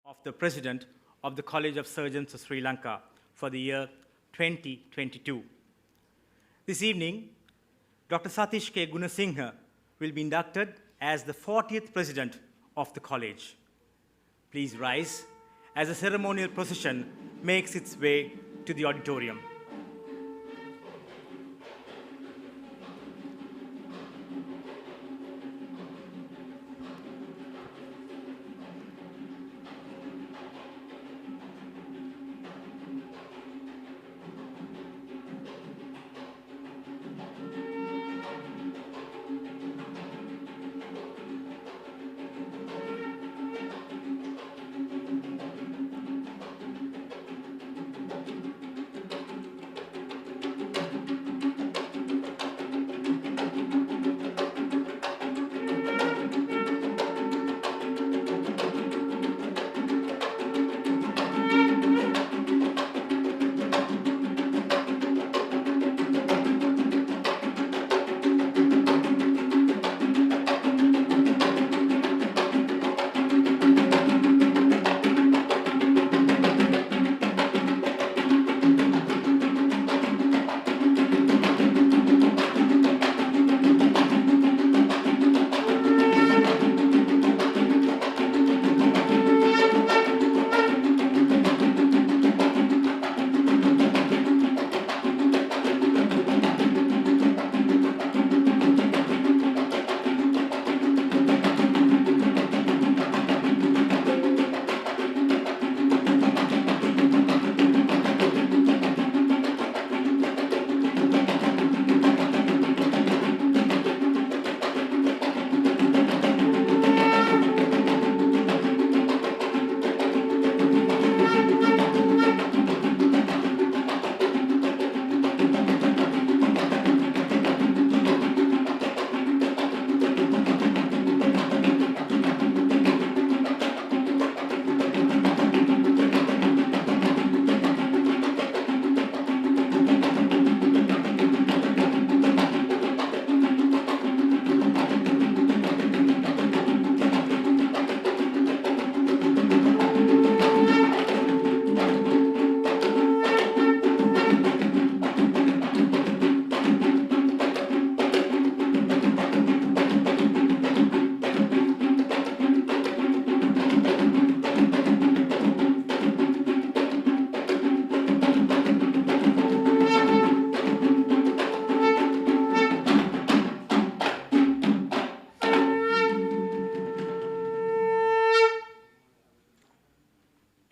of the President of the College of Surgeons of Sri Lanka for the year 2022. This evening, Dr. Satish K Goonesinghe will be inducted as the 40th President of the College. Please rise as the ceremonial procession makes its way to the auditorium.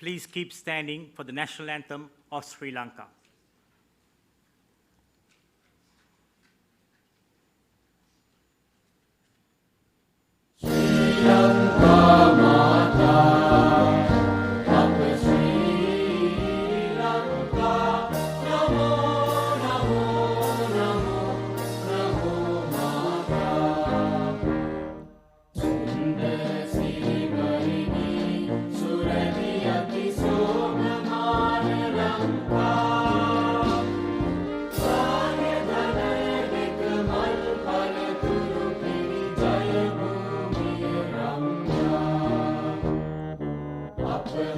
Please keep standing for the national anthem of Sri Lanka. Up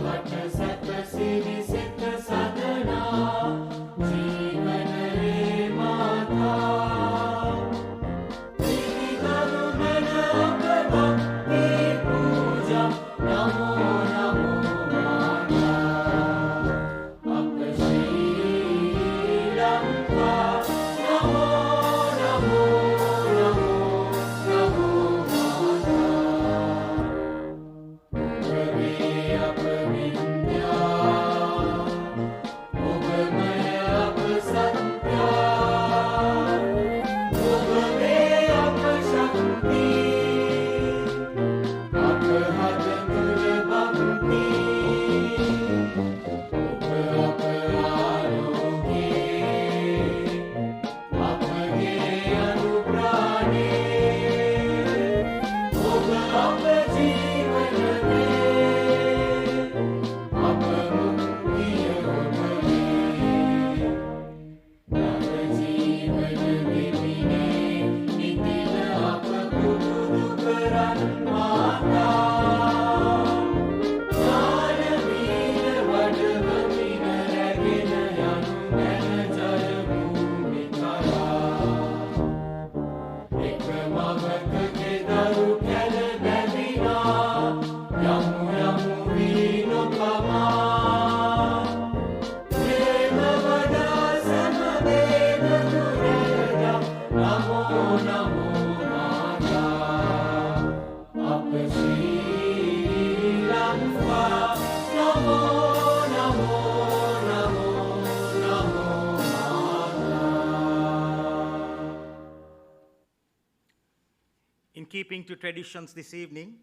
keeping to traditions this evening,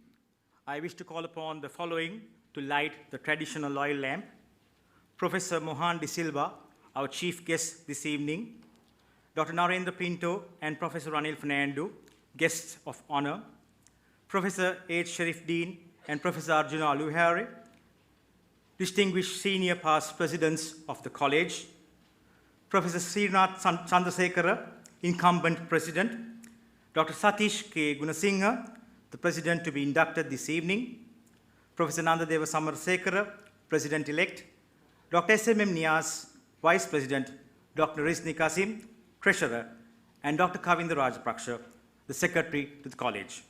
I wish to call upon the following to light the traditional oil lamp. Professor Mohan De Silva, our chief guest this evening, Dr. Narendra Pinto and Professor Anil Fernando, guests of honor, Professor H. Sharif Dean and Professor Arjuna Aluhare, distinguished senior past presidents of the college, Professor Srinath Chandrasekhara, incumbent president, Dr. Satish K Goonesinghe, the president to be inducted this evening, Professor Nandadeva Samarsekara, president-elect, Dr. S.M.M. Niaz, vice president, Dr. Rizni Kasim, treasurer, and Dr. Kavindra Rajapaksha, the secretary to the college.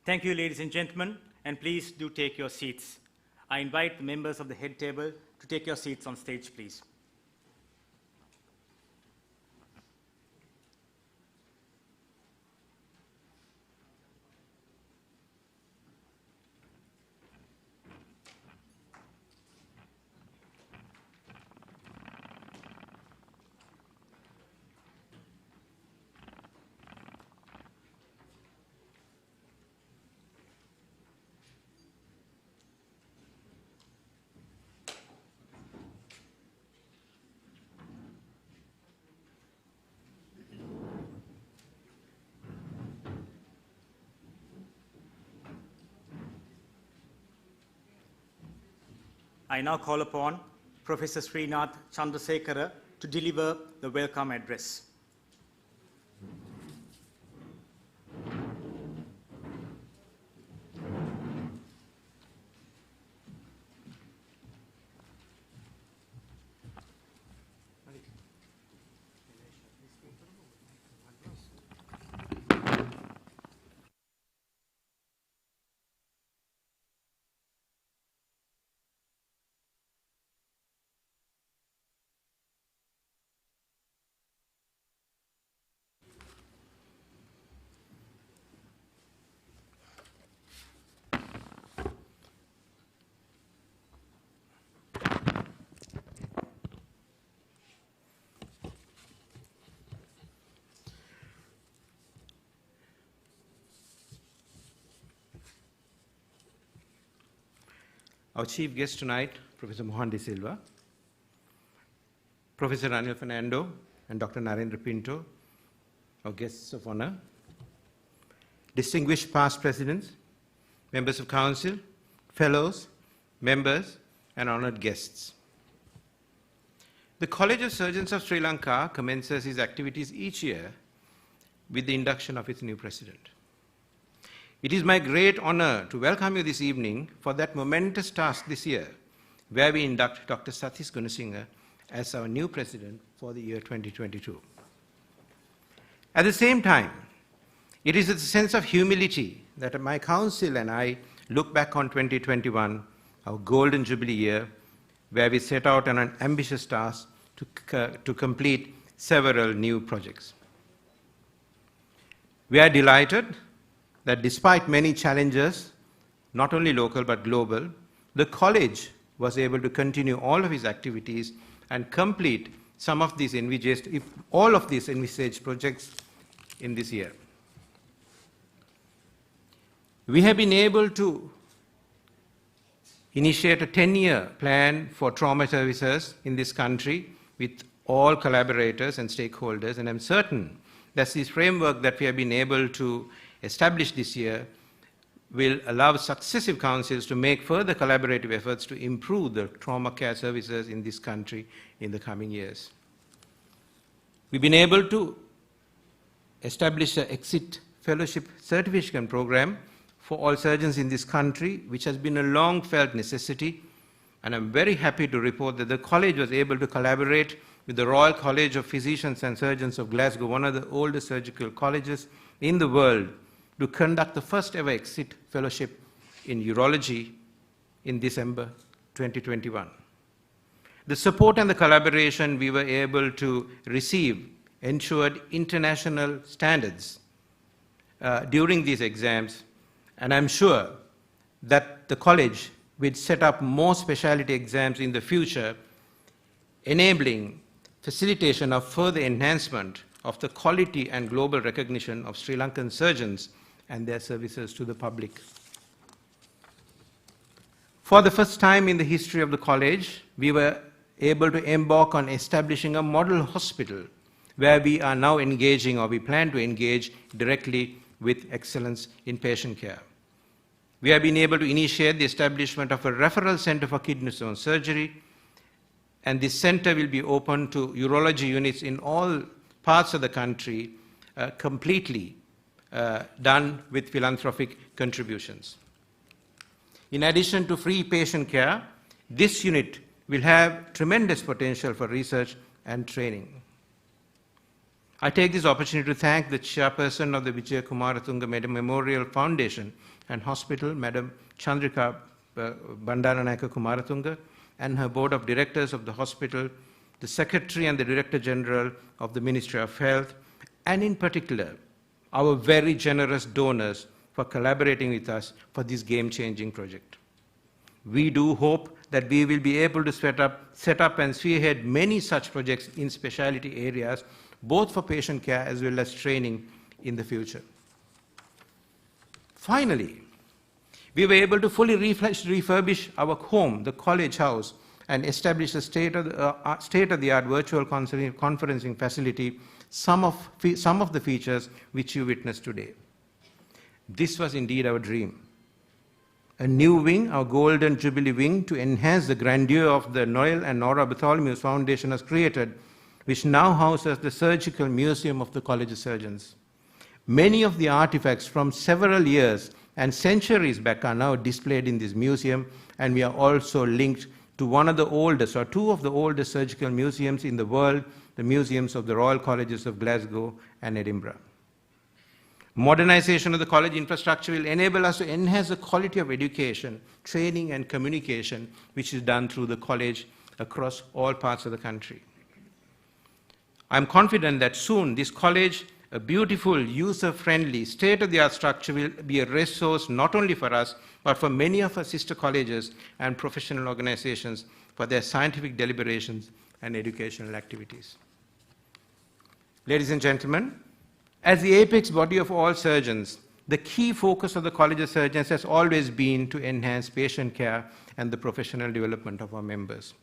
Thank you, ladies and gentlemen, and please do take your seats. I invite the members of the head table to take your seats on stage, please. I now call upon Professor Srinath Chandrasekhara to deliver the welcome address. Our chief guest tonight, Professor Mohan De Silva, Professor Anil Fernando, and Dr. Narendra Pinto, our guests of honor, distinguished past presidents, members of council, fellows, members, and honored guests. The College of Surgeons of Sri Lanka commences its activities each year with the induction of its new president. It is my great honor to welcome you this evening for that momentous task this year, where we induct Dr. Satish K Goonesinghe as our new president for the year 2022. At the same time, it is with a sense of humility that my council and I look back on 2021, our golden jubilee year, where we set out on an ambitious task to complete several new projects. We are delighted that despite many challenges, not only local but global, the college was able to continue all of its activities and complete some of these envisaged, if all of these envisaged projects in this year. We have been able to initiate a 10-year plan for trauma services in this country with all collaborators and stakeholders, and I'm certain that this framework that we have been able to establish this year will allow successive councils to make further collaborative efforts to improve the trauma care services in this country in the coming years. We've been able to establish an exit fellowship certification program for all surgeons in this country, which has been a long-felt necessity, and I'm very happy to report that the college was able to collaborate with the Royal College of Physicians and Surgeons of Glasgow, one of the oldest surgical colleges in the world, to conduct the first ever exit fellowship in urology in December 2021. The support and the collaboration we were able to receive ensured international standards during these exams, and I'm sure that the college will set up more specialty exams in the future, enabling facilitation of further enhancement of the quality and global recognition of Sri Lankan surgeons and their services to the public. For the first time in the history of the college, we were able to embark on establishing a model hospital where we are now engaging, or we plan to engage directly with excellence in patient care. We have been able to initiate the establishment of a referral center for kidney stone surgery, and this center will be open to urology units in all parts of the country, completely done with philanthropic contributions. In addition to free patient care, this unit will have tremendous potential for research and training. I take this opportunity to thank the chairperson of the Vijaya Kumaratunga Memorial Foundation and Hospital, Madam Chandrika Bandaranayaka Kumaratunga, and her board of directors of the hospital, the secretary and the director general of the Ministry of Health, and in particular, our very generous donors for collaborating with us for this game-changing project. We do hope that we will be able to set up and spearhead many such projects in specialty areas, both for patient care as well as training in the future. Finally, we were able to fully refurbish our home, the college house, and establish a state-of-the-art virtual conferencing facility, some of the features which you witnessed today. This was indeed our dream. A new wing, our Golden Jubilee wing, to enhance the grandeur of the Noel and Nora Bartholomew's Foundation has created, which now houses the Surgical Museum of the College of Surgeons. Many of the artifacts from several years and centuries back are now displayed in this museum, and we are also linked to one of the oldest, or two of the oldest surgical museums in the world, the museums of the Royal Colleges of Glasgow and Edinburgh. Modernization of the college infrastructure will enable us to enhance the quality of education, training, and communication, which is done through the college across all parts of the country. I'm confident that soon this college, a beautiful, user-friendly, state-of-the-art structure, will be a resource not only for us, but for many of our sister colleges and professional organizations for their scientific deliberations and educational activities. Ladies and gentlemen, as the apex body of all surgeons, the key focus of the College of Surgeons has always been to enhance patient care and the professional development of our members.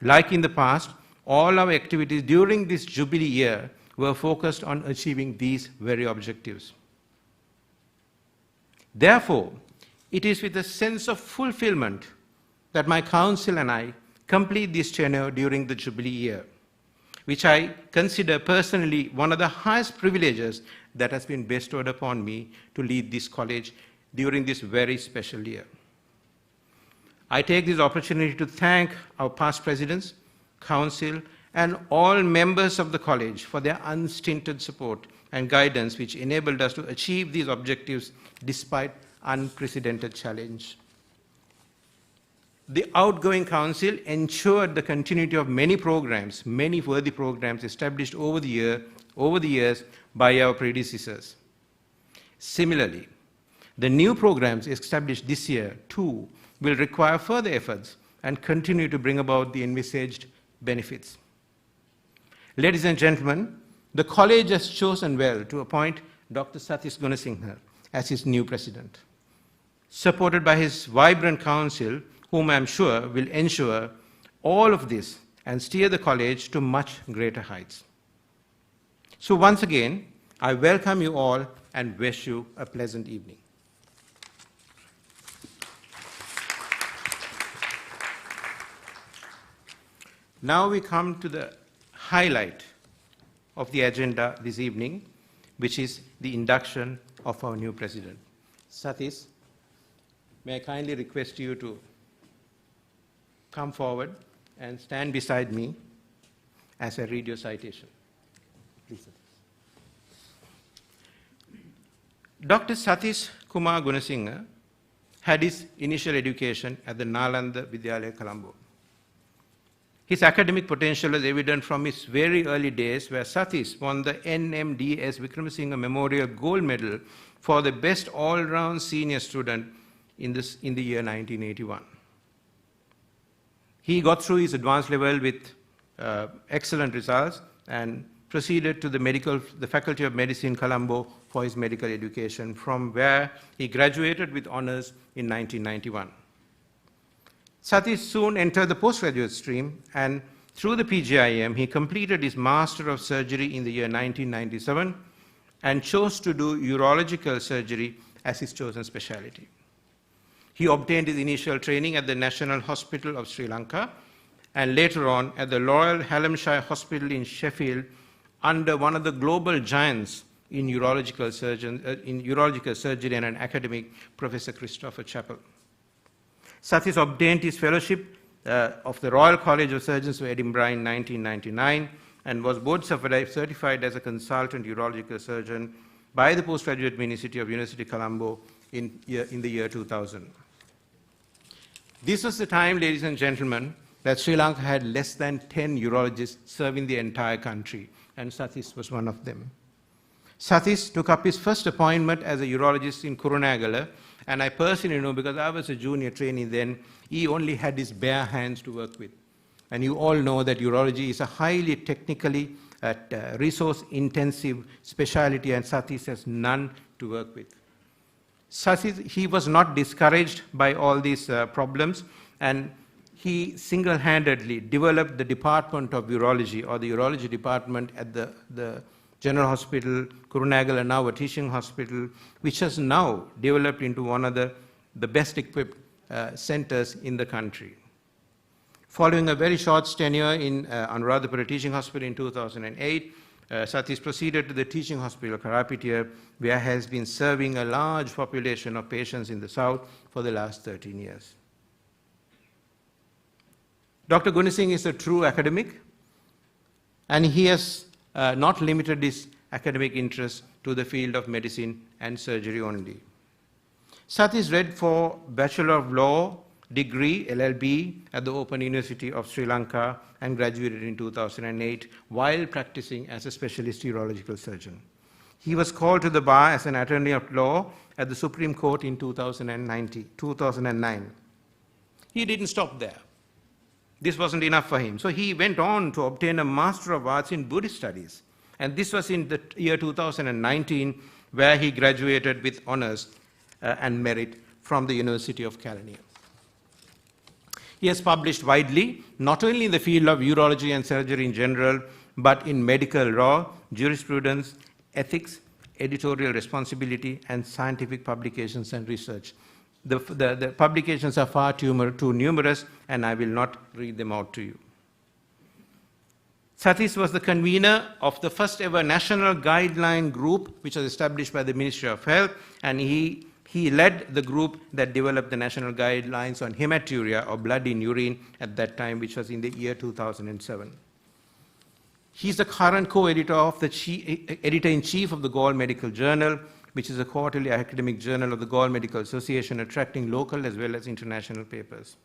Like in the past, all our activities during this Jubilee year were focused on achieving these very objectives. Therefore, it is with a sense of fulfillment that my council and I complete this tenure during the Jubilee year, which I consider personally one of the highest privileges that has been bestowed upon me to lead this college during this very special year. I take this opportunity to thank our past presidents, council, and all members of the college for their unstinted support and guidance, which enabled us to achieve these objectives despite unprecedented challenge. The outgoing council ensured the continuity of many programs, many worthy programs established over the years by our predecessors. Similarly, the new programs established this year, too, will require further efforts and continue to bring about the envisaged benefits. Ladies and gentlemen, the college has chosen well to appoint Dr. Satish K Goonesinghe as its new president, supported by his vibrant council, whom I am sure will ensure all of this and steer the college to much greater heights. So once again, I welcome you all and wish you a pleasant evening. Now we come to the highlight of the agenda this evening, which is the induction of our new president. Satish, may I kindly request you to come forward and stand beside me as I read your citation. Please. Dr. Satish Kumar Goonesinghe had his initial education at the Nalanda Vidyalaya, Colombo. His academic potential was evident from his very early days, where Satish won the NMDS Vikramasinghe Memorial Gold Medal for the best all-round senior student in the year 1981. He got through his advanced level with excellent results and proceeded to the Faculty of Medicine, Colombo, for his medical education, from where he graduated with honors in 1991. Satish soon entered the postgraduate stream, and through the PGIM, he completed his Master of Surgery in the year 1997 and chose to do urological surgery as his chosen specialty. He obtained his initial training at the National Hospital of Sri Lanka and later on at the Royal Hallamshire Hospital in Sheffield under one of the global giants in urological surgery and an academic, Professor Christopher Chappell. Satish obtained his fellowship of the Royal College of Surgeons of Edinburgh in 1999 and was board certified as a consultant urological surgeon by the Postgraduate Ministry of University Colombo in the year 2000. This was the time, ladies and gentlemen, that Sri Lanka had less than 10 urologists serving the entire country, and Satish was one of them. Satish took up his first appointment as a urologist in Kurunegala, and I personally know, because I was a junior trainee then, he only had his bare hands to work with. And you all know that urology is a highly technically resource-intensive specialty, and Satish has none to work with. Satish, he was not discouraged by all these problems, and he single-handedly developed the Department of Urology, or the Urology Department at the General Hospital, Kurunegala, now a teaching hospital, which has now developed into one of the best-equipped centers in the country. Following a very short tenure in Anuradhapura Teaching Hospital in 2008, Satish proceeded to the Teaching Hospital, Karapitiya, where he has been serving a large population of patients in the south for the last 13 years. Dr. Goonesinghe is a true academic, and he has not limited his academic interest to the field of medicine and surgery only. Satish read for Bachelor of Law degree, LLB, at the Open University of Sri Lanka and graduated in 2008 while practicing as a specialist urological surgeon. He was called to the bar as an attorney of law at the Supreme Court in 2009. He didn't stop there. This wasn't enough for him. So he went on to obtain a Master of Arts in Buddhist Studies. And this was in the year 2019, where he graduated with honors and merit from the University of Kelaniya. He has published widely, not only in the field of urology and surgery in general, but in medical law, jurisprudence, ethics, editorial responsibility, and scientific publications and research. The publications are far too numerous, and I will not read them out to you. Satish was the convener of the first ever national guideline group, which was established by the Ministry of Health, and he led the group that developed the national guidelines on hematuria, or blood in urine, at that time, which was in the year 2007. He's the current co-editor of the editor-in-chief of the Gaul Medical Journal, which is a quarterly academic journal of the Gaul Medical Association, attracting local as well as international papers.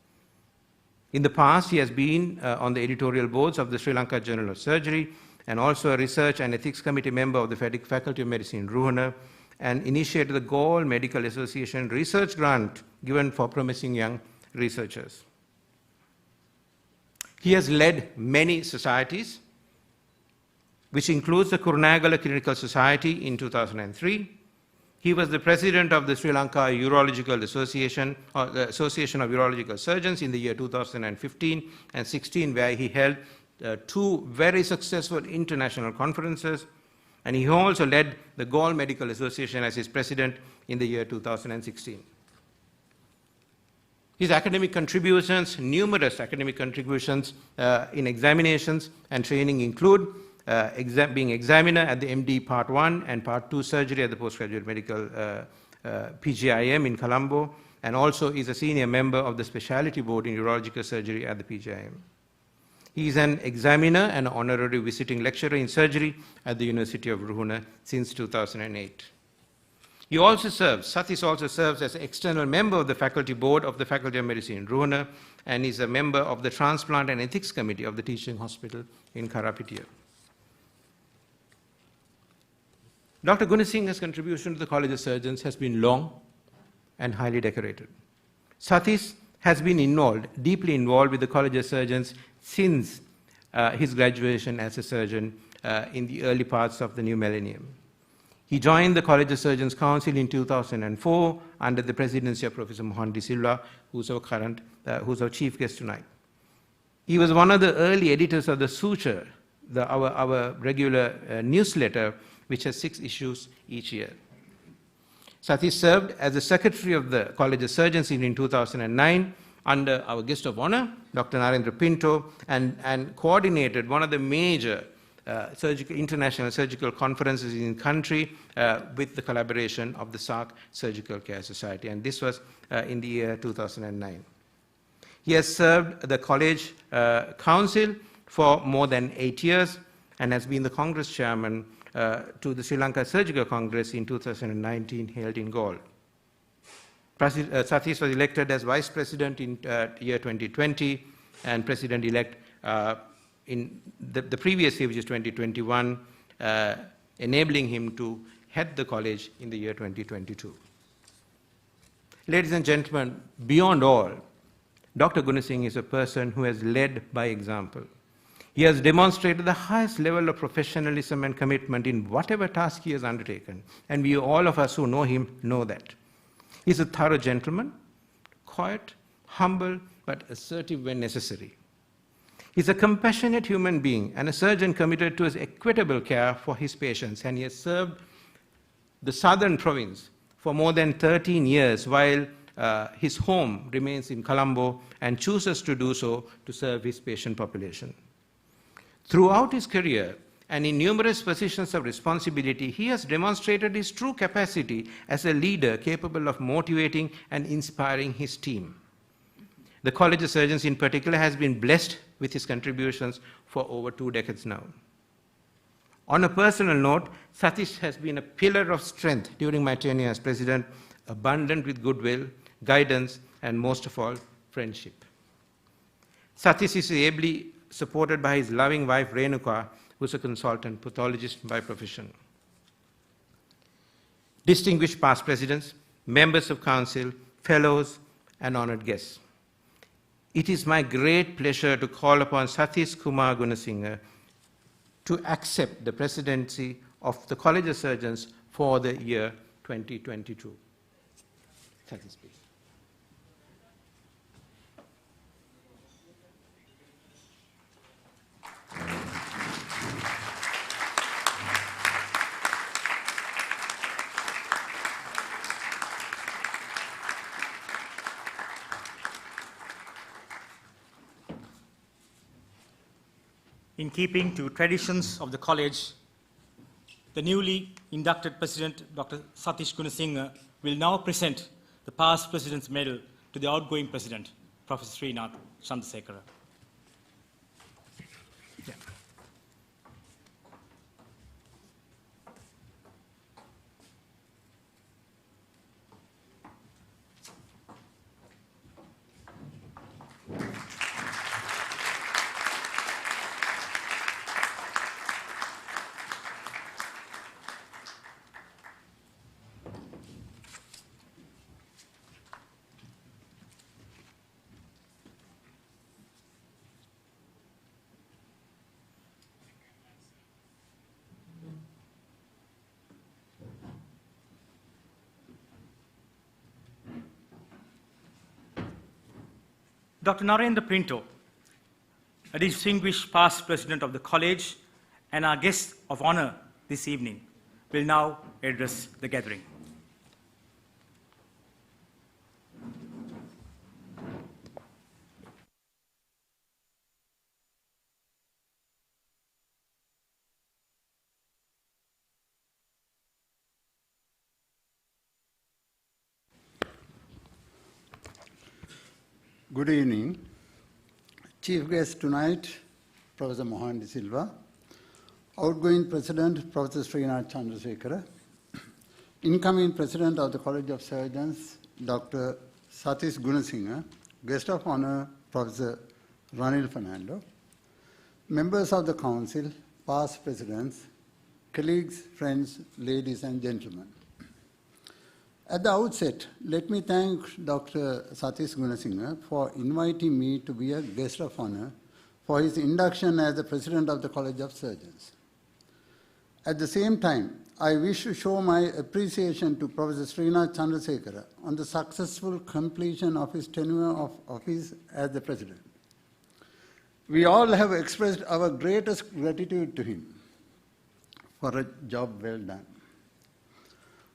In the past, he has been on the editorial boards of the Sri Lanka Journal of Surgery, and also a research and ethics committee member of the Faculty of Medicine in Ruhuna, and initiated the Gaul Medical Association research grant given for promising young researchers. He has led many societies, which includes the Kurunegala Clinical Society in 2003. He was the president of the Sri Lanka Urological Association, or the Association of Urological Surgeons, in the year 2015 and 16, where he held two very successful international conferences. And he also led the Gaul Medical Association as his president in the year 2016. His academic contributions, numerous academic contributions in examinations and training include being examiner at the MD Part 1 and Part 2 surgery at the Postgraduate Medical PGIM in Colombo, and also is a senior member of the Specialty Board in Urological Surgery at the PGIM. He is an examiner and honorary visiting lecturer in surgery at the University of Ruhuna since 2008. Satish also serves as an external member of the faculty board of the Faculty of Medicine in Ruhuna, and is a member of the Transplant and Ethics Committee of the Teaching Hospital in Karapitiya. Dr. Goonesinghe's contribution to the College of Surgeons has been long and highly decorated. Satish has been deeply involved with the College of Surgeons since his graduation as a surgeon in the early parts of the new millennium. He joined the College of Surgeons Council in 2004 under the presidency of Professor Mohan De Silva, who's our chief guest tonight. He was one of the early editors of the Suture, our regular newsletter, which has 6 issues each year. Satish served as the secretary of the College of Surgeons in 2009 under our guest of honor, Dr. Narendra Pinto, and coordinated one of the major international surgical conferences in the country with the collaboration of the SARC Surgical Care Society, and this was in the year 2009. He has served the College Council for more than 8 years, and has been the Congress chairman to the Sri Lanka Surgical Congress in 2019 held in Galle. Satish was elected as Vice President in year 2020 and President-elect in the previous year, which is 2021, enabling him to head the college in the year 2022. Ladies and gentlemen, beyond all, Dr. Goonesinghe is a person who has led by example. He has demonstrated the highest level of professionalism and commitment in whatever task he has undertaken, and we, all of us who know him, know that. He's a thorough gentleman, quiet, humble, but assertive when necessary. He's a compassionate human being and a surgeon committed to his equitable care for his patients, and he has served the southern province for more than 13 years while his home remains in Colombo and chooses to do so to serve his patient population. Throughout his career and in numerous positions of responsibility, he has demonstrated his true capacity as a leader capable of motivating and inspiring his team. The College of Surgeons in particular has been blessed with his contributions for over 2 decades now. On a personal note, Satish has been a pillar of strength during my tenure as president, abundant with goodwill, guidance, and most of all, friendship. Satish is ably supported by his loving wife, Renuka, who is a consultant pathologist by profession. Distinguished past presidents, members of council, fellows, and honored guests. It is my great pleasure to call upon Satish Kumar Goonesinghe to accept the presidency of the College of Surgeons for the year 2022. Satish, please. In keeping to traditions of the college, the newly inducted president, Dr. Satish Goonesinghe, will now present the past president's medal to the outgoing president, Professor Srinath Chandrasekhara. Yeah. Dr. Narendra Pinto, a distinguished past president of the college and our guest of honor this evening, will now address the gathering. Good evening. Chief guest tonight, Professor Mohan De Silva, outgoing President, Professor Srinath Chandrasekhara, incoming President of the College of Surgeons, Dr. Satish Goonesinghe, guest of honor, Professor Ranil Fernando, members of the Council, past presidents, colleagues, friends, ladies and gentlemen. At the outset, let me thank Dr. Satish Goonesinghe for inviting me to be a guest of honor for his induction as the President of the College of Surgeons. At the same time, I wish to show my appreciation to Professor Srinath Chandrasekhara on the successful completion of his tenure of office as the President. We all have expressed our greatest gratitude to him for a job well done.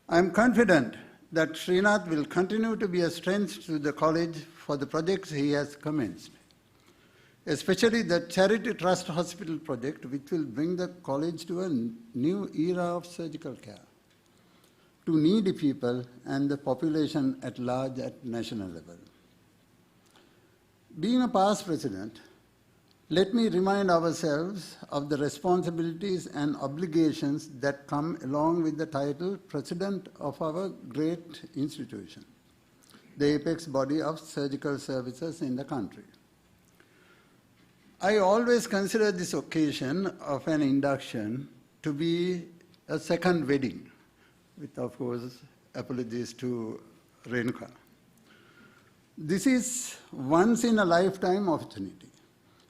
I am confident that Srinath will continue to be a strength to the college for the projects he has commenced, especially the Charity Trust Hospital project, which will bring the college to a new era of surgical care to needy people and the population at large at national level. Being a past president, Let me remind ourselves of the responsibilities and obligations that come along with the title President of our great institution, the apex body of surgical services in the country. I always consider this occasion of an induction to be a second wedding, with, of course, apologies to Renuka. This is once-in-a-lifetime opportunity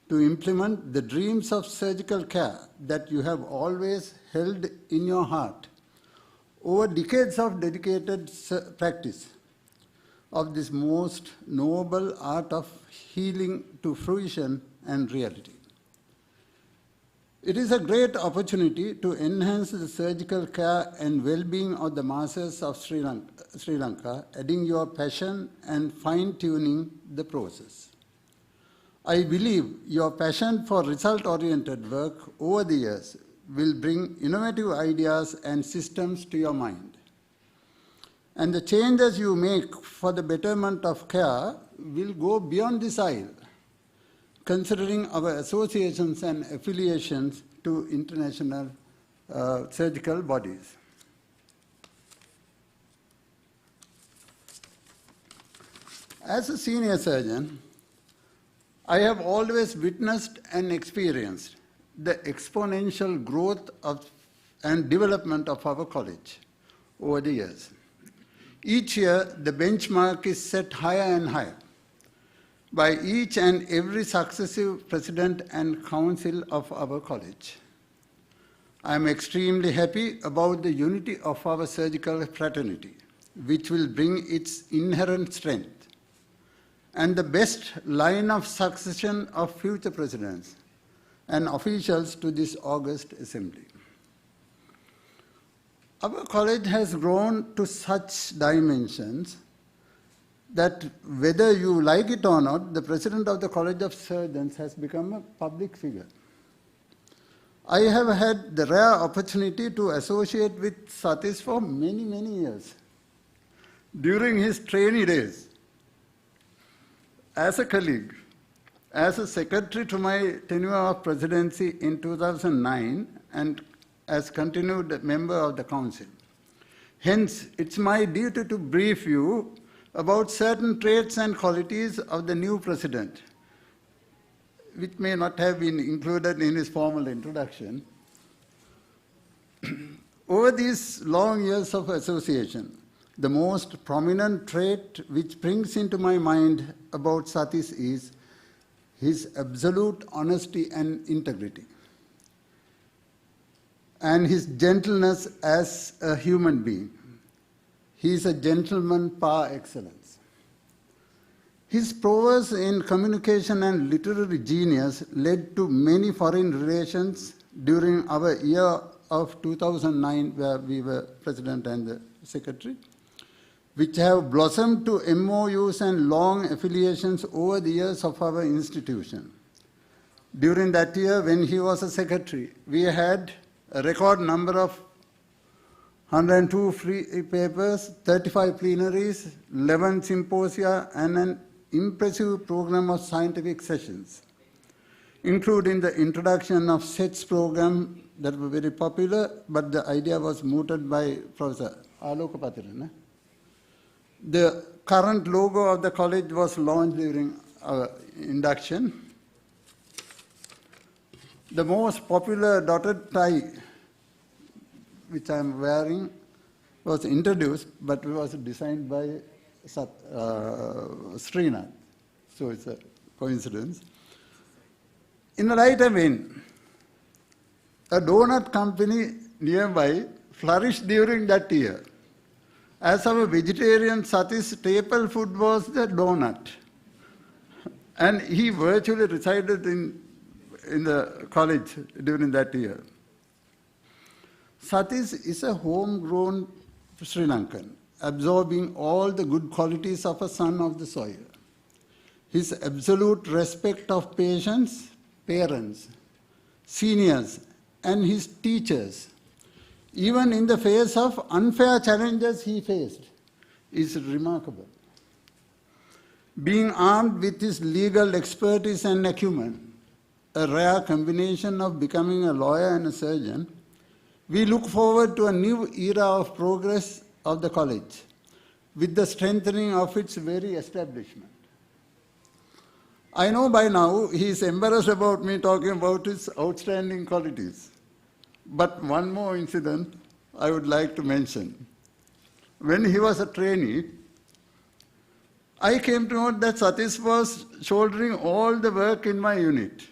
to implement the dreams of surgical care that you have always held in your heart over decades of dedicated practice of this most noble art of healing to fruition and reality. It is a great opportunity to enhance the surgical care and well-being of the masses of Sri Lanka, adding your passion and fine-tuning the process. I believe your passion for result-oriented work over the years will bring innovative ideas and systems to your mind. And the changes you make for the betterment of care will go beyond this aisle, considering our associations and affiliations to international surgical bodies. As a senior surgeon, I have always witnessed and experienced the exponential growth and development of our college over the years. Each year, the benchmark is set higher and higher by each and every successive president and council of our college. I am extremely happy about the unity of our surgical fraternity, which will bring its inherent strength and the best line of succession of future presidents and officials to this august assembly. Our college has grown to such dimensions that whether you like it or not, the president of the College of Surgeons has become a public figure. I have had the rare opportunity to associate with Satish for many, many years. During his trainee days, as a colleague, as a secretary to my tenure of presidency in 2009, and as continued member of the council. Hence, it's my duty to brief you about certain traits and qualities of the new president, which may not have been included in his formal introduction. Over these long years of association, the most prominent trait which springs into my mind about Satish is his absolute honesty and integrity, and his gentleness as a human being. He is a gentleman par excellence. His prowess in communication and literary genius led to many foreign relations during our year of 2009, where we were president and the secretary, which have blossomed to MOUs and long affiliations over the years of our institution. During that year, when he was a secretary, we had a record number of 102 free papers, 35 plenaries, 11 symposia, and an impressive program of scientific sessions, including the introduction of SETS program that were very popular, but the idea was mooted by Professor Aloka Patiran. The current logo of the college was launched during our induction. The most popular dotted tie, which I am wearing, was introduced, but it was designed by Srinath. So it's a coincidence. In a lighter vein, a donut company nearby flourished during that year. As our vegetarian Satish's staple food was the donut. And he virtually resided in the college during that year. Satish is a homegrown Sri Lankan, absorbing all the good qualities of a son of the soil. His absolute respect of patients, parents, seniors, and his teachers, even in the face of unfair challenges he faced, is remarkable. Being armed with his legal expertise and acumen, a rare combination of becoming a lawyer and a surgeon, we look forward to a new era of progress of the college, with the strengthening of its very establishment. I know by now he is embarrassed about me talking about his outstanding qualities. But one more incident I would like to mention. When he was a trainee, I came to know that Satish was shouldering all the work in my unit.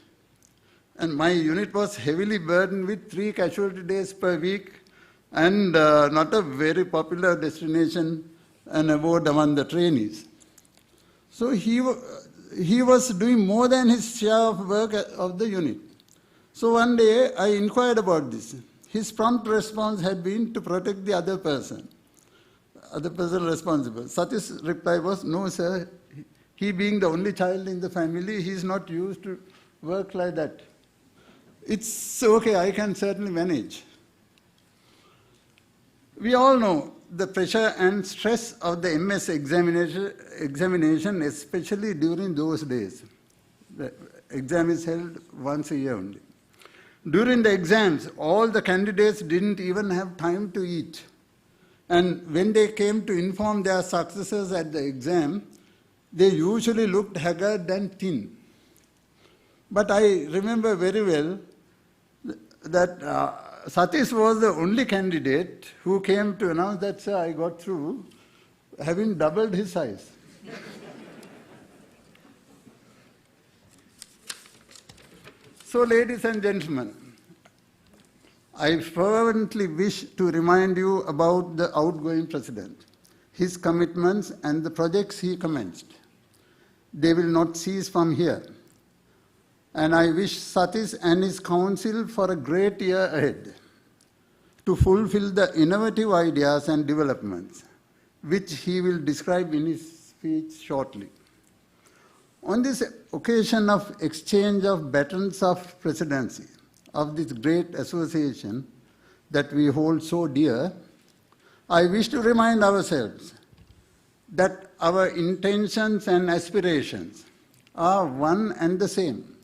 And my unit was heavily burdened with 3 casualty days per week and not a very popular destination and award among the trainees. So he was doing more than his share of work of the unit. So one day I inquired about this. His prompt response had been to protect the other person responsible. Satish's reply was, no sir, he being the only child in the family, he is not used to work like that. It's okay, I can certainly manage. We all know the pressure and stress of the MS examination, especially during those days. The exam is held once a year only. During the exams, all the candidates didn't even have time to eat. And when they came to inform their successors at the exam, they usually looked haggard and thin. But I remember very well that Satish was the only candidate who came to announce that, sir, I got through, having doubled his size. So, ladies and gentlemen, I fervently wish to remind you about the outgoing president, his commitments and the projects he commenced. They will not cease from here. And I wish Satish and his council for a great year ahead to fulfill the innovative ideas and developments, which he will describe in his speech shortly. On this occasion of exchange of batons of presidency of this great association that we hold so dear, I wish to remind ourselves that our intentions and aspirations are one and the same,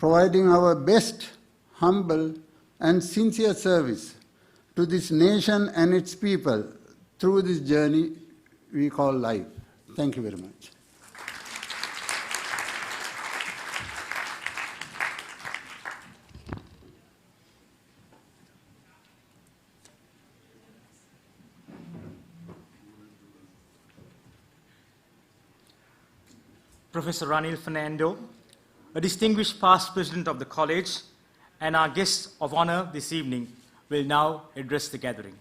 providing our best, humble, and sincere service to this nation and its people through this journey we call life. Thank you very much. Professor Ranil Fernando, a distinguished past president of the college and our guest of honor this evening, will now address the gathering.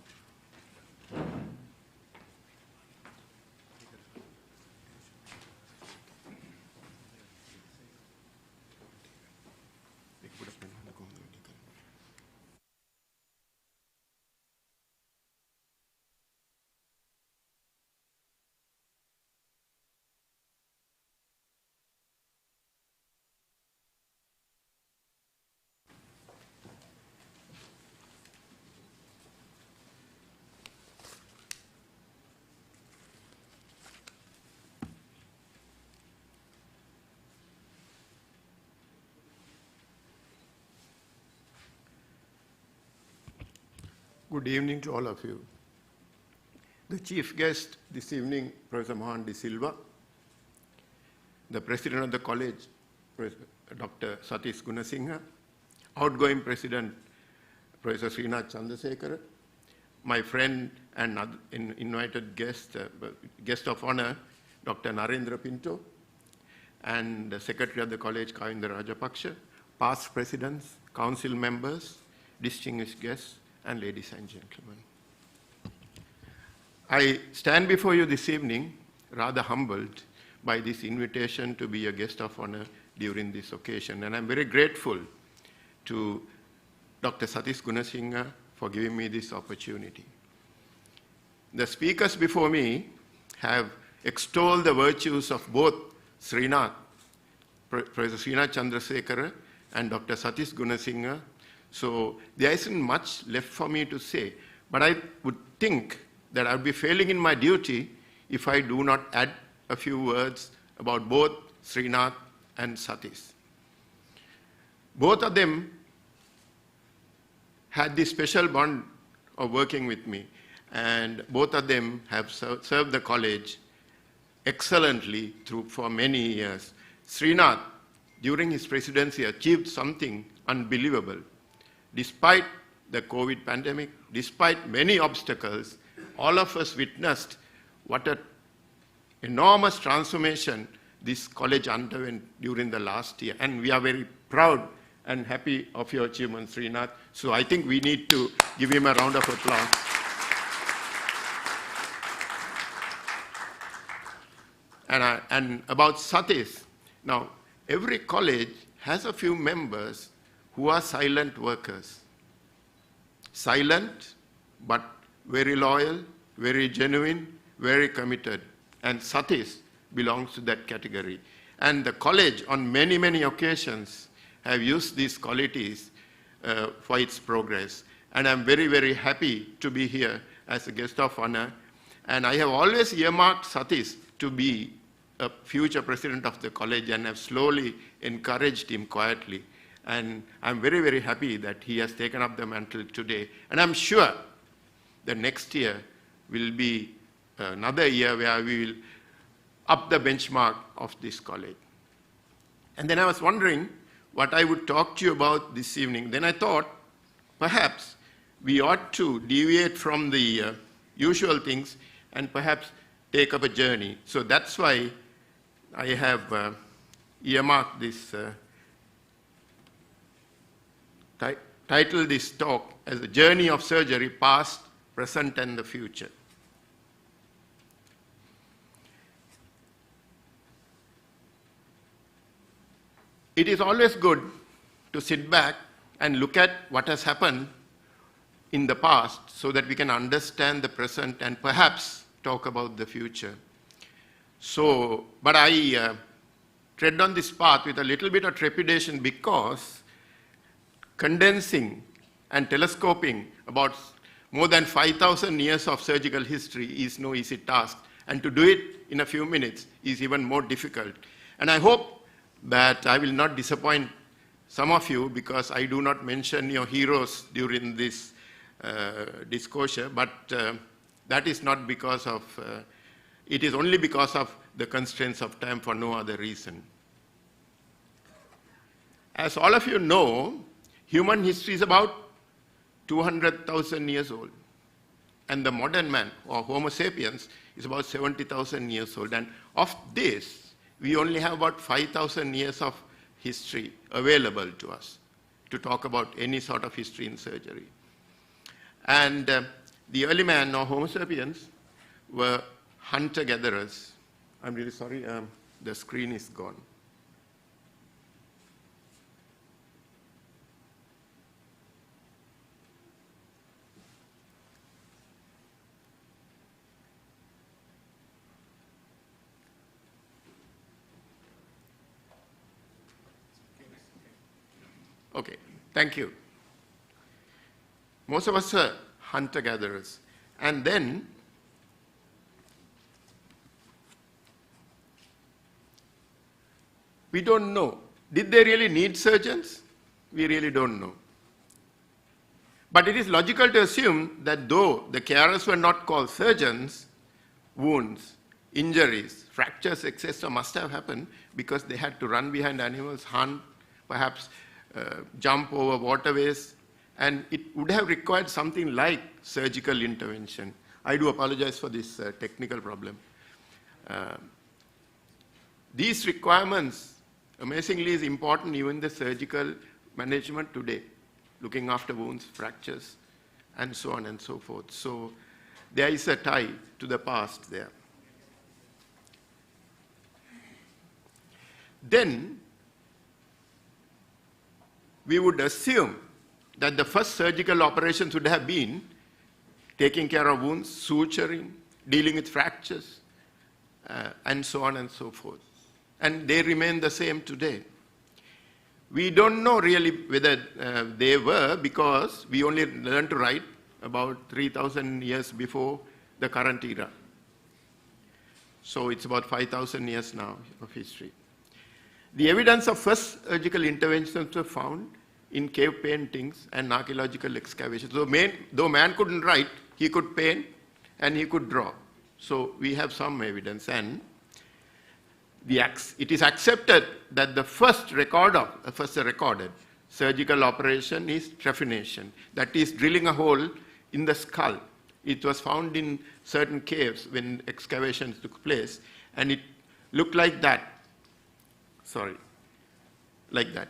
Good evening to all of you. The chief guest this evening, Professor Mohan De Silva, the president of the college, Dr. Satish Goonesinghe, outgoing president, Professor Srinath Chandrasekhara, my friend and invited guest, guest of honor, Dr. Narendra Pinto, and the secretary of the college, Kavindra Rajapaksha, past presidents, council members, distinguished guests, and ladies and gentlemen. I stand before you this evening rather humbled by this invitation to be a guest of honor during this occasion, and I'm very grateful to Dr. Satish Goonesinghe for giving me this opportunity. The speakers before me have extolled the virtues of both Srinath, Professor Srinath Chandrasekhara, and Dr. Satish Goonesinghe. So there isn't much left for me to say, but I would think that I would be failing in my duty if I do not add a few words about both Srinath and Satish. both of them had this special bond of working with me, and both of them have served the college excellently for many years. Srinath, during his presidency, achieved something unbelievable. Despite the COVID pandemic, despite many obstacles, all of us witnessed what an enormous transformation this college underwent during the last year. And we are very proud and happy of your achievement, Srinath. So I think we need to give him a round of applause. And about Satish, now every college has a few members who are silent workers. Silent, but very loyal, very genuine, very committed. And Satish belongs to that category. And the college, on many, many occasions, have used these qualities for its progress. And I'm very, very happy to be here as a guest of honor. And I have always earmarked Satish to be a future president of the college, and have slowly encouraged him quietly. And I'm very, very happy that he has taken up the mantle today. And I'm sure the next year will be another year where we will up the benchmark of this college. And then I was wondering what I would talk to you about this evening. Then I thought perhaps we ought to deviate from the usual things and perhaps take up a journey. So that's why I have earmarked this, titled this talk as a journey of surgery, past, present, and the future. It is always good to sit back and look at what has happened in the past so that we can understand the present and perhaps talk about the future. So, but I tread on this path with a little bit of trepidation, because condensing and telescoping about more than 5,000 years of surgical history is no easy task. And to do it in a few minutes is even more difficult. And I hope that I will not disappoint some of you, because I do not mention your heroes during this disclosure, but that is not because of, it is only because of the constraints of time, for no other reason. As all of you know, human history is about 200,000 years old. And the modern man, or Homo sapiens, is about 70,000 years old. And of this, we only have about 5,000 years of history available to us to talk about any sort of history in surgery. And the early man, or Homo sapiens, were hunter-gatherers. I'm really sorry, the screen is gone. Okay, thank you. Most of us are hunter-gatherers. And then we don't know. Did they really need surgeons? We really don't know. But it is logical to assume that though the carers were not called surgeons, wounds, injuries, fractures, etc. must have happened, because they had to run behind animals, hunt, perhaps jump over waterways, and it would have required something like surgical intervention. I do apologize for this technical problem. These requirements, amazingly, is important even in the surgical management today, looking after wounds, fractures, and so on and so forth. So there is a tie to the past there. Then we would assume that the first surgical operations would have been taking care of wounds, suturing, dealing with fractures, and so on and so forth. And they remain the same today. We don't know really whether they were, because we only learned to write about 3,000 years before the current era. So it's about 5,000 years now of history. The evidence of first surgical interventions were found in cave paintings and archaeological excavations. So though man couldn't write, he could paint and he could draw. So we have some evidence, and it is accepted that the first recorded surgical operation is trephination, that is drilling a hole in the skull. It was found in certain caves when excavations took place, and it looked like that. Like that.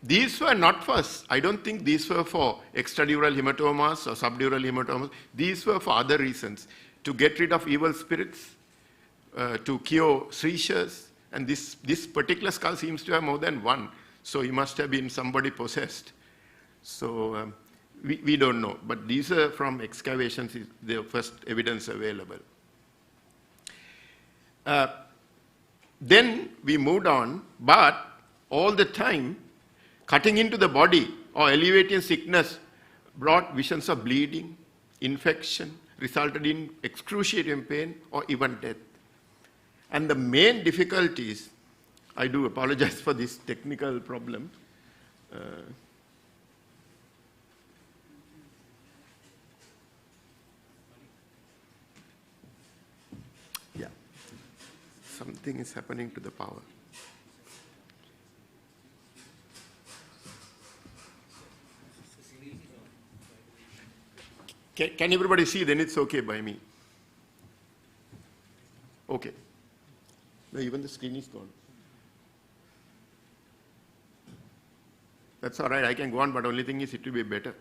These were not first. I don't think these were for extradural hematomas or subdural hematomas. These were for other reasons, to get rid of evil spirits, to cure seizures, and this particular skull seems to have more than one, so he must have been somebody possessed. So we don't know, but these are from excavations, is the first evidence available. Then we moved on, but all the time, cutting into the body or elevating sickness brought visions of bleeding, infection, resulted in excruciating pain or even death. And the main difficulties, I do apologize for this technical problem. Yeah, something is happening to the power. Can everybody see? Then it's okay by me. Okay. No, even the screen is gone. That's all right, I can go on, but only thing is it will be better.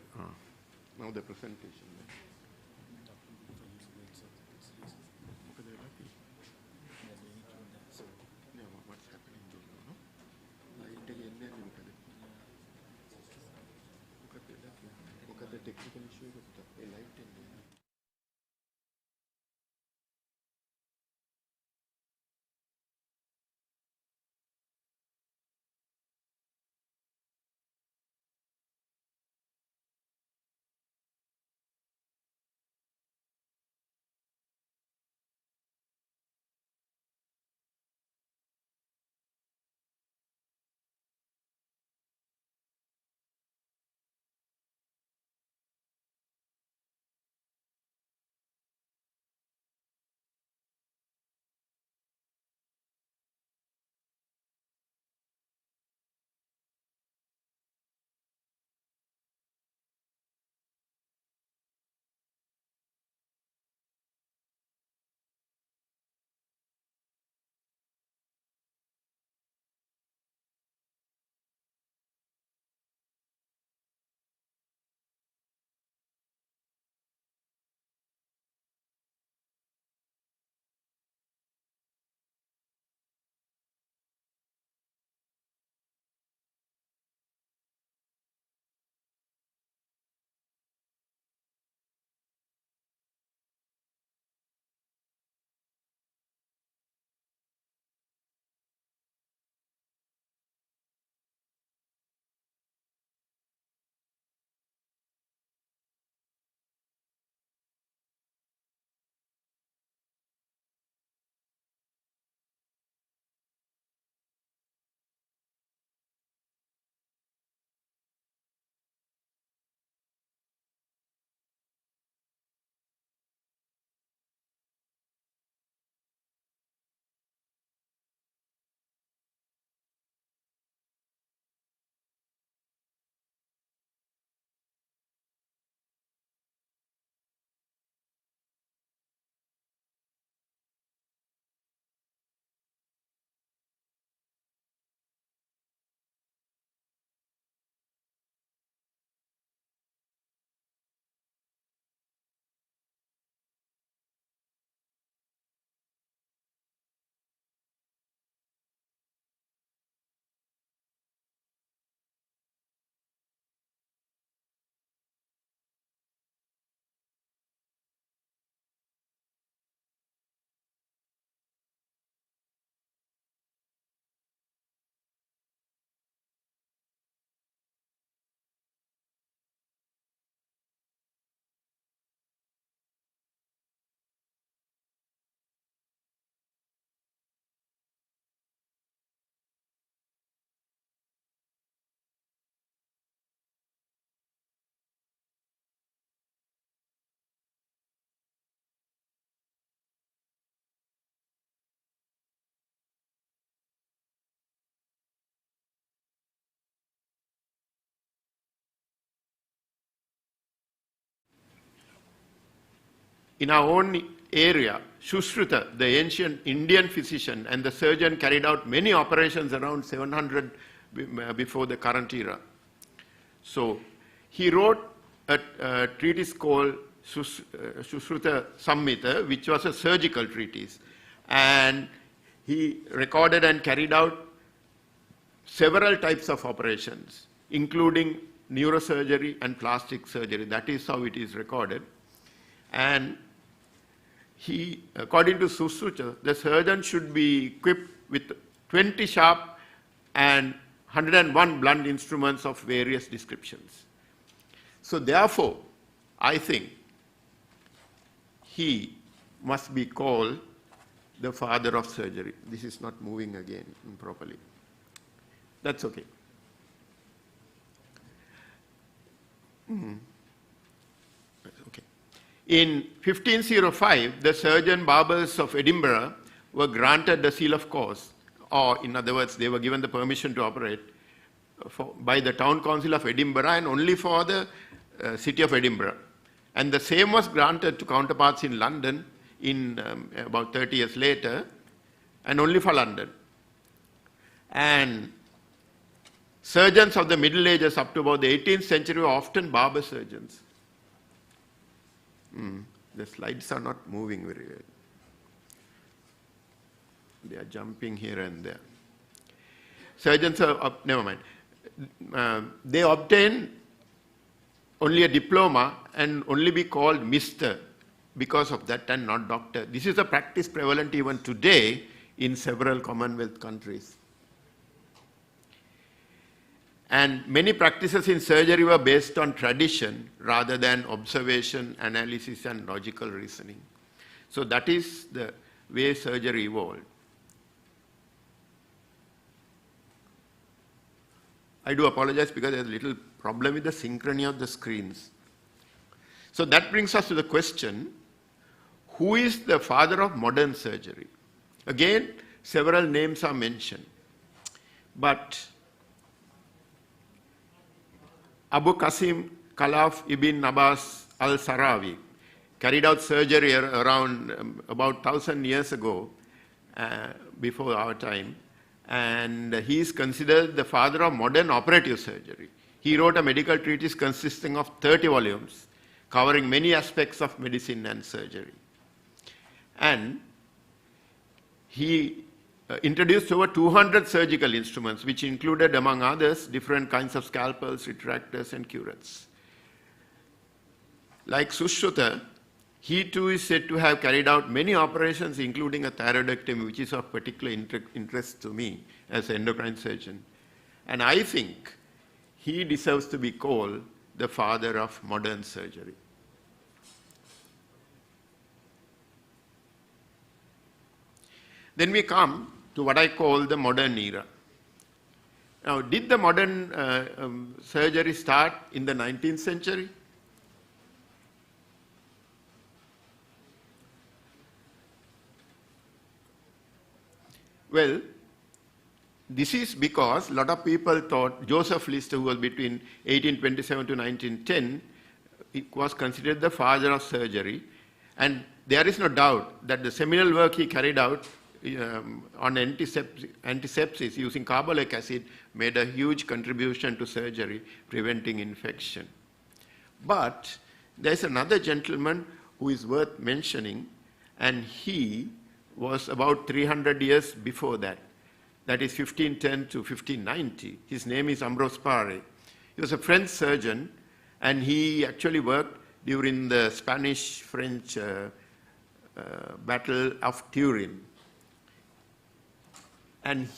Now the presentation. in our own area, Sushruta, the ancient Indian physician and the surgeon, carried out many operations around 700 before the current era. So he wrote a treatise called Sushruta Samhita, which was a surgical treatise. And he recorded and carried out several types of operations, including neurosurgery and plastic surgery. That is how it is recorded. And he, according to Sushruta, the surgeon should be equipped with 20 sharp and 101 blunt instruments of various descriptions. So therefore, I think he must be called the father of surgery. This is not moving again properly. That's okay. Okay. In 1505, the surgeon barbers of Edinburgh were granted the seal of cause, or in other words, they were given the permission to operate by the town council of Edinburgh and only for the city of Edinburgh. And the same was granted to counterparts in London in about 30 years later, and only for London. And surgeons of the Middle Ages up to about the 18th century were often barber surgeons. The slides are not moving very well. They are jumping here and there. Surgeons are, never mind. They obtain only a diploma and only be called Mr. because of that and not doctor. This is a practice prevalent even today in several Commonwealth countries. And many practices in surgery were based on tradition rather than observation, analysis, and logical reasoning. So that is the way surgery evolved. I do apologize because there's a little problem with the synchrony of the screens. So that brings us to the question, who is the father of modern surgery? Again, several names are mentioned. But Abu Qasim Khalaf ibn Abbas al-Sarawi carried out surgery around about 1,000 years ago, before our time, and he is considered the father of modern operative surgery. He wrote a medical treatise consisting of 30 volumes, covering many aspects of medicine and surgery. And he introduced over 200 surgical instruments, which included, among others, different kinds of scalpels, retractors, and curettes. Like Sushruta, he too is said to have carried out many operations, including a thyroidectomy, which is of particular interest to me as an endocrine surgeon. And I think he deserves to be called the father of modern surgery. Then we come to what I call the modern era. Now, did the modern surgery start in the 19th century? Well, this is because a lot of people thought Joseph Lister, who was between 1827 to 1910, was considered the father of surgery. And there is no doubt that the seminal work he carried out on antisepsis using carbolic acid made a huge contribution to surgery, preventing infection. But there's another gentleman who is worth mentioning, and he was about 300 years before that. That is 1510 to 1590. His name is Ambrose Paré. He was a French surgeon, and he actually worked during the Spanish-French Battle of Turin. And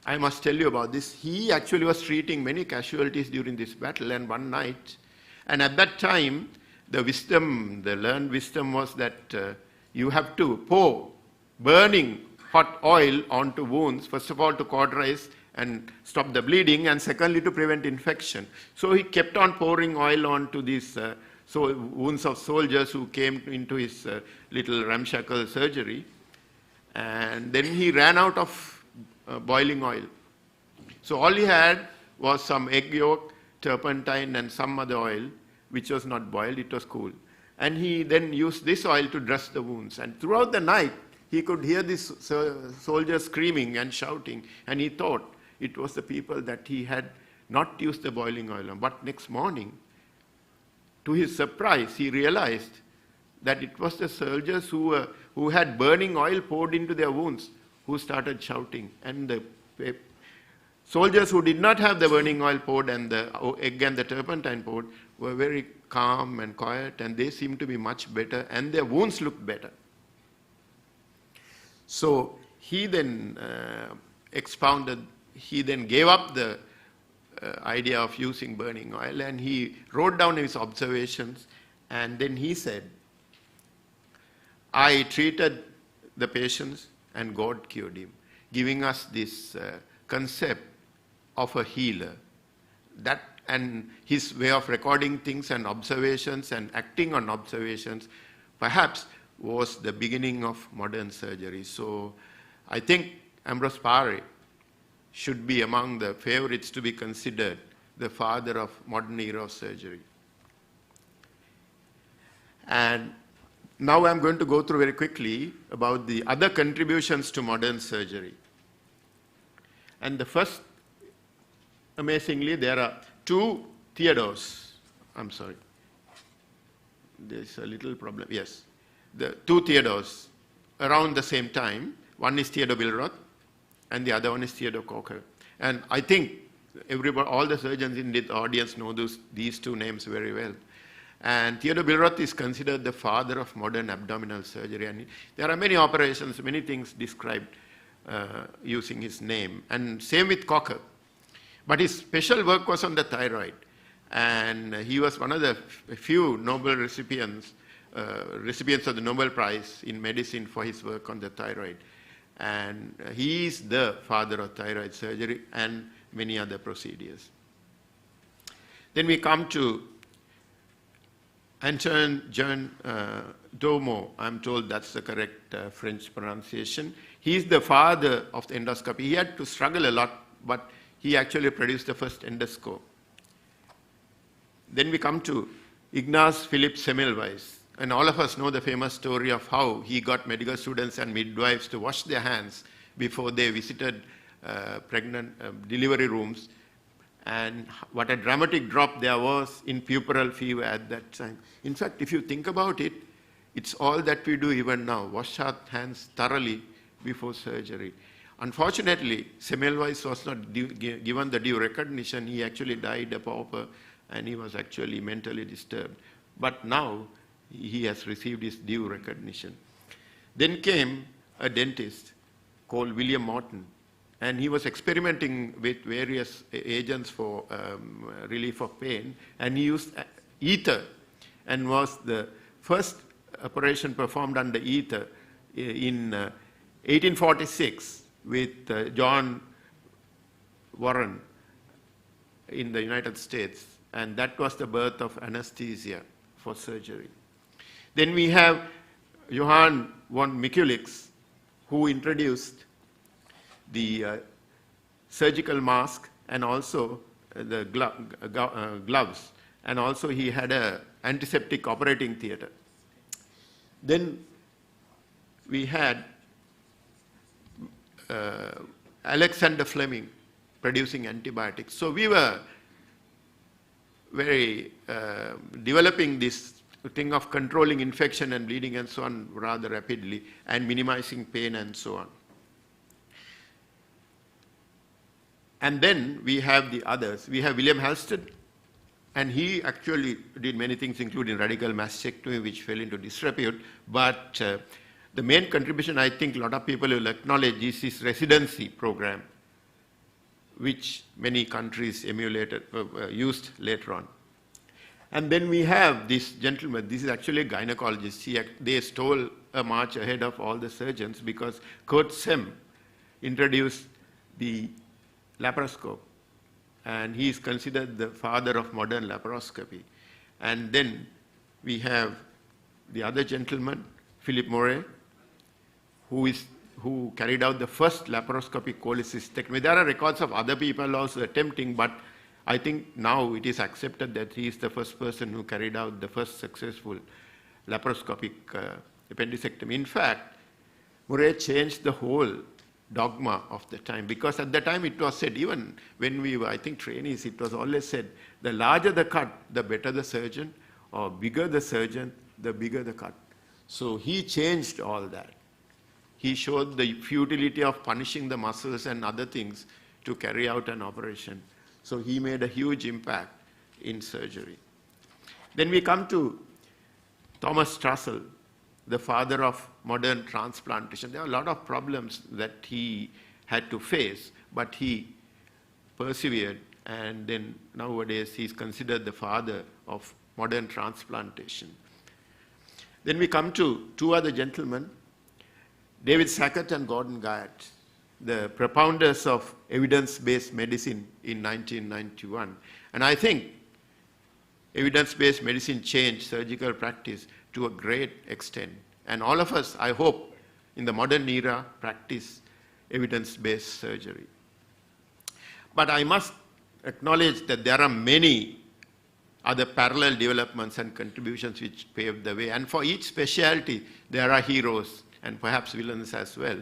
I must tell you about this, he actually was treating many casualties during this battle, and one night, and at that time, the learned wisdom was that you have to pour burning hot oil onto wounds, first of all to cauterize and stop the bleeding, and secondly to prevent infection. So he kept on pouring oil onto these wounds of soldiers who came into his little ramshackle surgery. And then he ran out of boiling oil. So all he had was some egg yolk, turpentine, and some other oil, which was not boiled, it was cool. and he then used this oil to dress the wounds. And throughout the night, he could hear these soldiers screaming and shouting, and he thought it was the people that he had not used the boiling oil on. But next morning, to his surprise, he realized that it was the soldiers who had burning oil poured into their wounds who started shouting. And the soldiers who did not have the burning oil poured and the egg and the turpentine poured were very calm and quiet, and they seemed to be much better, and their wounds looked better. So he then he then gave up the idea of using burning oil, and he wrote down his observations, and then he said, I treated the patients and God cured him, giving us this concept of a healer. That and his way of recording things and observations and acting on observations perhaps was the beginning of modern surgery. So I think Ambrose Paré should be among the favorites to be considered the father of modern era of surgery. And now I'm going to go through very quickly about the other contributions to modern surgery. And the first, amazingly, there are two Theodores. I'm sorry. There's a little problem. Yes. The two Theodores around the same time. One is Theodore Billroth, and the other one is Theodore Cocker. And I think everybody, all the surgeons in the audience know these two names very well. And Theodore Billroth is considered the father of modern abdominal surgery. And there are many operations, many things described using his name. And same with Cocker. But his special work was on the thyroid. And he was one of the few Nobel recipients of the Nobel Prize in medicine for his work on the thyroid. And he is the father of thyroid surgery and many other procedures. Then we come to Antoine Jean Domo. I'm told that's the correct French pronunciation. He's the father of the endoscopy. He had to struggle a lot, but he actually produced the first endoscope. Then we come to Ignaz Philipp Semmelweis. And all of us know the famous story of how he got medical students and midwives to wash their hands before they visited pregnant delivery rooms, and what a dramatic drop there was in puerperal fever at that time. In fact, if you think about it, it's all that we do even now, wash our hands thoroughly before surgery. Unfortunately, Semmelweis was not given the due recognition. He actually died a pauper, and he was actually mentally disturbed. But now, he has received his due recognition. Then came a dentist called William Morton, and he was experimenting with various agents for relief of pain, and he used ether, and was the first operation performed under ether in 1846 with John Warren in the United States, and that was the birth of anesthesia for surgery. Then we have Johann von Mikulicz, who introduced the surgical mask and also the gloves, and also he had an antiseptic operating theater. Then we had Alexander Fleming producing antibiotics. So we were very developing this thing of controlling infection and bleeding and so on rather rapidly, and minimizing pain and so on. And then we have the others. We have William Halsted, and he actually did many things, including radical mastectomy, which fell into disrepute. But the main contribution, I think a lot of people will acknowledge, is his residency program, which many countries emulated, used later on. And then we have this gentleman. This is actually a gynecologist. They stole a march ahead of all the surgeons because Kurt Sem introduced the laparoscope, and he is considered the father of modern laparoscopy. And then we have the other gentleman, Philip Moray, who carried out the first laparoscopic cholecystectomy. There are records of other people also attempting, but I think now it is accepted that he is the first person who carried out the first successful laparoscopic appendectomy. In fact, Murray changed the whole dogma of the time, because at the time it was said, even when we were, I think, trainees, it was always said, the larger the cut, the better the surgeon, or bigger the surgeon, the bigger the cut. So he changed all that. He showed the futility of punishing the muscles and other things to carry out an operation. So he made a huge impact in surgery. Then we come to Thomas Trussell, the father of modern transplantation. There are a lot of problems that he had to face, but he persevered, and then nowadays he's considered the father of modern transplantation. Then we come to two other gentlemen, David Sackett and Gordon Guyatt, the propounders of evidence-based medicine in 1991. And I think evidence-based medicine changed surgical practice to a great extent. And all of us, I hope, in the modern era, practice evidence-based surgery. But I must acknowledge that there are many other parallel developments and contributions which paved the way. And for each specialty, there are heroes and perhaps villains as well.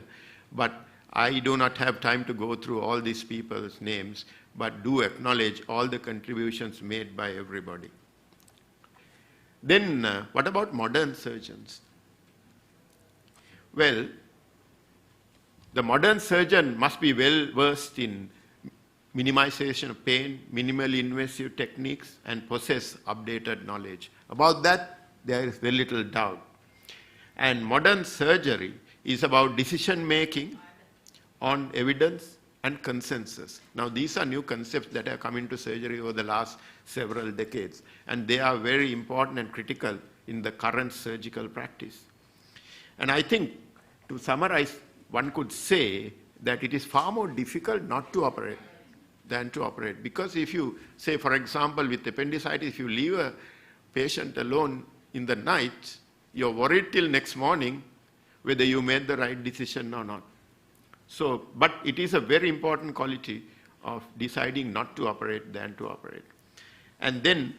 But I do not have time to go through all these people's names, but do acknowledge all the contributions made by everybody. Then, what about modern surgeons? Well, the modern surgeon must be well versed in minimization of pain, minimally invasive techniques, and possess updated knowledge. About that, there is very little doubt. And modern surgery is about decision making on evidence and consensus. Now, these are new concepts that have come into surgery over the last several decades, and they are very important and critical in the current surgical practice. And I think, to summarize, one could say that it is far more difficult not to operate than to operate. Because if you say, for example, with appendicitis, if you leave a patient alone in the night, you're worried till next morning whether you made the right decision or not. So, but it is a very important quality of deciding not to operate than to operate. And then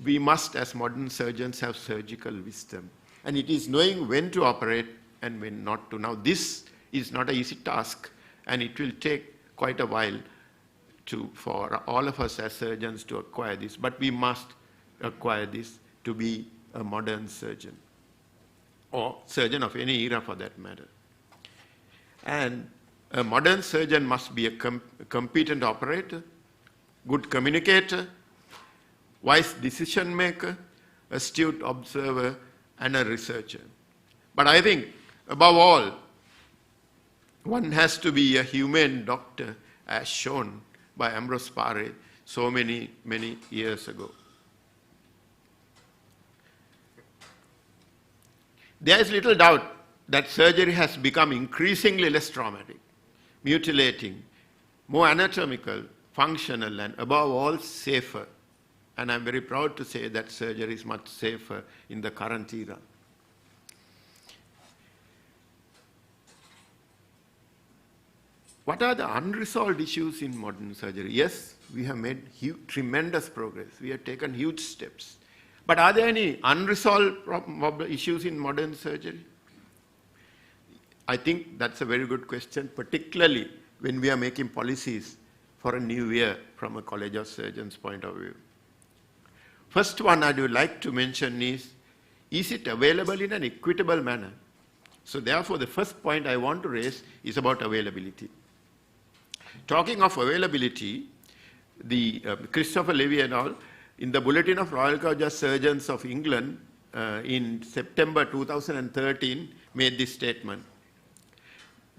we must, as modern surgeons, have surgical wisdom. And it is knowing when to operate and when not to. Now, this is not an easy task, and it will take quite a while for all of us as surgeons to acquire this. But we must acquire this to be a modern surgeon, or surgeon of any era for that matter. And a modern surgeon must be a competent operator, good communicator, wise decision maker, astute observer, and a researcher. But I think, above all, one has to be a humane doctor, as shown by Ambrose Paré so many years ago. There is little doubt that surgery has become increasingly less traumatic, mutilating, more anatomical, functional, and above all, safer. And I'm very proud to say that surgery is much safer in the current era. What are the unresolved issues in modern surgery? Yes, we have made tremendous progress. We have taken huge steps. But are there any unresolved issues in modern surgery? I think that's a very good question, particularly when we are making policies for a new year from a College of Surgeons point of view. First one I would like to mention is it available in an equitable manner? So therefore, the first point I want to raise is about availability. Talking of availability, the Christopher Levy et al. In the Bulletin of Royal College of Surgeons of England in September 2013 made this statement.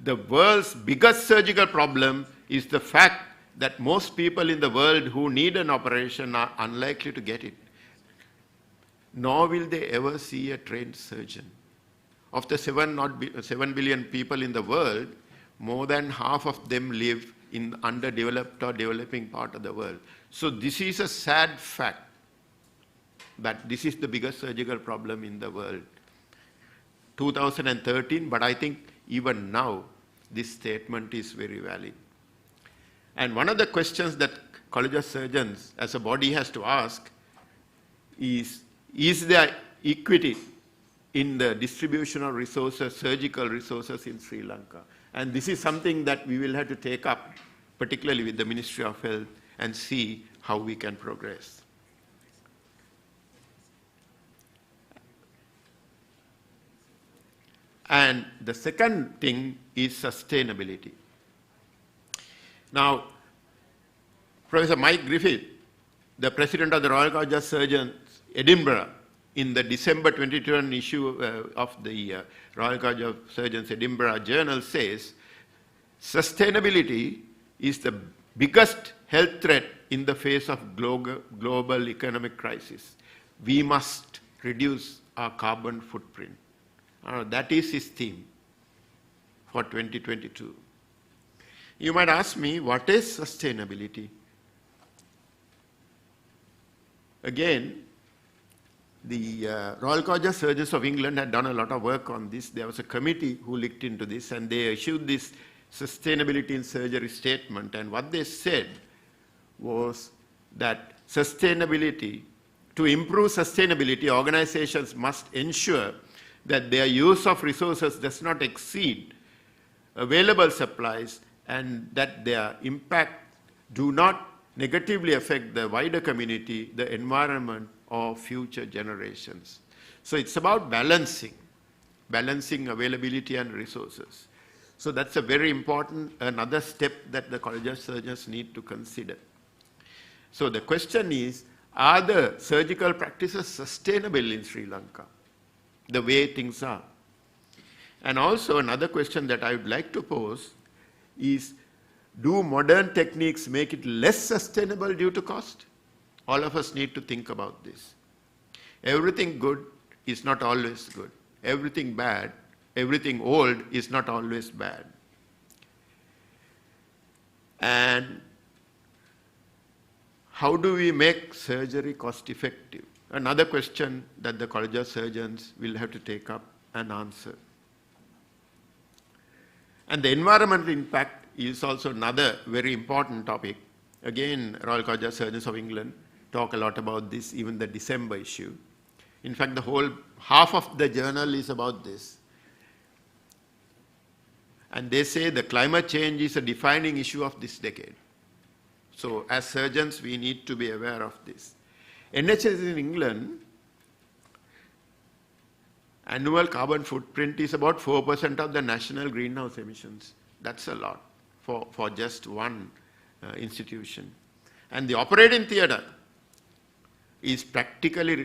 The world's biggest surgical problem is the fact that most people in the world who need an operation are unlikely to get it, nor will they ever see a trained surgeon. Of the 7 billion people in the world, more than half of them live in underdeveloped or developing part of the world. So this is a sad fact that this is the biggest surgical problem in the world. 2013, but I think even now this statement is very valid. And one of the questions that College of Surgeons as a body has to ask is is there equity in the distribution of resources, surgical resources in Sri Lanka? And this is something that we will have to take up, particularly with the Ministry of Health, and see how we can progress. And the second thing is sustainability. Now, Professor Mike Griffith, the president of the Royal College of Surgeons, Edinburgh, in the December 2021 issue of the Royal College of Surgeons Edinburgh Journal says, sustainability is the biggest health threat in the face of global economic crisis. We must reduce our carbon footprint. That is his theme for 2022. You might ask me, what is sustainability? Again, the Royal College of Surgeons of England had done a lot of work on this. There was a committee who looked into this, and they issued this sustainability in surgery statement. And what they said was that sustainability, to improve sustainability, organizations must ensure that their use of resources does not exceed available supplies and that their impact do not negatively affect the wider community, the environment, or future generations. So it's about balancing availability and resources. So that's a very important, another step that the College of Surgeons need to consider. So the question is, are the surgical practices sustainable in Sri Lanka, the way things are? And also another question that I would like to pose is, do modern techniques make it less sustainable due to cost? All of us need to think about this. Everything good is not always good. Everything bad, everything old is not always bad. And how do we make surgery cost effective? Another question that the College of Surgeons will have to take up and answer. And the environmental impact is also another very important topic. Again, Royal College of Surgeons of England talk a lot about this, even the December issue. In fact, the whole half of the journal is about this. And they say the climate change is a defining issue of this decade. So as surgeons, we need to be aware of this. NHS in England, annual carbon footprint is about 4% of the national greenhouse emissions. That's a lot for just one institution. And the operating theatre is practically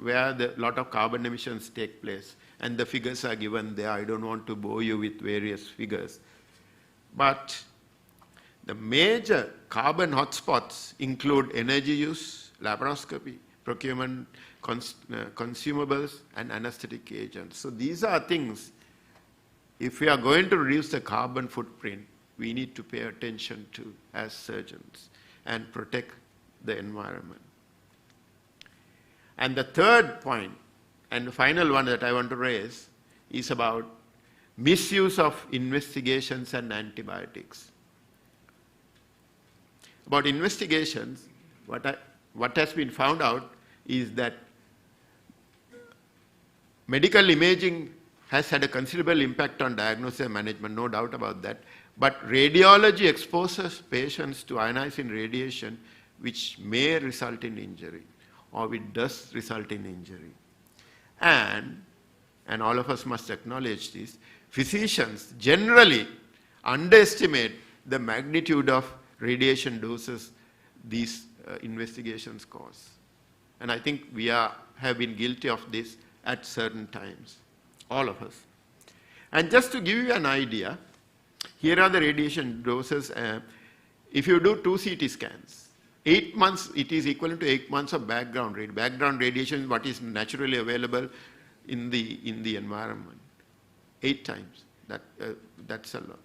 where a lot of carbon emissions take place. And the figures are given there. I don't want to bore you with various figures. But the major carbon hotspots include energy use, laparoscopy, procurement, consumables, and anesthetic agents. So these are things, if we are going to reduce the carbon footprint, we need to pay attention to as surgeons and protect the environment. And the third point, and the final one that I want to raise, is about misuse of investigations and antibiotics. About investigations, what has been found out is that medical imaging has had a considerable impact on diagnosis and management, no doubt about that. But radiology exposes patients to ionizing radiation, which may result in injury, or it does result in injury. And all of us must acknowledge this, physicians generally underestimate the magnitude of radiation doses these investigations cause. And I think we have been guilty of this at certain times, all of us. And just to give you an idea, here are the radiation doses. If you do 2 CT scans, 8 months, it is equivalent to 8 months of background radiation. Background radiation is what is naturally available in the environment. 8 times. That's a lot.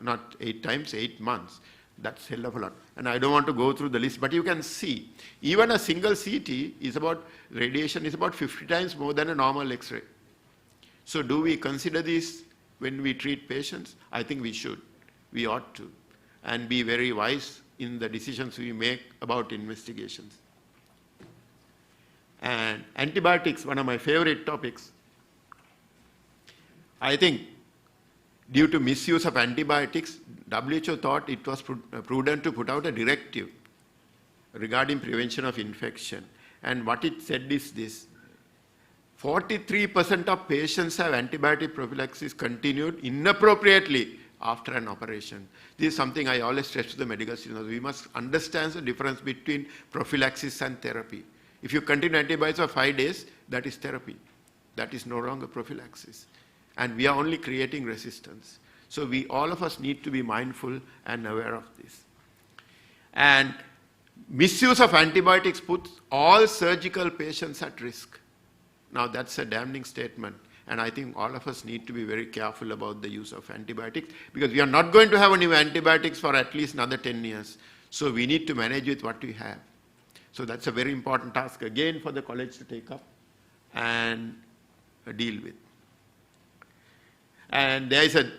Not 8 times, 8 months. That's a hell of a lot. And I don't want to go through the list, but you can see, even a single CT is radiation is about 50 times more than a normal X-ray. So do we consider this when we treat patients? I think we should. We ought to. And be very wise in the decisions we make about investigations. And antibiotics, one of my favorite topics. I think due to misuse of antibiotics, WHO thought it was prudent to put out a directive regarding prevention of infection. And what it said is this: 43% of patients have antibiotic prophylaxis continued inappropriately after an operation. This is something I always stress to the medical students. We must understand the difference between prophylaxis and therapy. If you continue antibiotics for 5 days, that is therapy. That is no longer prophylaxis. And we are only creating resistance. So all of us need to be mindful and aware of this. And misuse of antibiotics puts all surgical patients at risk. Now that's a damning statement. And I think all of us need to be very careful about the use of antibiotics, because we are not going to have any antibiotics for at least another 10 years. So we need to manage with what we have. So that's a very important task again for the college to take up and deal with. And there is an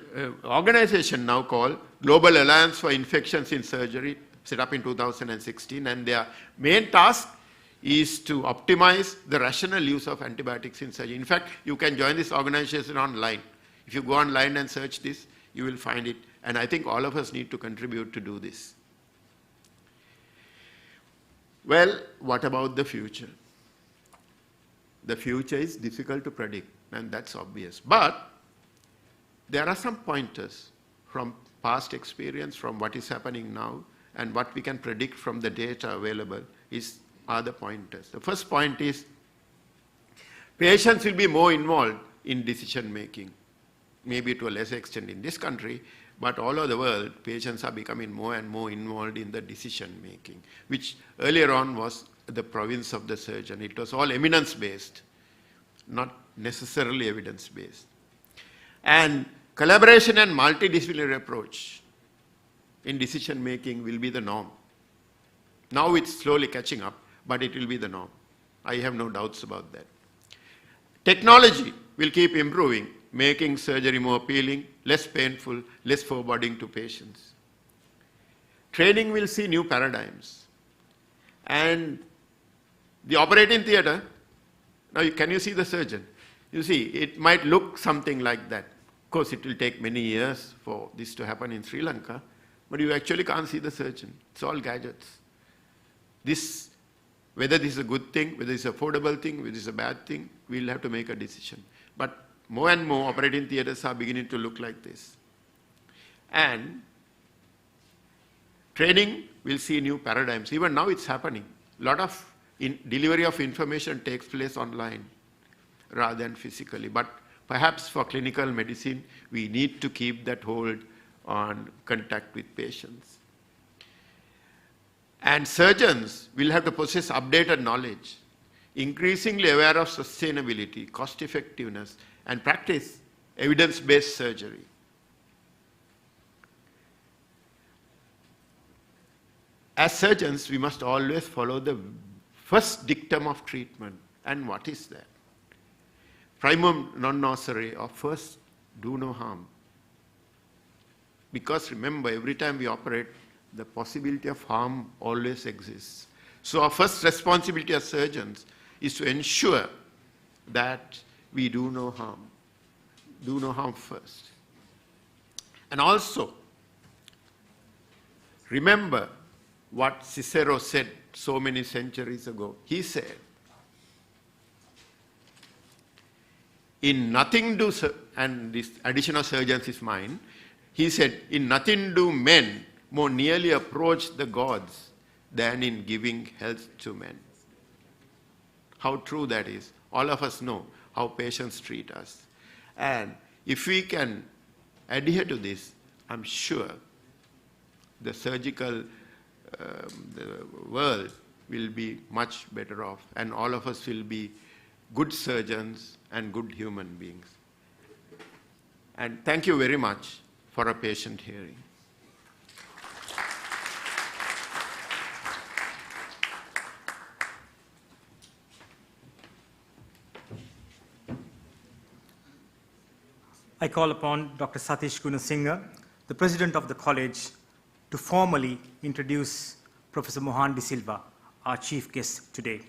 organization now called Global Alliance for Infections in Surgery, set up in 2016, and their main task is to optimize the rational use of antibiotics in surgery. In fact, you can join this organization online. If you go online and search this, you will find it. And I think all of us need to contribute to do this. Well, what about the future? The future is difficult to predict, and that's obvious. But there are some pointers from past experience, from what is happening now, and what we can predict from the data available are the pointers. The first point is patients will be more involved in decision making, maybe to a lesser extent in this country, but all over the world, patients are becoming more and more involved in the decision making, which earlier on was the province of the surgeon. It was all eminence-based, not necessarily evidence-based. And collaboration and multidisciplinary approach in decision making will be the norm. Now it's slowly catching up, but it will be the norm. I have no doubts about that. Technology will keep improving, making surgery more appealing, less painful, less foreboding to patients. Training will see new paradigms. And the operating theater, now can you see the surgeon? You see, it might look something like that. Of course, it will take many years for this to happen in Sri Lanka, but you actually can't see the surgeon. It's all gadgets. Whether this is a good thing, whether it's an affordable thing, whether it's a bad thing, we'll have to make a decision. But more and more operating theaters are beginning to look like this. And training will see new paradigms. Even now it's happening. A lot of delivery of information takes place online rather than physically. But perhaps for clinical medicine, we need to keep that hold on contact with patients. And surgeons will have to possess updated knowledge, increasingly aware of sustainability, cost effectiveness, and practice evidence-based surgery. As surgeons, we must always follow the first dictum of treatment. And what is that? Primum non nocere, or first, do no harm. Because remember, every time we operate, the possibility of harm always exists. So our first responsibility as surgeons is to ensure that we do no harm first. And also, remember what Cicero said so many centuries ago. He said, in nothing do, and this addition of surgeons is mine, he said, in nothing do men more nearly approach the gods than in giving health to men. How true that is. All of us know how patients treat us. And if we can adhere to this, I'm sure the surgical the world will be much better off, and all of us will be good surgeons and good human beings. And thank you very much for a patient hearing. I call upon Dr. Satish K Goonesinghe, the President of the College, to formally introduce Professor Mohan De Silva, our chief guest today.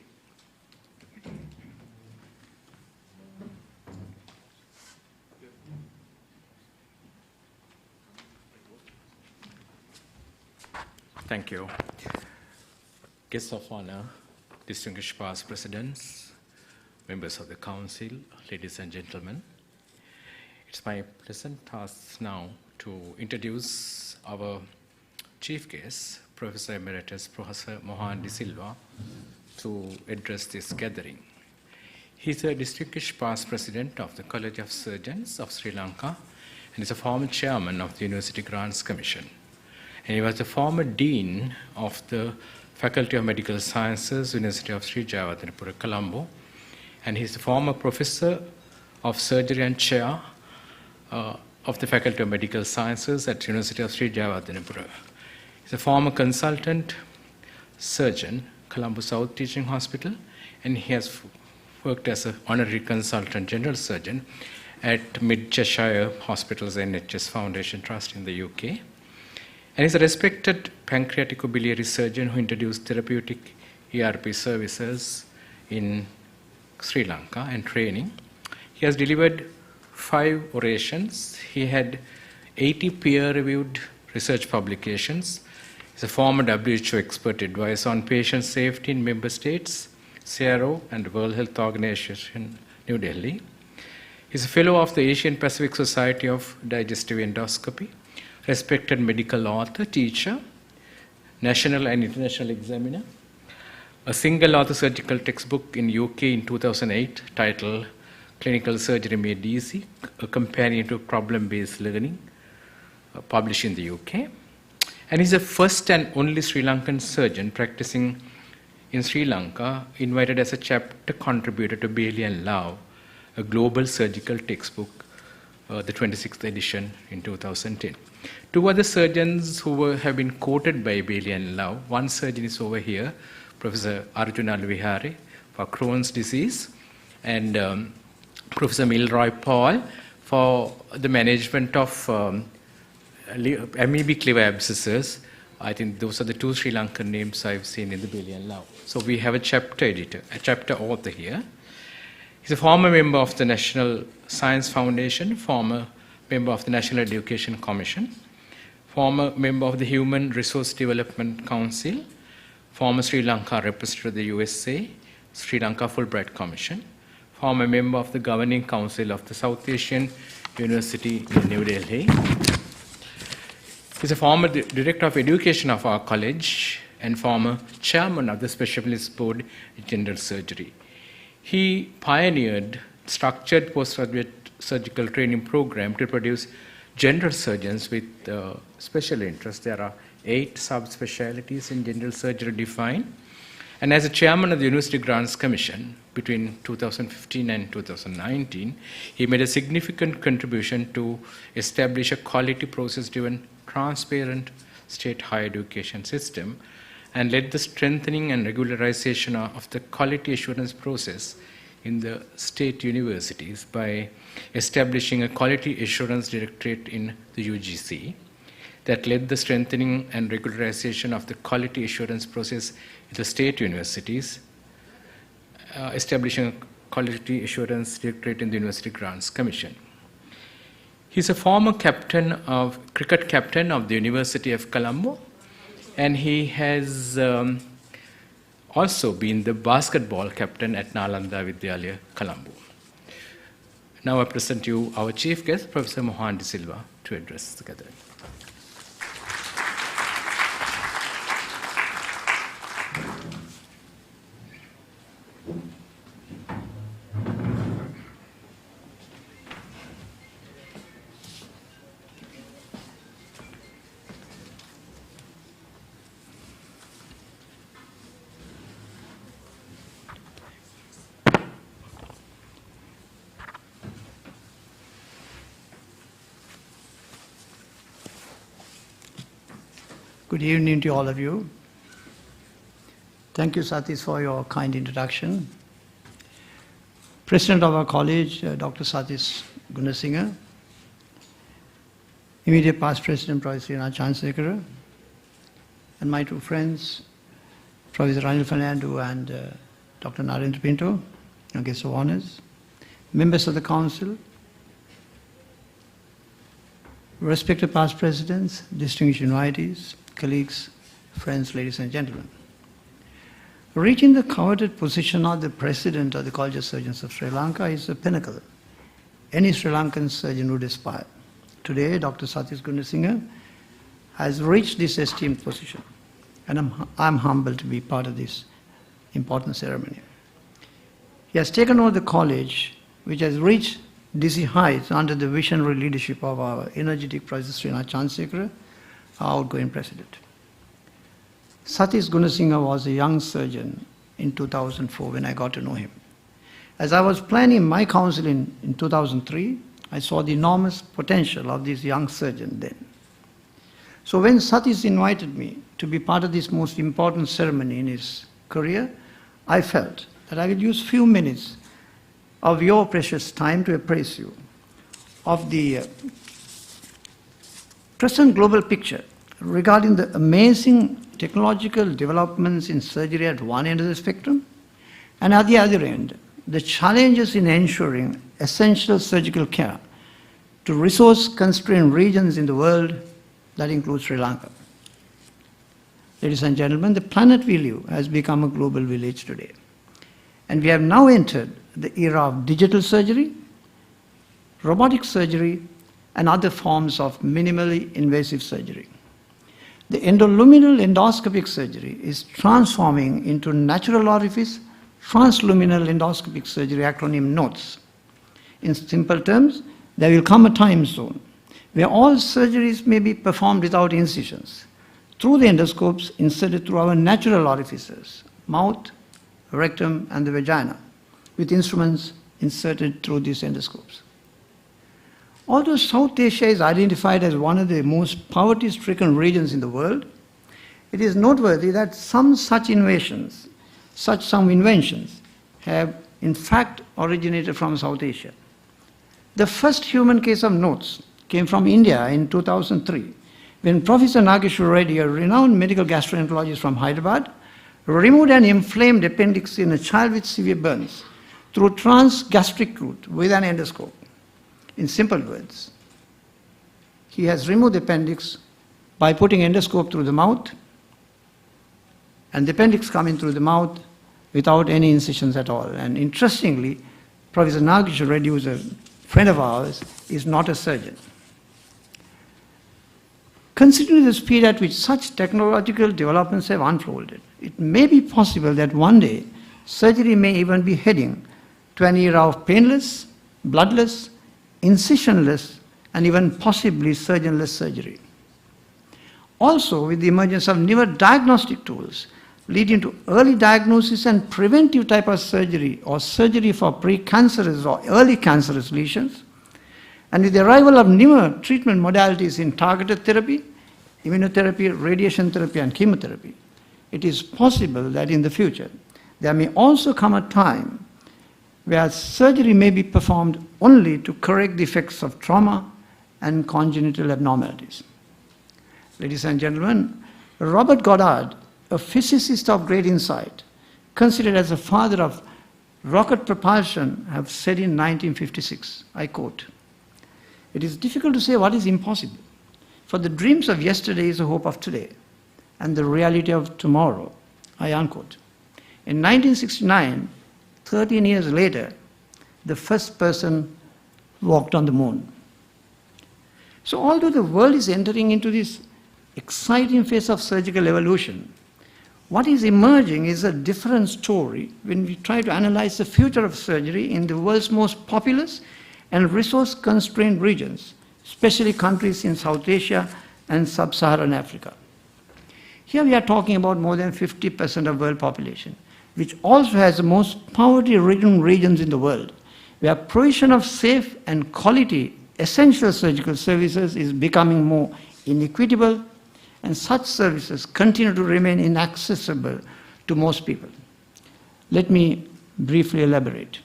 Thank you. Guests of honor, distinguished past presidents, members of the council, ladies and gentlemen. It's my pleasant task now to introduce our chief guest, Professor Emeritus Professor Mohan De Silva, to address this gathering. He's a distinguished past president of the College of Surgeons of Sri Lanka and is a former chairman of the University Grants Commission. And he was the former dean of the Faculty of Medical Sciences, University of Sri Jayawardenepura, Colombo. And he's the former professor of surgery and chair of the Faculty of Medical Sciences at University of Sri Jayawardenepura. He's a former consultant surgeon, Colombo South Teaching Hospital, and he has worked as an honorary consultant general surgeon at Mid Cheshire Hospital's NHS Foundation Trust in the UK. And he's a respected pancreatico-biliary surgeon who introduced therapeutic ERP services in Sri Lanka and training. He has delivered 5 orations. He had 80 peer-reviewed research publications. He's a former WHO expert advisor on patient safety in member states, CRO, and the World Health Organization, New Delhi. He's a fellow of the Asian Pacific Society of Digestive Endoscopy, respected medical author, teacher, national and international examiner, a single-author surgical textbook in UK in 2008 titled Clinical Surgery Made Easy, a companion to problem-based learning, published in the UK. And he's the first and only Sri Lankan surgeon practicing in Sri Lanka, invited as a chapter contributor to Bailey and Lau, a global surgical textbook, the 26th edition in 2010. 2 other surgeons who have been quoted by Bailey and Lau. One surgeon is over here, Professor Arjuna Vihare for Crohn's disease, and Professor Milroy Paul for the management of amoebic liver abscesses. I think those are the 2 Sri Lankan names I've seen in the Bailey and Lau. So we have a chapter editor, a chapter author here. He's a former member of the National Science Foundation, former member of the National Education Commission, former member of the Human Resource Development Council, former Sri Lanka representative of the USA, Sri Lanka Fulbright Commission, former member of the Governing Council of the South Asian University in New Delhi. He's a former director of education of our college and former chairman of the Specialist Board in General Surgery. He pioneered structured postgraduate surgical training program to produce general surgeons with special interests. There are 8 subspecialties in general surgery defined. And as a chairman of the University Grants Commission between 2015 and 2019, he made a significant contribution to establish a quality process-driven, transparent state higher education system, and led the strengthening and regularization of the quality assurance process in the state universities by establishing a quality assurance directorate in the UGC that led the strengthening and regularization of the quality assurance process in the state universities, establishing a quality assurance directorate in the University Grants Commission. He's a former cricket captain of the University of Colombo, and he has also been the basketball captain at Nalanda Vidyalaya, Colombo. Now I present you our chief guest, Professor Mohan De Silva, to address the gathering. Good evening to all of you. Thank you, Satish, for your kind introduction. President of our college, Dr. Satish Goonesinghe, immediate past President, Professor Chandrasekhara, and my 2 friends, Professor Ranil Fernando and Dr. Narendra Pinto, our guests of honors, members of the council, respected past presidents, distinguished invitees, colleagues, friends, ladies and gentlemen. Reaching the coveted position of the President of the College of Surgeons of Sri Lanka is a pinnacle any Sri Lankan surgeon would aspire. Today, Dr. Satish Goonesinghe has reached this esteemed position, and I'm humbled to be part of this important ceremony. He has taken over the college, which has reached dizzy heights under the visionary leadership of our energetic Professor Srinath Chandrasekhara, our outgoing president. Satish Goonesinghe was a young surgeon in 2004 when I got to know him. As I was planning my council in 2003, I saw the enormous potential of this young surgeon then. So when Satish invited me to be part of this most important ceremony in his career, I felt that I would use few minutes of your precious time to appraise you of the present global picture regarding the amazing technological developments in surgery at one end of the spectrum, and at the other end, the challenges in ensuring essential surgical care to resource-constrained regions in the world that includes Sri Lanka. Ladies and gentlemen, the planet we live has become a global village today. And we have now entered the era of digital surgery, robotic surgery, and other forms of minimally invasive surgery. The endoluminal endoscopic surgery is transforming into natural orifice transluminal endoscopic surgery, acronym NOTES. In simple terms, there will come a time zone where all surgeries may be performed without incisions, through the endoscopes inserted through our natural orifices, mouth, rectum, and the vagina, with instruments inserted through these endoscopes. Although South Asia is identified as one of the most poverty-stricken regions in the world, it is noteworthy that some inventions have in fact originated from South Asia. The first human case of NOTES came from India in 2003, when Professor Nageshwar Reddy, a renowned medical gastroenterologist from Hyderabad, removed an inflamed appendix in a child with severe burns through transgastric route with an endoscope. In simple words, he has removed the appendix by putting endoscope through the mouth, and the appendix coming through the mouth without any incisions at all. And interestingly, Professor Nageshwar Reddy, who is a friend of ours, is not a surgeon. Considering the speed at which such technological developments have unfolded, it may be possible that one day surgery may even be heading to an era of painless, bloodless, incisionless, and even possibly surgeonless surgery. Also, with the emergence of newer diagnostic tools leading to early diagnosis and preventive type of surgery or surgery for precancerous or early cancerous lesions, and with the arrival of newer treatment modalities in targeted therapy, immunotherapy, radiation therapy, and chemotherapy, it is possible that in the future there may also come a time where surgery may be performed only to correct the effects of trauma and congenital abnormalities. Ladies and gentlemen, Robert Goddard, a physicist of great insight, considered as the father of rocket propulsion, have said in 1956, I quote, "It is difficult to say what is impossible, for the dreams of yesterday is the hope of today, and the reality of tomorrow," I unquote. In 1969, 13 years later, the first person walked on the moon. So although the world is entering into this exciting phase of surgical evolution, what is emerging is a different story when we try to analyze the future of surgery in the world's most populous and resource-constrained regions, especially countries in South Asia and sub-Saharan Africa. Here we are talking about more than 50% of world population, which also has the most poverty-ridden regions in the world, where provision of safe and quality essential surgical services is becoming more inequitable, and such services continue to remain inaccessible to most people. Let me briefly elaborate.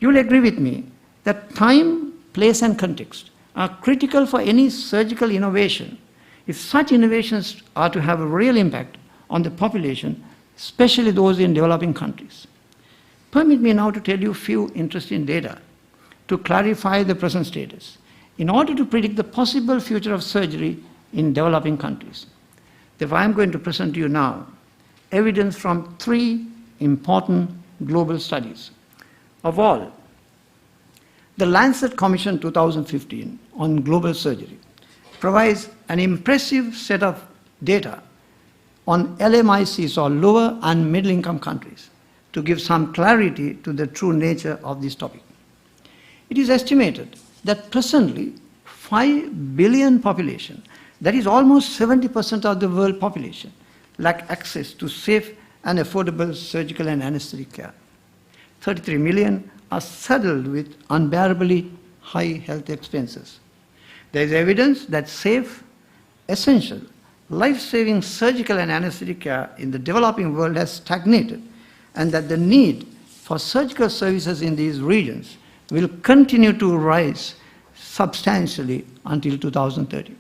You will agree with me that time, place, and context are critical for any surgical innovation if such innovations are to have a real impact on the population, especially those in developing countries. Permit me now to tell you a few interesting data to clarify the present status in order to predict the possible future of surgery in developing countries. Therefore, I am going to present to you now evidence from 3 important global studies. Of all, the Lancet Commission 2015 on global surgery provides an impressive set of data on LMICs, or lower and middle income countries, to give some clarity to the true nature of this topic. It is estimated that presently 5 billion population, that is almost 70% of the world population, lack access to safe and affordable surgical and anesthetic care. 33 million are saddled with unbearably high health expenses. There is evidence that safe, essential, life-saving surgical and anesthetic care in the developing world has stagnated, and that the need for surgical services in these regions will continue to rise substantially until 2030.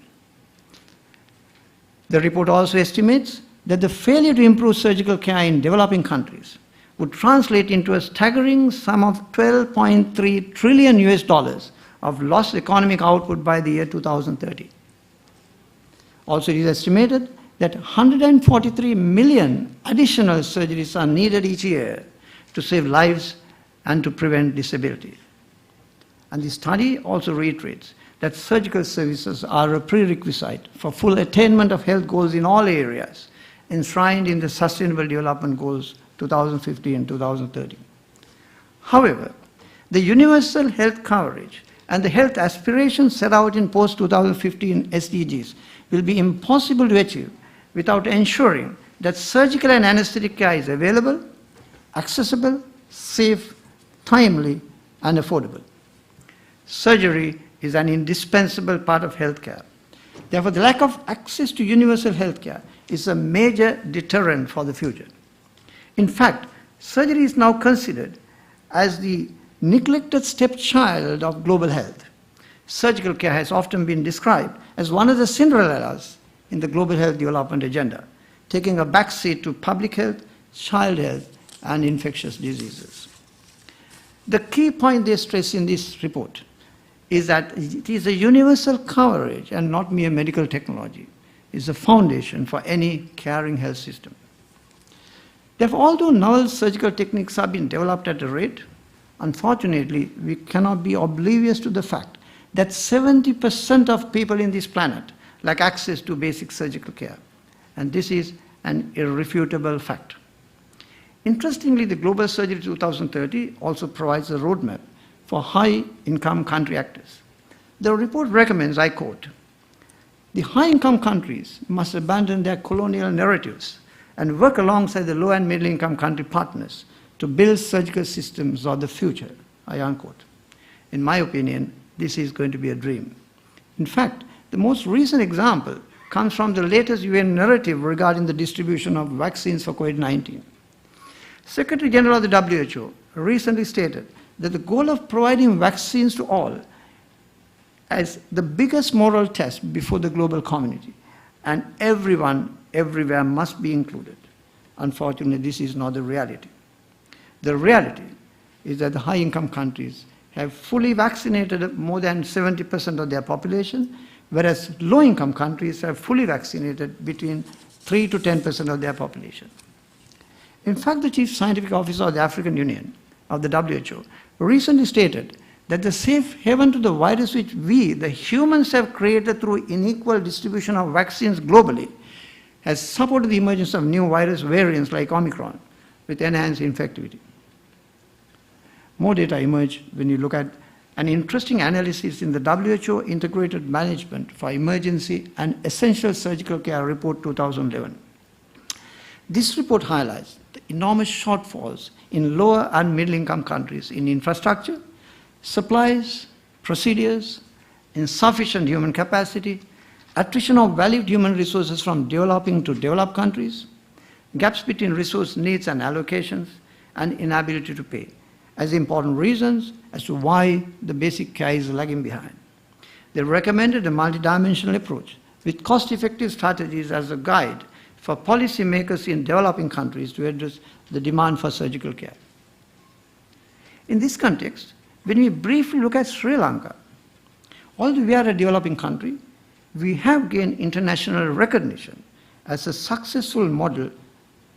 The report also estimates that the failure to improve surgical care in developing countries would translate into a staggering sum of $12.3 trillion of lost economic output by the year 2030. Also, it is estimated that 143 million additional surgeries are needed each year to save lives and to prevent disability. And the study also reiterates that surgical services are a prerequisite for full attainment of health goals in all areas enshrined in the Sustainable Development Goals 2050 and 2030. However, the universal health coverage and the health aspirations set out in post-2015 SDGs will be impossible to achieve without ensuring that surgical and anesthetic care is available, accessible, safe, timely, and affordable. Surgery is an indispensable part of healthcare. Therefore, the lack of access to universal healthcare is a major deterrent for the future. In fact, surgery is now considered as the neglected stepchild of global health. Surgical care has often been described as one of the Cinderellas in the global health development agenda, taking a backseat to public health, child health, and infectious diseases. The key point they stress in this report is that it is a universal coverage and not mere medical technology is the foundation for any caring health system. Therefore, although novel surgical techniques have been developed at a rate, unfortunately, we cannot be oblivious to the fact that 70% of people in this planet lack access to basic surgical care. And this is an irrefutable fact. Interestingly, the Global Surgery 2030 also provides a roadmap for high-income country actors. The report recommends, I quote, "The high-income countries must abandon their colonial narratives and work alongside the low and middle-income country partners to build surgical systems of the future," I unquote. In my opinion, this is going to be a dream. In fact, the most recent example comes from the latest UN narrative regarding the distribution of vaccines for COVID-19. Secretary General of the WHO recently stated that the goal of providing vaccines to all as the biggest moral test before the global community, and everyone, everywhere must be included. Unfortunately, this is not the reality. The reality is that the high-income countries have fully vaccinated more than 70% of their population, whereas low-income countries have fully vaccinated between 3 to 10% of their population. In fact, the Chief Scientific Officer of the African Union, of the WHO, recently stated that the safe haven to the virus which we, the humans, have created through unequal distribution of vaccines globally has supported the emergence of new virus variants like Omicron with enhanced infectivity. More data emerge when you look at an interesting analysis in the WHO Integrated Management for Emergency and Essential Surgical Care Report 2011. This report highlights the enormous shortfalls in lower and middle-income countries in infrastructure, supplies, procedures, insufficient human capacity, attrition of valued human resources from developing to developed countries, gaps between resource needs and allocations, and inability to pay as important reasons as to why the basic care is lagging behind. They recommended a multidimensional approach with cost-effective strategies as a guide for policymakers in developing countries to address the demand for surgical care. In this context, when we briefly look at Sri Lanka, although we are a developing country, we have gained international recognition as a successful model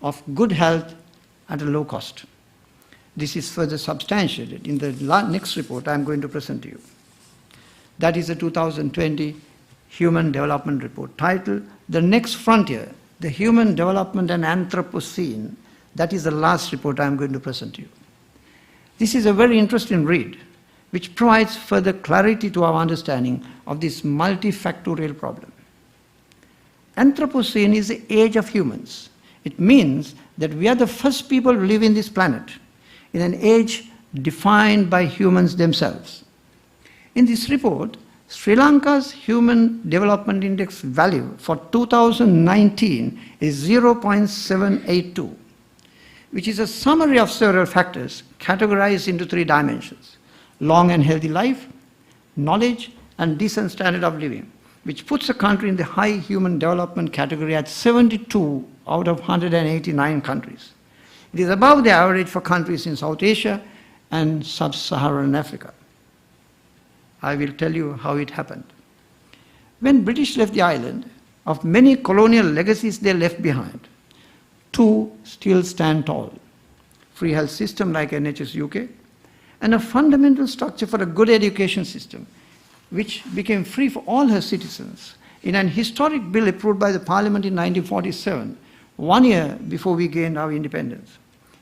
of good health at a low cost. This is further substantiated in the next report I am going to present to you. That is the 2020 Human Development Report, titled The Next Frontier, the Human Development and Anthropocene. That is the last report I am going to present to you. This is a very interesting read, which provides further clarity to our understanding of this multifactorial problem. Anthropocene is the age of humans. It means that we are the first people to live in this planet, in an age defined by humans themselves. In this report, Sri Lanka's Human Development Index value for 2019 is 0.782, which is a summary of several factors categorized into 3 dimensions: long and healthy life, knowledge, and decent standard of living, which puts the country in the high human development category at 72 out of 189 countries. It is above the average for countries in South Asia and Sub-Saharan Africa. I will tell you how it happened. When British left the island, of many colonial legacies they left behind, 2 still stand tall: free health system like NHS UK, and a fundamental structure for a good education system, which became free for all her citizens in an historic bill approved by the Parliament in 1947, 1 year before we gained our independence.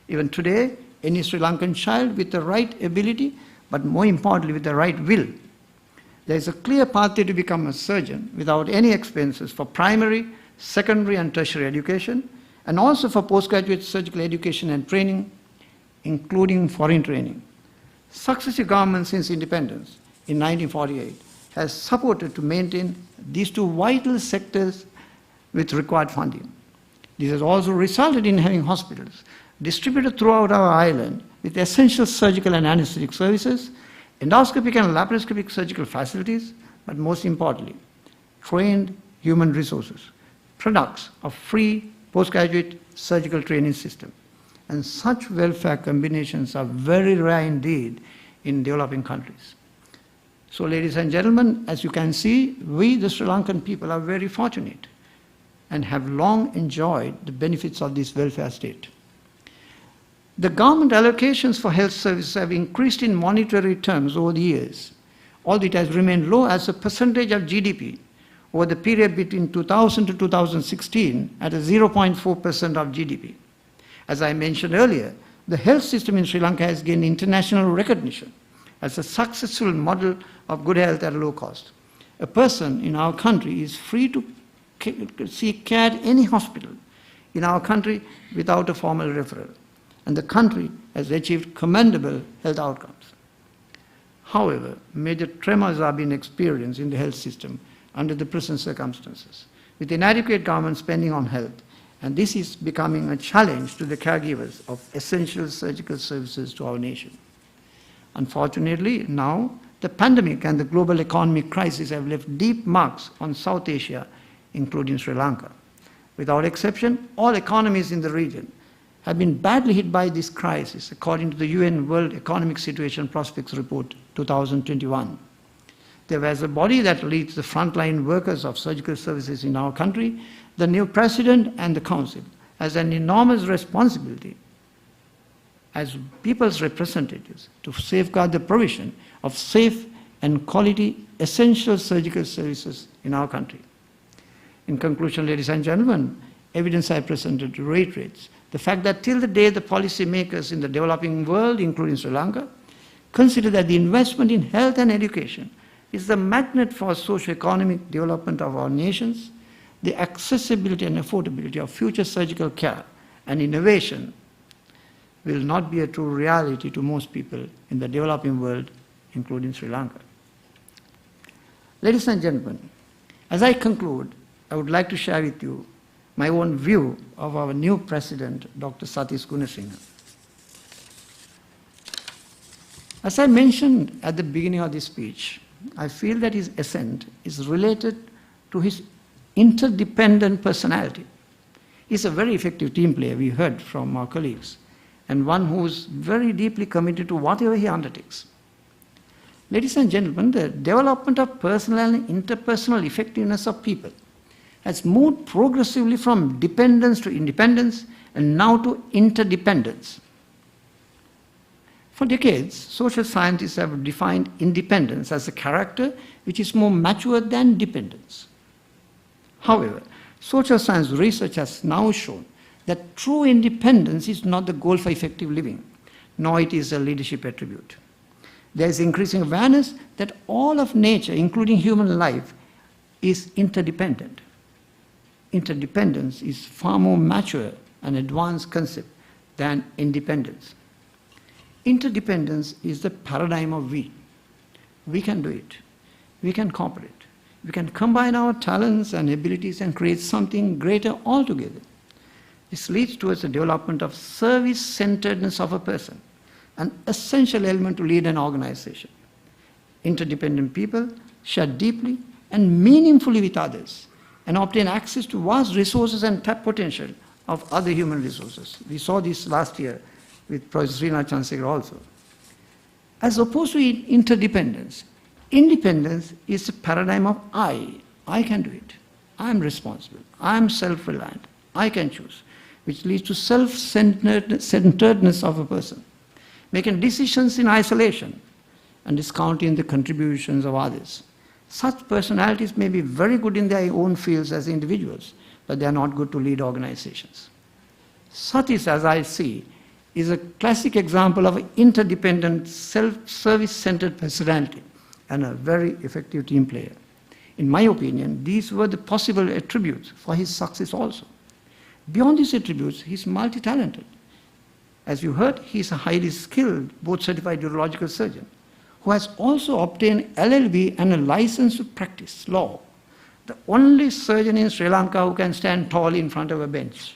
Even today, any Sri Lankan child with the right ability, but more importantly with the right will, there is a clear pathway to become a surgeon without any expenses for primary, secondary and tertiary education, and also for postgraduate surgical education and training, including foreign training. Successive governments since independence in 1948 has supported to maintain these 2 vital sectors with required funding. This has also resulted in having hospitals distributed throughout our island with essential surgical and anesthetic services, endoscopic and laparoscopic surgical facilities, but most importantly, trained human resources, products of free postgraduate surgical training system. And such welfare combinations are very rare indeed in developing countries. So, ladies and gentlemen, as you can see, we, the Sri Lankan people, are very fortunate and have long enjoyed the benefits of this welfare state. The government allocations for health services have increased in monetary terms over the years, although it has remained low as a percentage of GDP over the period between 2000 to 2016 at a 0.4% of GDP. As I mentioned earlier, the health system in Sri Lanka has gained international recognition as a successful model of good health at low cost. A person in our country is free to seek care at any hospital in our country without a formal referral, and the country has achieved commendable health outcomes. However, major tremors are being experienced in the health system under the present circumstances, with inadequate government spending on health, and this is becoming a challenge to the caregivers of essential surgical services to our nation. Unfortunately, now, the pandemic and the global economic crisis have left deep marks on South Asia, including Sri Lanka. Without exception, all economies in the region have been badly hit by this crisis, according to the UN World Economic Situation Prospects Report 2021. There was a body that leads the frontline workers of surgical services in our country. The new president and the council has an enormous responsibility as people's representatives to safeguard the provision of safe and quality essential surgical services in our country. In conclusion, ladies and gentlemen, evidence I presented reiterates the fact that till the day the policy makers in the developing world, including Sri Lanka, consider that the investment in health and education is the magnet for socio-economic development of our nations, the accessibility and affordability of future surgical care and innovation will not be a true reality to most people in the developing world, including Sri Lanka. Ladies and gentlemen, as I conclude, I would like to share with you my own view of our new president, Dr. Satish Goonesinghe. As I mentioned at the beginning of this speech, I feel that his ascent is related to his interdependent personality. He's a very effective team player, we heard from our colleagues, and one who is very deeply committed to whatever he undertakes. Ladies and gentlemen, the development of personal and interpersonal effectiveness of people has moved progressively from dependence to independence and now to interdependence. For decades, social scientists have defined independence as a character which is more mature than dependence. However, social science research has now shown that true independence is not the goal for effective living, nor it is a leadership attribute. There is increasing awareness that all of nature, including human life, is interdependent. Interdependence is far more mature and advanced concept than independence. Interdependence is the paradigm of we. We can do it. We can cooperate. We can combine our talents and abilities and create something greater altogether. This leads towards the development of service-centeredness of a person, an essential element to lead an organization. Interdependent people share deeply and meaningfully with others and obtain access to vast resources and tap potential of other human resources. We saw this last year with Professor Srinath Chandrasekhar also. As opposed to interdependence, independence is a paradigm of I. I can do it. I am responsible. I am self-reliant. I can choose, which leads to self-centeredness of a person, making decisions in isolation and discounting the contributions of others. Such personalities may be very good in their own fields as individuals, but they are not good to lead organizations. Satish, as I see, is a classic example of an interdependent, self-service-centered personality and a very effective team player. In my opinion, these were the possible attributes for his success also. Beyond these attributes, he is multi-talented. As you heard, he is a highly skilled, board-certified urological surgeon who has also obtained LLB and a license to practice law, the only surgeon in Sri Lanka who can stand tall in front of a bench.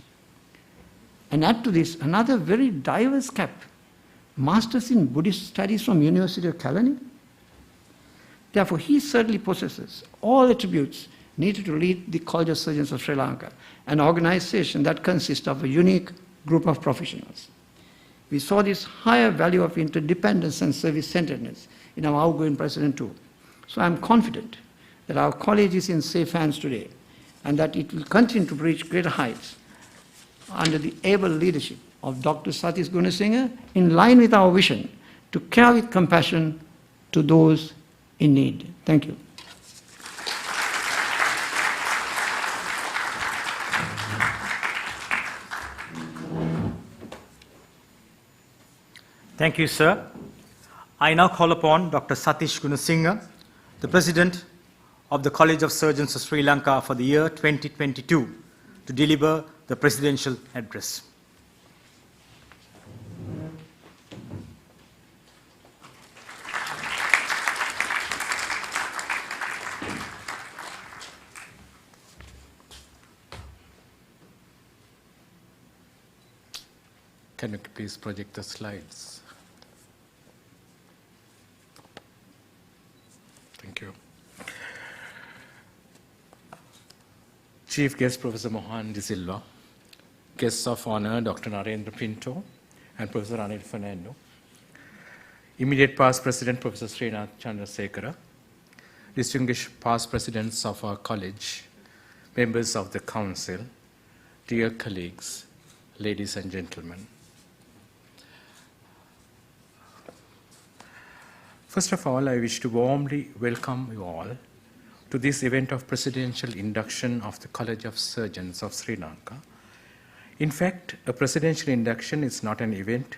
And add to this another very diverse cap, Masters in Buddhist Studies from University of Kalani. Therefore, he certainly possesses all attributes needed to lead the College of Surgeons of Sri Lanka, an organization that consists of a unique group of professionals. We saw this higher value of interdependence and service-centeredness in our outgoing president too. So I'm confident that our college is in safe hands today and that it will continue to reach greater heights under the able leadership of Dr. Satish Goonesinghe, in line with our vision to care with compassion to those in need. Thank you. Thank you, sir. I now call upon Dr. Satish Goonesinghe, the President of the College of Surgeons of Sri Lanka for the year 2022, to deliver the presidential address. Can you please project the slides? Thank you. Chief Guest Professor Mohan De Silva, Guests of Honor Dr. Narendra Pinto and Professor Anil Fernando, Immediate Past President Professor Srinath Chandrasekhar, distinguished past presidents of our college, members of the council, dear colleagues, ladies and gentlemen. First of all, I wish to warmly welcome you all to this event of presidential induction of the College of Surgeons of Sri Lanka. In fact, a presidential induction is not an event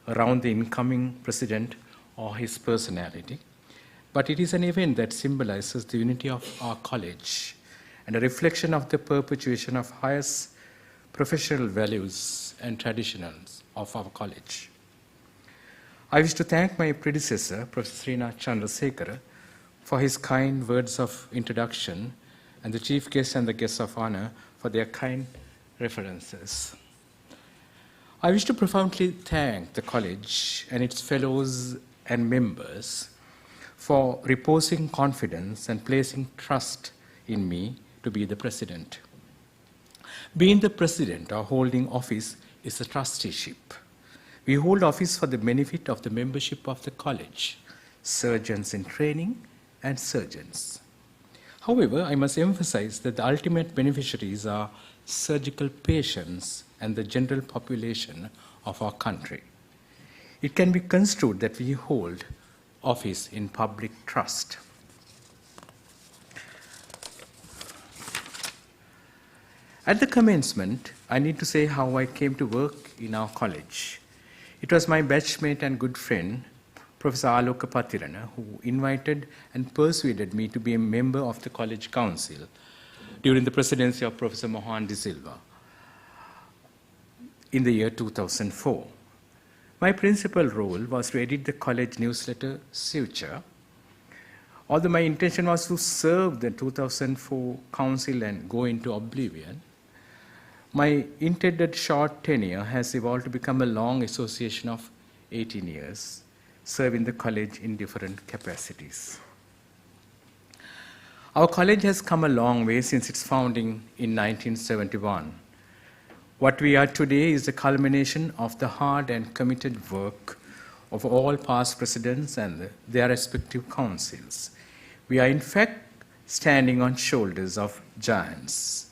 around the incoming president or his personality, but it is an event that symbolizes the unity of our college and a reflection of the perpetuation of highest professional values and traditions of our college. I wish to thank my predecessor, Professor Srinath Chandrasekhar, for his kind words of introduction, and the chief guest and the guests of honor for their kind references. I wish to profoundly thank the college and its fellows and members for reposing confidence and placing trust in me to be the president. Being the president or holding office is a trusteeship. We hold office for the benefit of the membership of the college, surgeons in training and surgeons. However, I must emphasize that the ultimate beneficiaries are surgical patients and the general population of our country. It can be construed that we hold office in public trust. At the commencement, I need to say how I came to work in our college. It was my batchmate and good friend, Professor Aloka Patirana, who invited and persuaded me to be a member of the college council during the presidency of Professor Mohan De Silva in the year 2004. My principal role was to edit the college newsletter, Suture. Although my intention was to serve the 2004 council and go into oblivion, my intended short tenure has evolved to become a long association of 18 years, serving the college in different capacities. Our college has come a long way since its founding in 1971. What we are today is the culmination of the hard and committed work of all past presidents and their respective councils. We are in fact standing on shoulders of giants.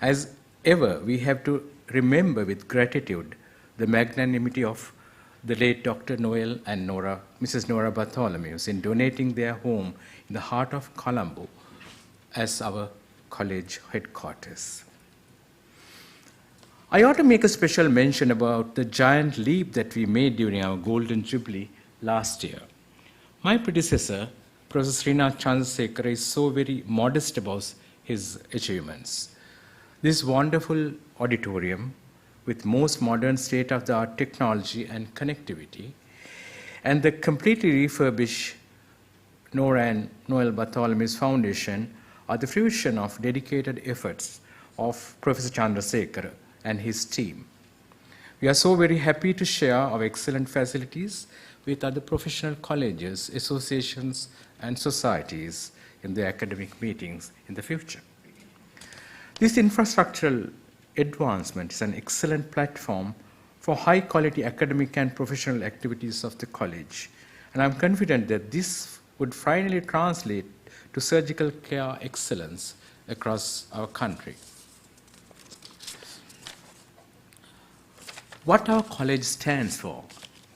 As ever, we have to remember with gratitude the magnanimity of the late Dr. Noel and Mrs. Nora Bartholomew in donating their home in the heart of Colombo as our college headquarters. I ought to make a special mention about the giant leap that we made during our Golden Jubilee last year. My predecessor, Professor Srinath Chandrasekhar, is so very modest about his achievements. This wonderful auditorium with most modern state-of-the-art technology and connectivity, and the completely refurbished Nora and Noel Bartholomew's Foundation are the fruition of dedicated efforts of Professor Chandrasekhar and his team. We are so very happy to share our excellent facilities with other professional colleges, associations, and societies in the academic meetings in the future. This infrastructural advancement is an excellent platform for high-quality academic and professional activities of the college, and I'm confident that this would finally translate to surgical care excellence across our country. What our college stands for.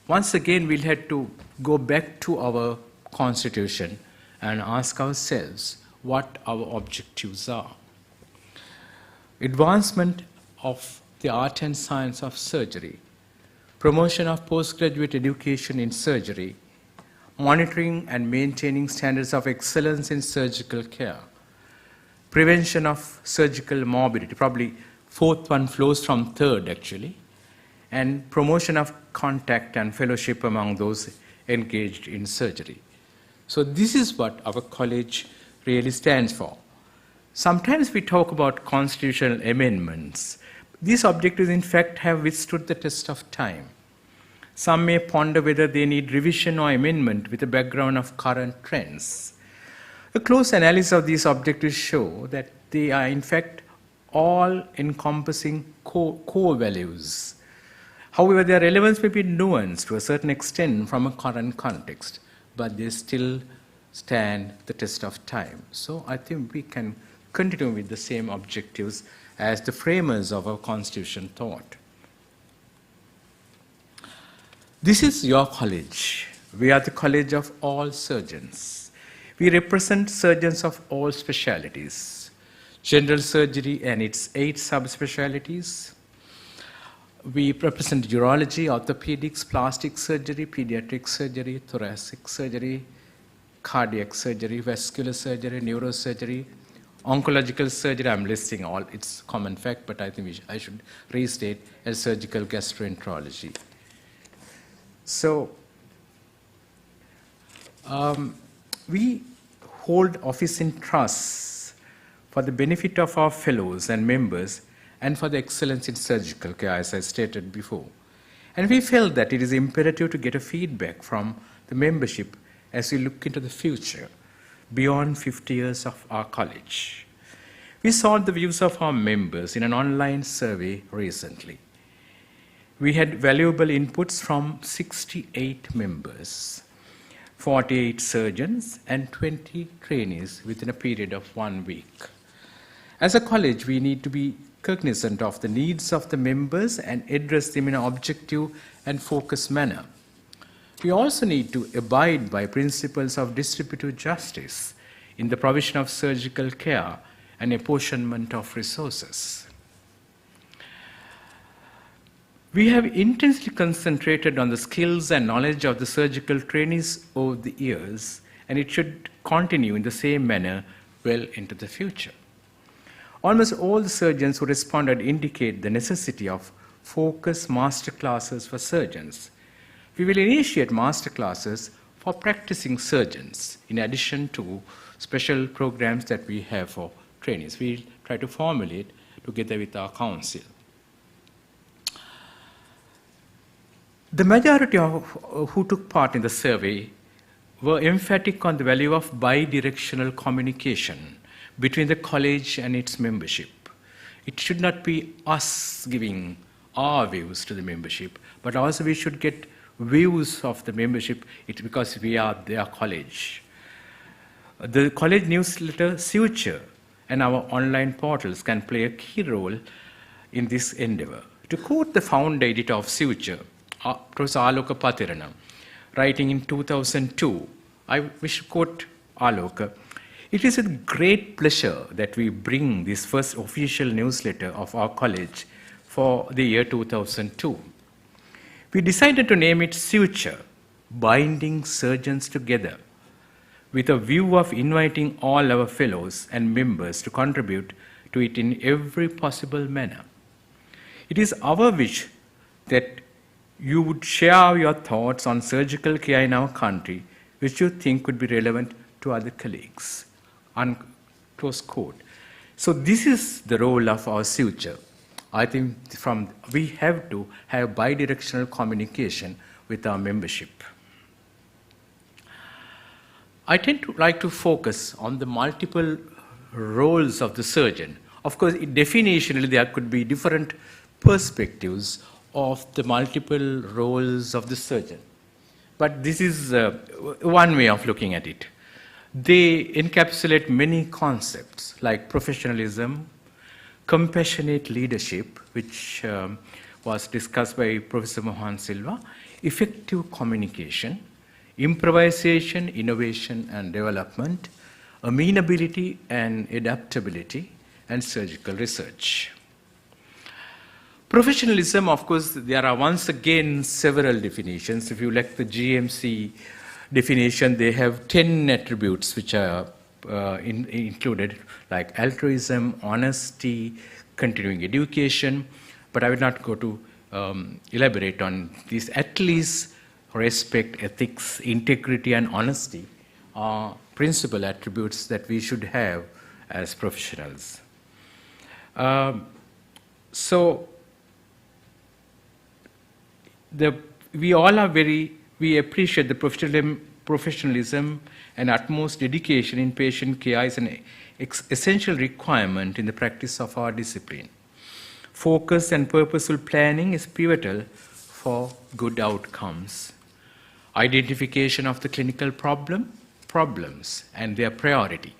Once again, we'll have to go back to our constitution and ask ourselves what our objectives are. Advancement of the art and science of surgery, promotion of postgraduate education in surgery, monitoring and maintaining standards of excellence in surgical care, prevention of surgical morbidity, probably fourth one flows from third actually, and promotion of contact and fellowship among those engaged in surgery. So this is what our college really stands for. Sometimes we talk about constitutional amendments. These objectives, in fact, have withstood the test of time. Some may ponder whether they need revision or amendment with a background of current trends. A close analysis of these objectives show that they are, in fact, all encompassing core values. However, their relevance may be nuanced to a certain extent from a current context, but they still stand the test of time. So I think we can continue with the same objectives as the framers of our Constitution thought. This is your college. We are the college of all surgeons. We represent surgeons of all specialties, general surgery and its 8 subspecialties. We represent urology, orthopedics, plastic surgery, pediatric surgery, thoracic surgery, cardiac surgery, vascular surgery, neurosurgery, oncological surgery. I'm listing all, it's common fact, but I think I should restate as surgical gastroenterology. So, we hold office in trust for the benefit of our fellows and members and for the excellence in surgical care, as I stated before. And we felt that it is imperative to get a feedback from the membership as we look into the future, beyond 50 years of our college. We sought the views of our members in an online survey recently. We had valuable inputs from 68 members. 48 surgeons, and 20 trainees within a period of 1 week. As a college, we need to be cognizant of the needs of the members and address them in an objective and focused manner. We also need to abide by principles of distributive justice in the provision of surgical care and apportionment of resources. We have intensely concentrated on the skills and knowledge of the surgical trainees over the years, and it should continue in the same manner well into the future. Almost all the surgeons who responded indicate the necessity of focused master classes for surgeons. We will initiate master classes for practicing surgeons, in addition to special programs that we have for trainees. We'll try to formulate together with our council. The majority of who took part in the survey were emphatic on the value of bidirectional communication between the college and its membership. It should not be us giving our views to the membership, but also we should get views of the membership because we are their college. The college newsletter Suture and our online portals can play a key role in this endeavor. To quote the founder editor of Suture, Professor Aloka Patirana, writing in 2002, I wish to quote Aloka, "It is with great pleasure that we bring this first official newsletter of our college for the year 2002. We decided to name it Suture, Binding Surgeons Together, with a view of inviting all our fellows and members to contribute to it in every possible manner. It is our wish that you would share your thoughts on surgical care in our country, which you think could be relevant to other colleagues." Close quote. So this is the role of our Suture. I think we have to have bidirectional communication with our membership. I tend to like to focus on the multiple roles of the surgeon. Of course, definitionally, there could be different perspectives of the multiple roles of the surgeon. But this is one way of looking at it. They encapsulate many concepts like professionalism, compassionate leadership, which was discussed by Professor Mohan Silva, effective communication, improvisation, innovation and development, amenability and adaptability, and surgical research. Professionalism, of course, there are once again several definitions. If you like the GMC definition, they have 10 attributes which are included, like altruism, honesty, continuing education, but I will not go to elaborate on these. At least respect, ethics, integrity, and honesty are principal attributes that we should have as professionals. We appreciate the professionalism and utmost dedication in patient care is an essential requirement in the practice of our discipline. Focus and purposeful planning is pivotal for good outcomes. Identification of the clinical problems and their priority,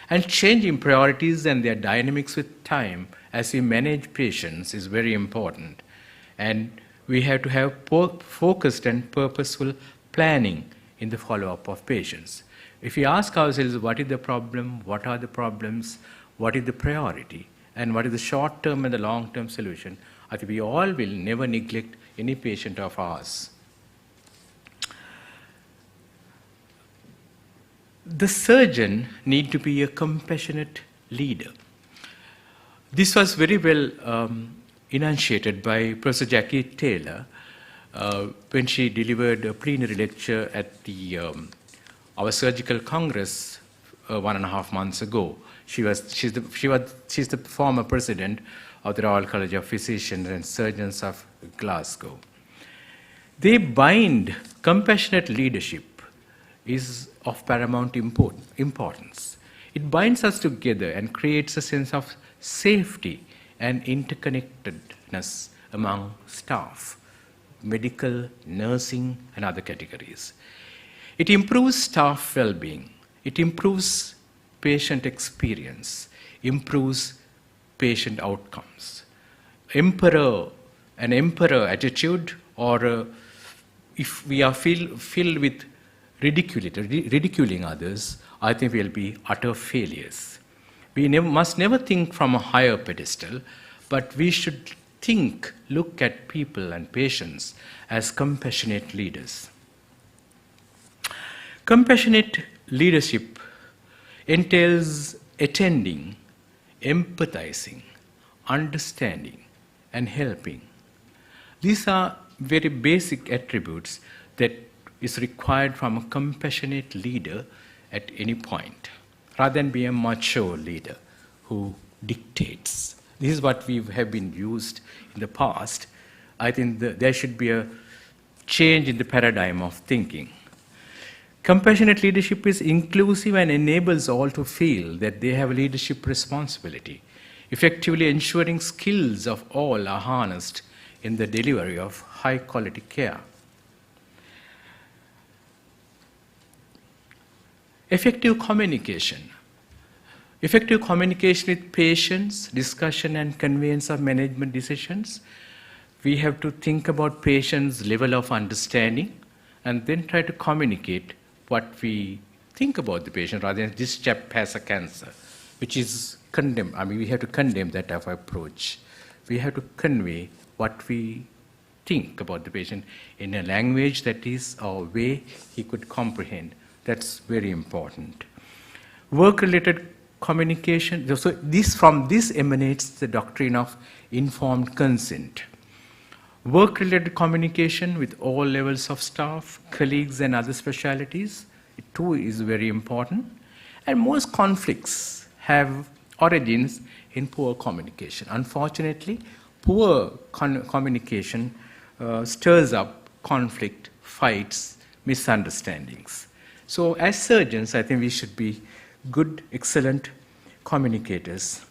and changing priorities and their dynamics with time as we manage patients is very important. And we have to have focused and purposeful planning in the follow-up of patients. If we ask ourselves what is the problem, what are the problems, what is the priority, and what is the short-term and the long-term solution, I think we all will never neglect any patient of ours. The surgeon needs to be a compassionate leader. This was very well enunciated by Professor Jackie Taylor when she delivered a plenary lecture at our surgical congress 1.5 months ago. She's the former president of the Royal College of Physicians and Surgeons of Glasgow. They bind compassionate leadership is of paramount importance. It binds us together and creates a sense of safety and interconnectedness among staff, medical, nursing, and other categories. It improves staff well-being. It improves patient experience, improves patient outcomes. An emperor attitude, or if we are filled with ridiculing others, I think we'll be utter failures. We must never think from a higher pedestal, but we should look at people and patients as compassionate leaders. Compassionate leadership entails attending, empathizing, understanding, and helping. These are very basic attributes that is required from a compassionate leader at any point, rather than be a macho leader who dictates. This is what we have been used in the past. I think there should be a change in the paradigm of thinking. Compassionate leadership is inclusive and enables all to feel that they have leadership responsibility, effectively ensuring skills of all are harnessed in the delivery of high-quality care. Effective communication. Effective communication with patients, discussion and conveyance of management decisions. We have to think about patients' level of understanding and then try to communicate what we think about the patient, rather than this chap has a cancer, which is condemned. I mean, we have to condemn that type of approach. We have to convey what we think about the patient in a language that is a way he could comprehend. That's very important. Work-related communication. So from this emanates the doctrine of informed consent. Work-related communication with all levels of staff, colleagues, and other specialities, it too is very important. And most conflicts have origins in poor communication. Unfortunately, poor communication stirs up conflict, fights, misunderstandings. So as surgeons, I think we should be good, excellent communicators.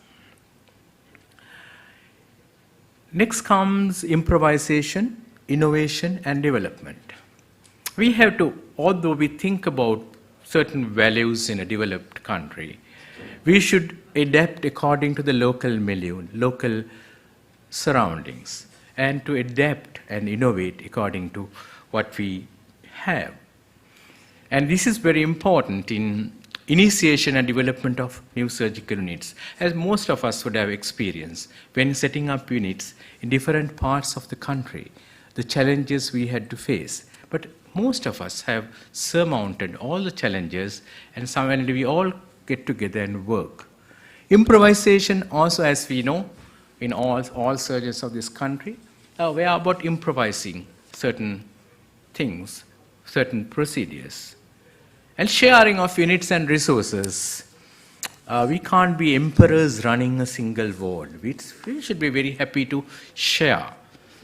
Next comes improvisation, innovation, and development. We have to, although we think about certain values in a developed country, we should adapt according to the local milieu, local surroundings, and to adapt and innovate according to what we have. And this is very important in initiation and development of new surgical units, as most of us would have experienced when setting up units in different parts of the country, the challenges we had to face. But most of us have surmounted all the challenges, and suddenly we all get together and work. Improvisation also, as we know, in all surgeons of this country, we are about improvising certain things, certain procedures. And sharing of units and resources. We can't be emperors running a single ward. We should be very happy to share.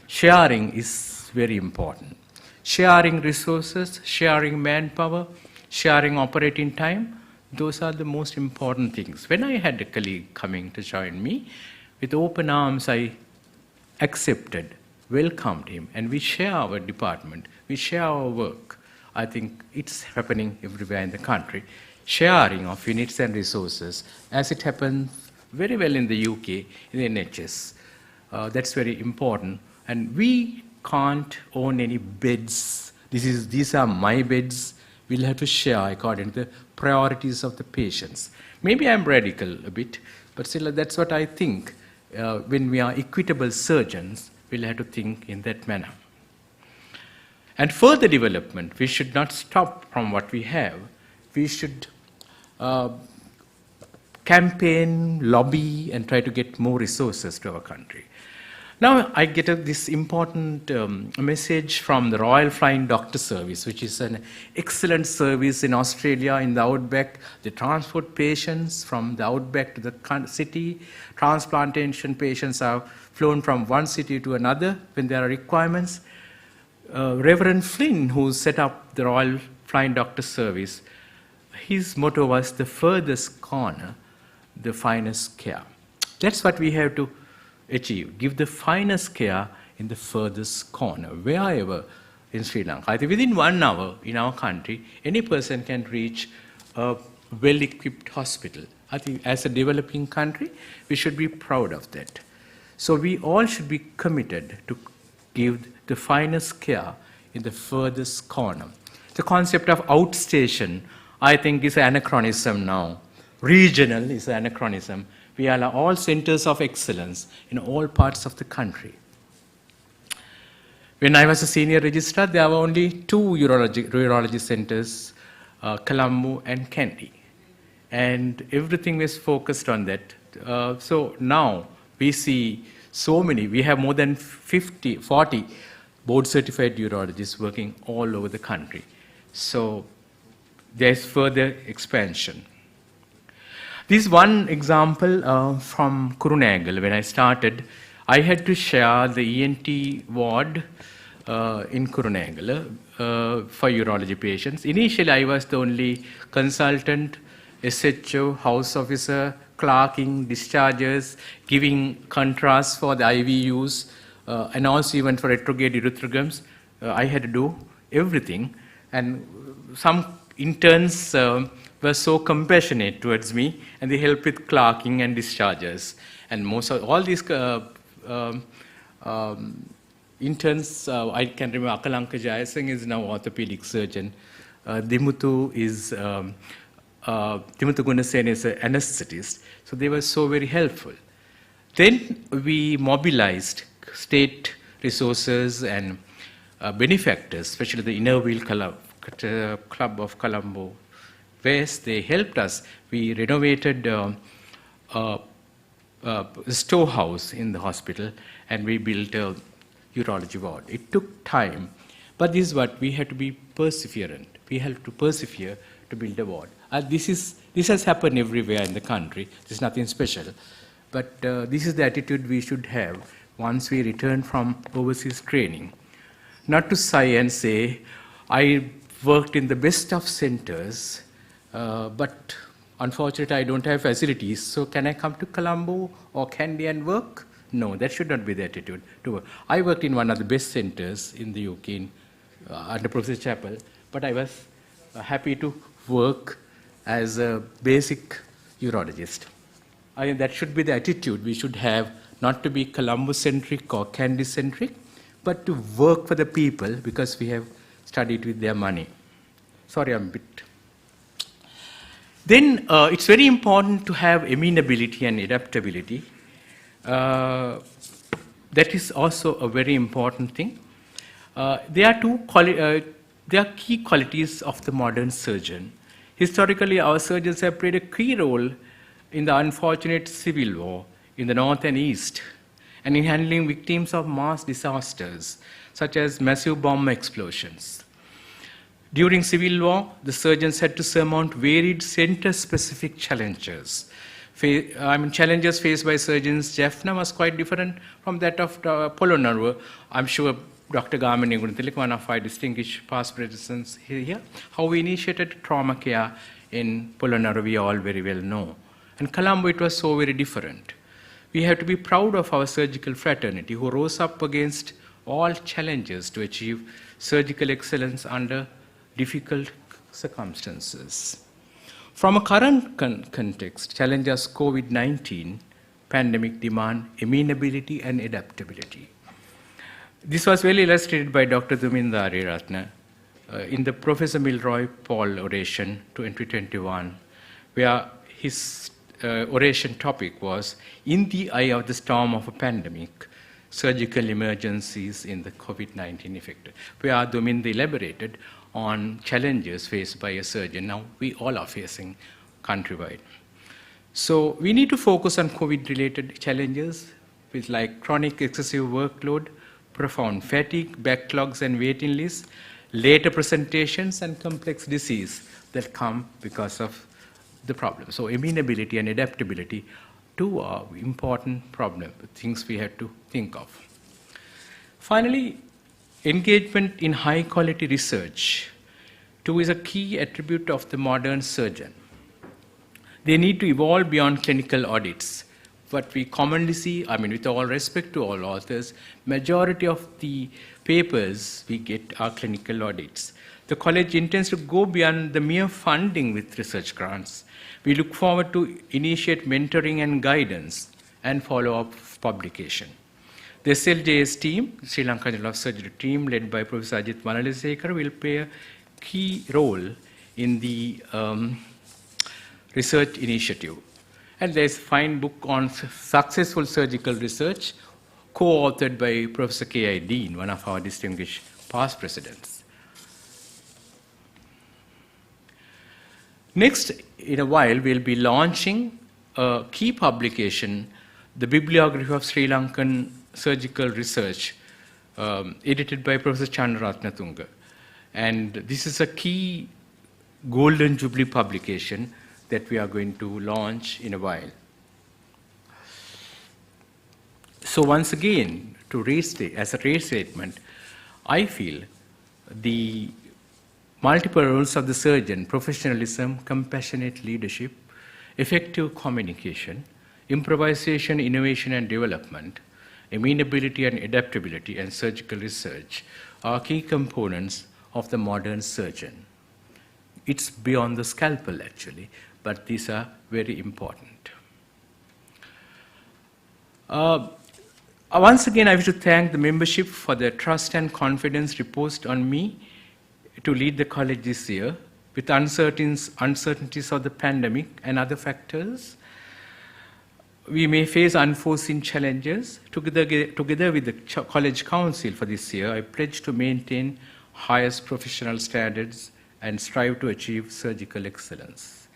Sharing is very important. Sharing resources, sharing manpower, sharing operating time, those are the most important things. When I had a colleague coming to join me, with open arms I accepted, welcomed him, and we share our department, we share our work. I think it's happening everywhere in the country. Sharing of units and resources, as it happens very well in the UK, in the NHS. That's very important. And we can't own any beds. These are my beds. We'll have to share according to the priorities of the patients. Maybe I'm radical a bit, but still that's what I think. When we are equitable surgeons, we'll have to think in that manner. And further development, we should not stop from what we have. We should campaign, lobby, and try to get more resources to our country. Now I get this important message from the Royal Flying Doctor Service, which is an excellent service in Australia, in the outback. They transport patients from the outback to the city. Transplantation patients are flown from one city to another when there are requirements. Reverend Flynn, who set up the Royal Flying Doctor Service, his motto was the furthest corner, the finest care. That's what we have to achieve. Give the finest care in the furthest corner, wherever in Sri Lanka. I think within 1 hour in our country, any person can reach a well-equipped hospital. I think as a developing country, we should be proud of that. So we all should be committed to give the finest care in the furthest corner. The concept of outstation, I think, is an anachronism now. Regional is an anachronism. We are all centers of excellence in all parts of the country. When I was a senior registrar, there were only 2 urology centers, Colombo and Kandy. And everything was focused on that. So now we see so many, we have more than 40 board-certified urologists working all over the country. So there's further expansion. This is one example from Kurunegala. When I started, I had to share the ENT ward in Kurunegala for urology patients. Initially, I was the only consultant, SHO, house officer, clerking, discharges, giving contrast for the IV use, and also even for retrograde urethrograms. I had to do everything. And some interns were so compassionate towards me, and they helped with clerking and discharges. And most of all these interns, I can remember Lanka Jayasinghe is now orthopedic surgeon. Dimuthu Goonesinghe is an anesthetist. So they were so very helpful. Then we mobilized state resources and benefactors, especially the Inner Wheel Club of Colombo West. They helped us. We renovated a storehouse in the hospital, and we built a urology ward. It took time, but this is what we had to be perseverant. We had to persevere to build a ward. This has happened everywhere in the country. There's nothing special, but this is the attitude we should have once we return from overseas training. Not to sigh and say, I worked in the best of centers, but unfortunately I don't have facilities, so can I come to Colombo or Kandy and work? No, that should not be the attitude to work. I worked in one of the best centers in the UK, under Professor Chappell, but I was happy to work as a basic urologist. I think that should be the attitude we should have, not to be Colombo-centric or Kandy-centric, but to work for the people because we have studied with their money. Sorry, I'm a bit. Then it's very important to have amenability and adaptability. That is also a very important thing. There are key qualities of the modern surgeon. Historically, our surgeons have played a key role in the unfortunate civil war in the north and east, and in handling victims of mass disasters, such as massive bomb explosions. During civil war, the surgeons had to surmount varied center-specific challenges. Challenges faced by surgeons Jaffna was quite different from that of Polonnaruwa. I'm sure Dr. Gamini Gunatilik, one of our distinguished past presidents here, how we initiated trauma care in Polonnaruwa, we all very well know. And Colombo, it was so very different. We have to be proud of our surgical fraternity who rose up against all challenges to achieve surgical excellence under difficult circumstances. From a current context, challenges COVID-19 pandemic demand amenability and adaptability. This was well illustrated by Dr. Dhumindari Ratna in the Professor Milroy Paul oration 2021, where his oration topic was "In the Eye of the Storm of a Pandemic, Surgical Emergencies in the COVID-19 Effect," where Dhuminda elaborated on challenges faced by a surgeon. Now we all are facing countrywide. So we need to focus on COVID-related challenges with like chronic excessive workload, profound fatigue, backlogs and waiting lists, later presentations and complex disease that come because of the problem. So amenability and adaptability, two are important things we have to think of. Finally, engagement in high quality research, too, is a key attribute of the modern surgeon. They need to evolve beyond clinical audits. What we commonly see, with all respect to all authors, majority of the papers we get are clinical audits. The college intends to go beyond the mere funding with research grants. We look forward to initiate mentoring and guidance and follow-up publication. The SLJS team, Sri Lanka Journal of Surgery team, led by Professor Ajit Manalisekara, will play a key role in the research initiative. And there's a fine book on successful surgical research, co-authored by Professor K.I. Dean, one of our distinguished past presidents. Next, in a while, we'll be launching a key publication, the Bibliography of Sri Lankan Surgical Research, edited by Professor Chandraratnatunga. And this is a key Golden Jubilee publication that we are going to launch in a while. So once again, as a restatement, I feel the multiple roles of the surgeon, professionalism, compassionate leadership, effective communication, improvisation, innovation and development, amenability and adaptability, and surgical research are key components of the modern surgeon. It's beyond the scalpel, actually, but these are very important. Once again, I wish to thank the membership for their trust and confidence reposed on me to lead the college this year. With uncertainties of the pandemic and other factors, we may face unforeseen challenges. Together with the College Council for this year, I pledge to maintain highest professional standards and strive to achieve surgical excellence.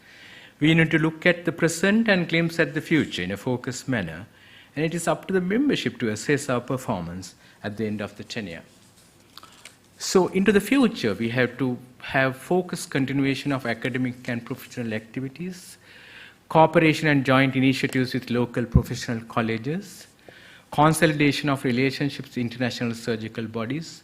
We need to look at the present and glimpse at the future in a focused manner, and it is up to the membership to assess our performance at the end of the tenure. So into the future, we have to have focused continuation of academic and professional activities, cooperation and joint initiatives with local professional colleges, consolidation of relationships with international surgical bodies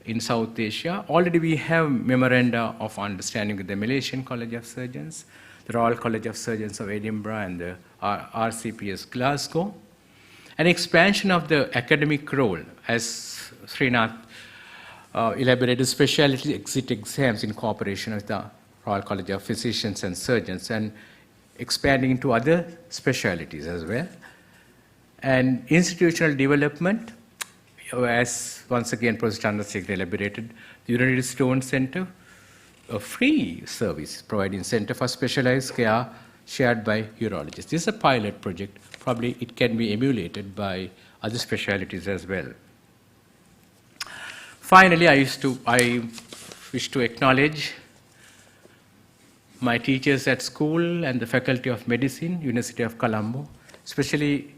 in South Asia. Already we have memoranda of understanding with the Malaysian College of Surgeons, the Royal College of Surgeons of Edinburgh, and the RCPS Glasgow. An expansion of the academic role, as Srinath elaborated, specialty exit exams in cooperation with the Royal College of Physicians and Surgeons, and expanding into other specialties as well. And institutional development, as once again Professor Chandrasekhar elaborated, the Urinary Stone Center, a free service providing center for specialized care shared by urologists. This is a pilot project. Probably it can be emulated by other specialties as well. Finally, I wish to acknowledge my teachers at school and the Faculty of Medicine, University of Colombo. Especially,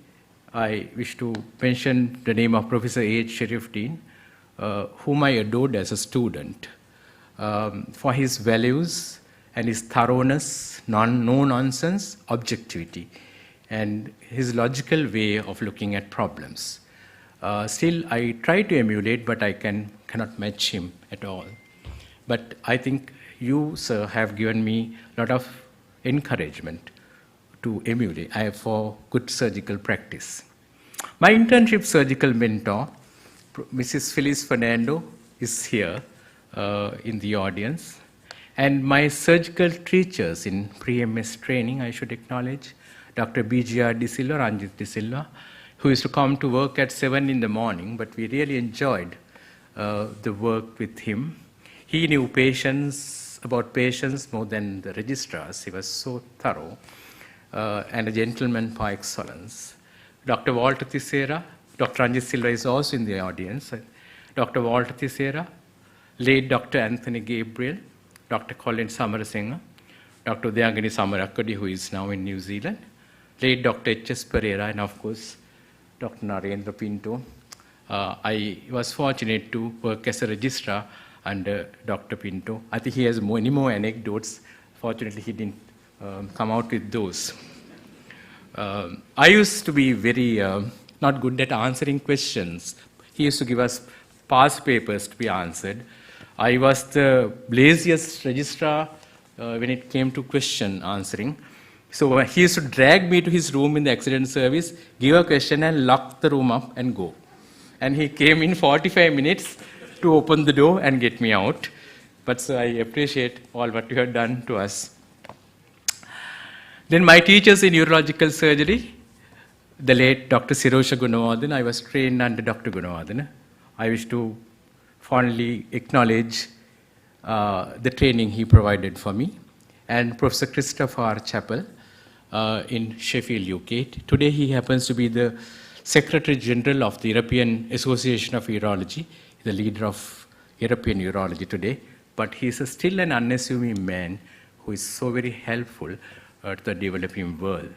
I wish to mention the name of Professor H. Sharifdeen, whom I adored as a student, for his values and his thoroughness, no nonsense, objectivity, and his logical way of looking at problems. Still, I try to emulate, but I cannot match him at all. But I think you, sir, have given me a lot of encouragement to emulate for good surgical practice. My internship surgical mentor, Mrs. Phyllis Fernando, is here in the audience. And my surgical teachers in pre-MS training, I should acknowledge, Dr. B.G.R. De Silva, Ranjit De Silva, who used to come to work at 7 in the morning, but we really enjoyed the work with him. He knew about patients more than the registrars. He was so thorough and a gentleman par excellence. Dr. Walter Tissera, Dr. Ranjit Silva is also in the audience. Dr. Walter Tissera, late Dr. Anthony Gabriel, Dr. Colin Samarasinghe, Dr. Udayangani Samarakadi, who is now in New Zealand, late Dr. H.S. Pereira, and of course, Dr. Narendra Pinto. I was fortunate to work as a registrar under Dr. Pinto. I think he has many more anecdotes. Fortunately, he didn't come out with those. I used to be very not good at answering questions. He used to give us past papers to be answered. I was the laziest registrar when it came to question answering. So he used to drag me to his room in the accident service, give a question and lock the room up and go. and he came in 45 minutes to open the door and get me out. But sir, I appreciate all what you have done to us. Then my teachers in urological surgery, the late Dr. Sirosha Gunawardena, I was trained under Dr. Gunawardena. I wish to fondly acknowledge the training he provided for me. And Professor Christopher Chappell in Sheffield, UK. Today he happens to be the Secretary General of the European Association of Urology, the leader of European urology today. But he is still an unassuming man who is so very helpful to the developing world.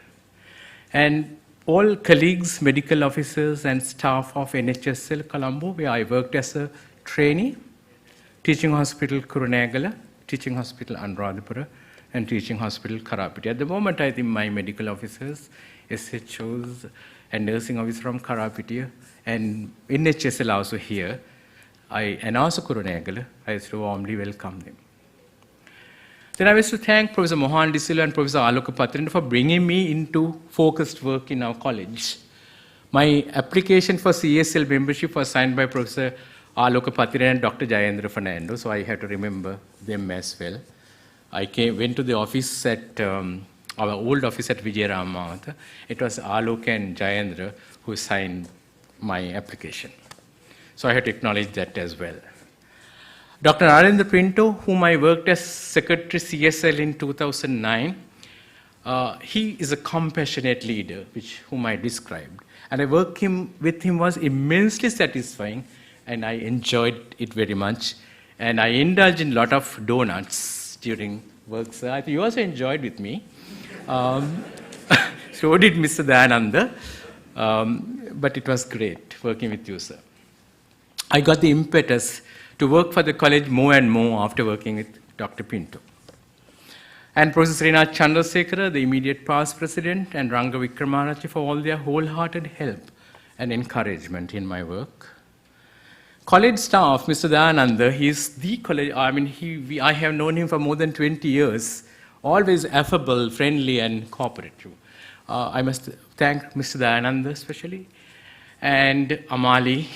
And all colleagues, medical officers and staff of NHSL Colombo, where I worked as a trainee, Teaching Hospital Kurunegala, Teaching Hospital Anuradhapura, and Teaching Hospital Karapiti. At the moment, I think my medical officers, SHOs, and nursing officers from Karapiti, and NHSL also here, and also Kurunegala, I used to warmly welcome them. Then I wish to thank Professor Mohan De Silva and Professor Aloka Patrin for bringing me into focused work in our college. My application for CSL membership was signed by Professor Aloka Patrin and Dr. Jayendra Fernando, so I have to remember them as well. I went to the office at, our old office at Vijayaramatha. It was Alok and Jayendra who signed my application. So I have to acknowledge that as well. Dr. Narendra Pinto, whom I worked as Secretary CSL in 2009, he is a compassionate leader, whom I described. And I work with him was immensely satisfying, and I enjoyed it very much. And I indulged in a lot of donuts during work, sir. I think you also enjoyed with me. So did Mr. Dayananda. But it was great working with you, sir. I got the impetus to work for the college more and more after working with Dr. Pinto. And Professor Srinath Chandrasekhara, the immediate past president, and Ranga Vikramarachchi for all their wholehearted help and encouragement in my work. College staff, Mr. Dayananda, he is the college, I have known him for more than 20 years, always affable, friendly, and cooperative. I must thank Mr. Dayananda especially, and Amali,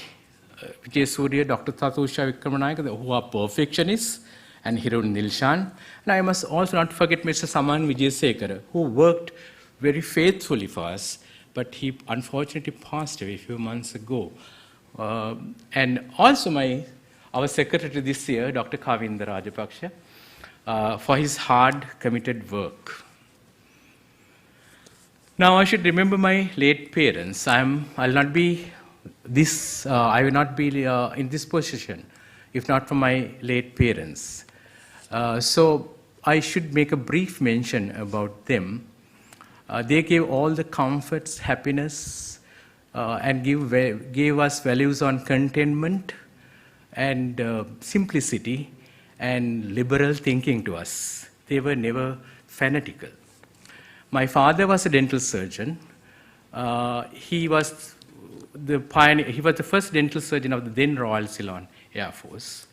Vijay Surya, Dr. Tatusha Vikramanayaka, who are perfectionists, and Hirun Nilshan. And I must also not forget Mr. Saman Vijayasekara, who worked very faithfully for us, but he unfortunately passed away a few months ago. And also our secretary this year, Dr. Kavinda Rajapaksha, for his hard, committed work. Now I should remember my late parents. I will not be in this position if not for my late parents. So I should make a brief mention about them. They gave all the comforts, happiness, and gave us values on contentment and simplicity and liberal thinking to us. They were never fanatical. My father was a dental surgeon. He was the pioneer. He was the first dental surgeon of the then Royal Ceylon Air Force.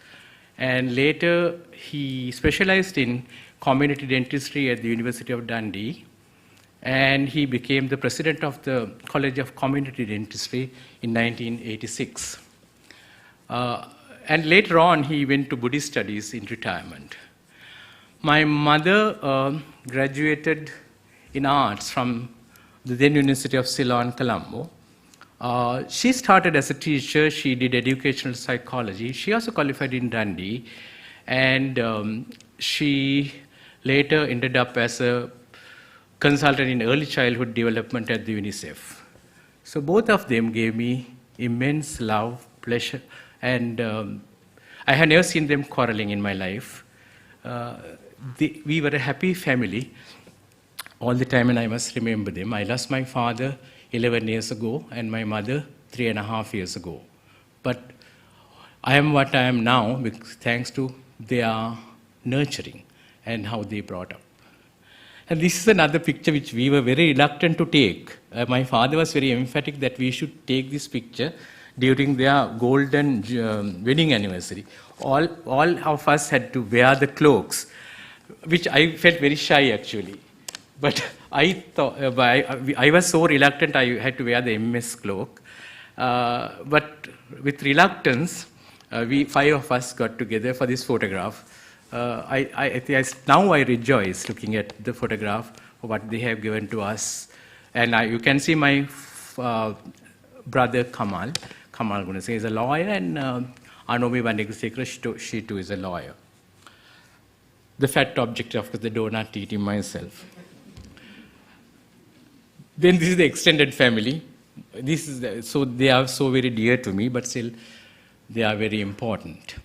And later, he specialized in community dentistry at the University of Dundee. And he became the president of the College of Community Dentistry in 1986. And later on, he went to Buddhist studies in retirement. My mother graduated in arts from the then University of Ceylon, Colombo. She started as a teacher. She did educational psychology. She also qualified in Dundee. And she later ended up as a consultant in early childhood development at the UNICEF. So both of them gave me immense love, pleasure, and I had never seen them quarreling in my life. We were a happy family all the time, and I must remember them. I lost my father 11 years ago and my mother 3.5 years ago. But I am what I am now thanks to their nurturing and how they brought up. And this is another picture which we were very reluctant to take. My father was very emphatic that we should take this picture during their golden wedding anniversary. All of us had to wear the cloaks, which I felt very shy actually. But I thought, I was so reluctant I had to wear the MS cloak. But with reluctance, we 5 of us got together for this photograph. Now I rejoice looking at the photograph of what they have given to us. And you can see my brother Kamal Goonesinghe is a lawyer, and Anomi Bandigasekara, she too is a lawyer. The fat object, of course, the donut eating myself. Then this is the extended family. So they are so very dear to me, but still they are very important.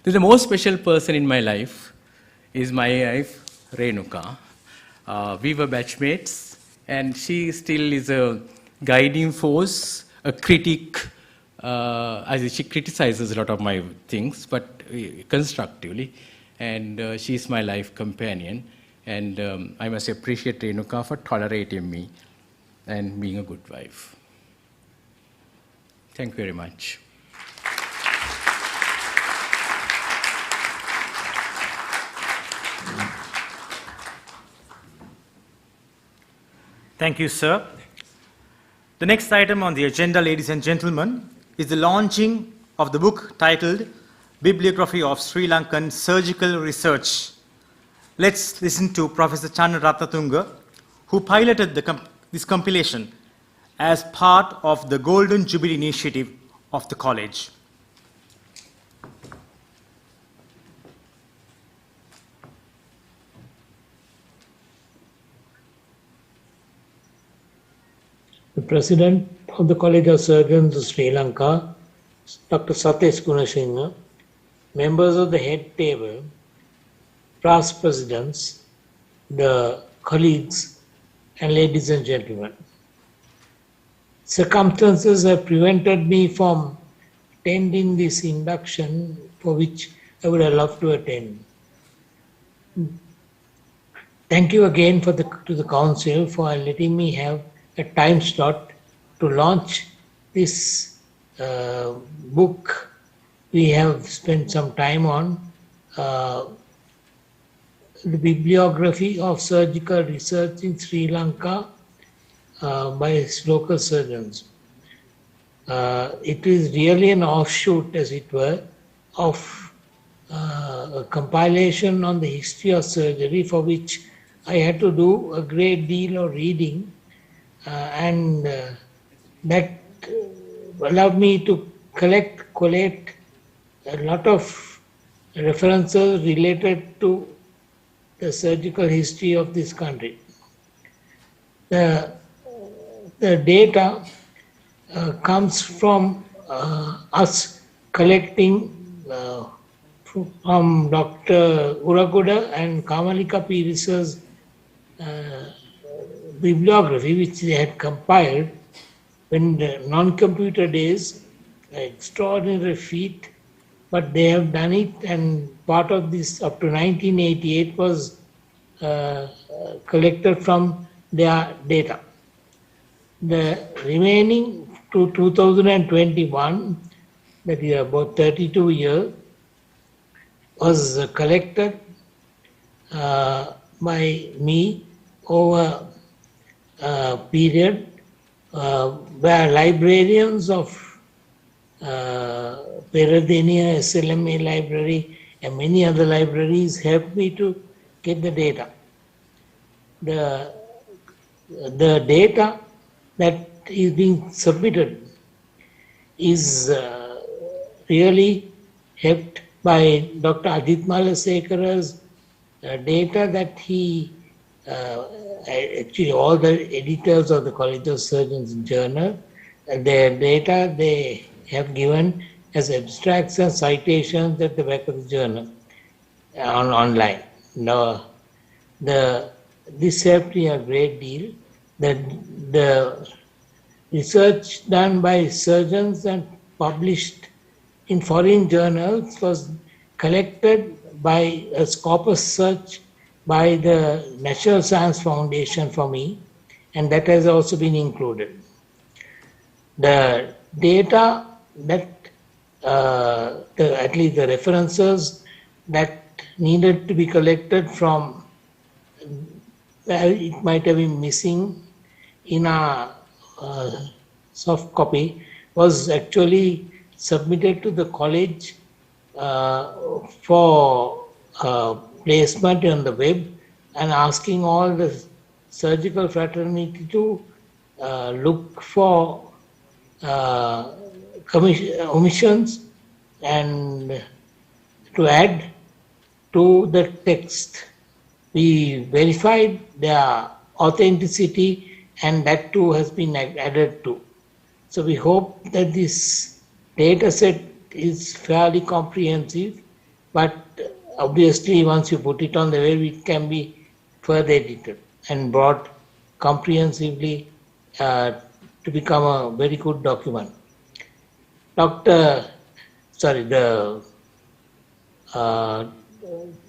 The most special person in my life is my wife, Renuka. We were batchmates, and she still is a guiding force, a critic. As she criticizes a lot of my things, but constructively, and she's my life companion. And I must appreciate Renuka for tolerating me and being a good wife. Thank you very much. Thank you, sir. The next item on the agenda, ladies and gentlemen, is the launching of the book titled Bibliography of Sri Lankan Surgical Research. Let's listen to Professor Channa Ratnatunga, who piloted this compilation as part of the Golden Jubilee Initiative of the college. The President of the College of Surgeons of Sri Lanka, Dr. Satish K Goonesinghe, members of the head table, past presidents, the colleagues, and ladies and gentlemen. Circumstances have prevented me from attending this induction, for which I would have loved to attend. Thank you again to the Council for letting me have a time slot to launch this book we have spent some time on, the bibliography of surgical research in Sri Lanka by local surgeons. It is really an offshoot, as it were, of a compilation on the history of surgery, for which I had to do a great deal of reading, and that allowed me to collate a lot of references related to the surgical history of this country. The data comes from us collecting from Dr. Uraguda and Kamalika Piris's bibliography, which they had compiled in the non-computer days, an extraordinary feat, but they have done it, and part of this up to 1988 was collected from their data. The remaining to 2021, that is about 32 years, was collected by me over a period where librarians of Peradeniya SLMA library and many other libraries helped me to get the data. The data that is being submitted is really helped by Dr. Adit Malasekara's data that he, actually all the editors of the College of Surgeons journal, their data they have given as abstracts and citations at the back of the journal online. Now, this helped me a great deal. The research done by surgeons and published in foreign journals was collected by a scopus search by the National Science Foundation for me, and that has also been included. The data that, at least the references that needed to be collected from, well, it might have been missing in our soft copy was actually submitted to the college for placement on the web, and asking all the surgical fraternity to look for omissions and to add to the text. We verified their authenticity, and that too has been added to. So we hope that this data set is fairly comprehensive, but obviously once you put it on the web, it can be further edited and brought comprehensively to become a very good document. The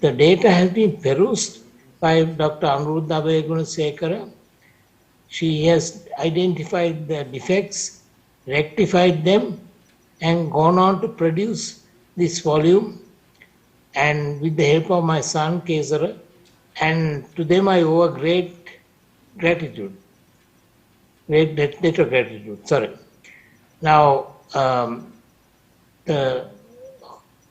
data has been perused by Dr. Anuruddha Gunasekara. She has identified the defects, rectified them, and gone on to produce this volume, and with the help of my son Kesara, and to them I owe a great gratitude, great debt of gratitude. Sorry. Now,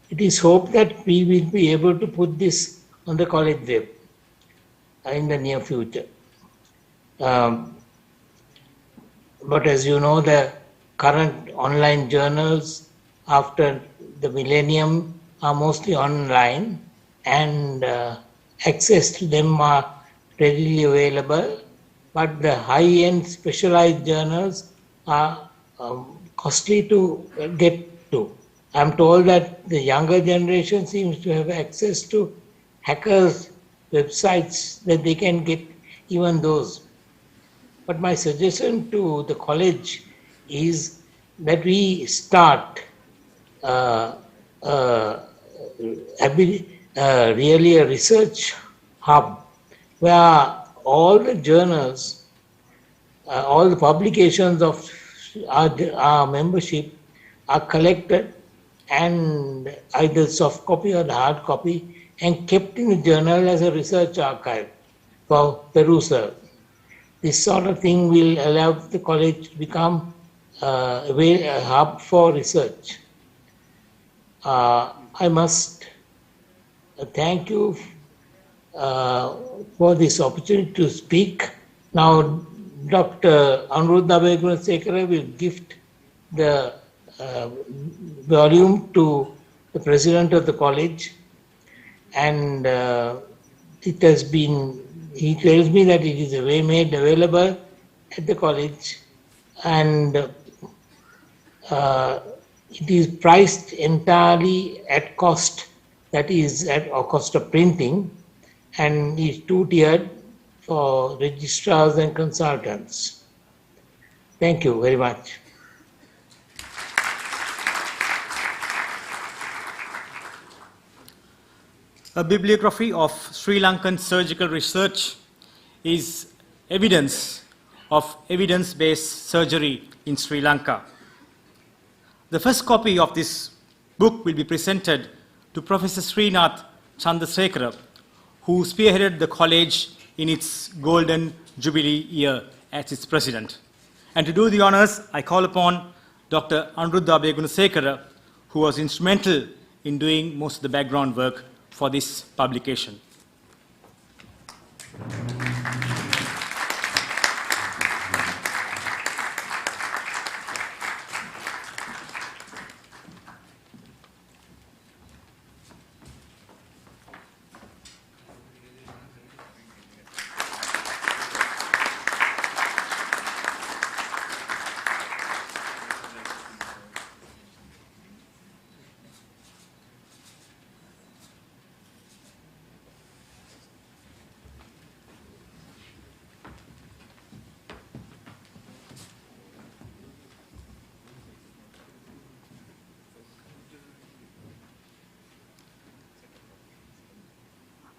it is hoped that we will be able to put this on the college web in the near future. But as you know, the current online journals after the millennium are mostly online, and access to them are readily available, but the high-end specialized journals are costly to get to. I'm told that the younger generation seems to have access to hackers' websites that they can get even those. But my suggestion to the college is that we start really a research hub where all the journals, all the publications of our membership are collected and either soft copy or hard copy and kept in the journal as a research archive for perusal. This sort of thing will allow the college to become a hub for research. I must thank you for this opportunity to speak. Now, Dr. Anuruddha Gunasekara will gift the volume to the president of the college, and it has been, he tells me that it is made available at the college, and it is priced entirely at cost, that is at a cost of printing, and is two-tiered for registrars and consultants. Thank you very much. A bibliography of Sri Lankan surgical research is evidence of evidence-based surgery in Sri Lanka. The first copy of this book will be presented to Professor Srinath Chandrasekara, who spearheaded the college in its Golden Jubilee year as its president. And to do the honors, I call upon Dr. Anuruddha Gunasekara, who was instrumental in doing most of the background work for this publication.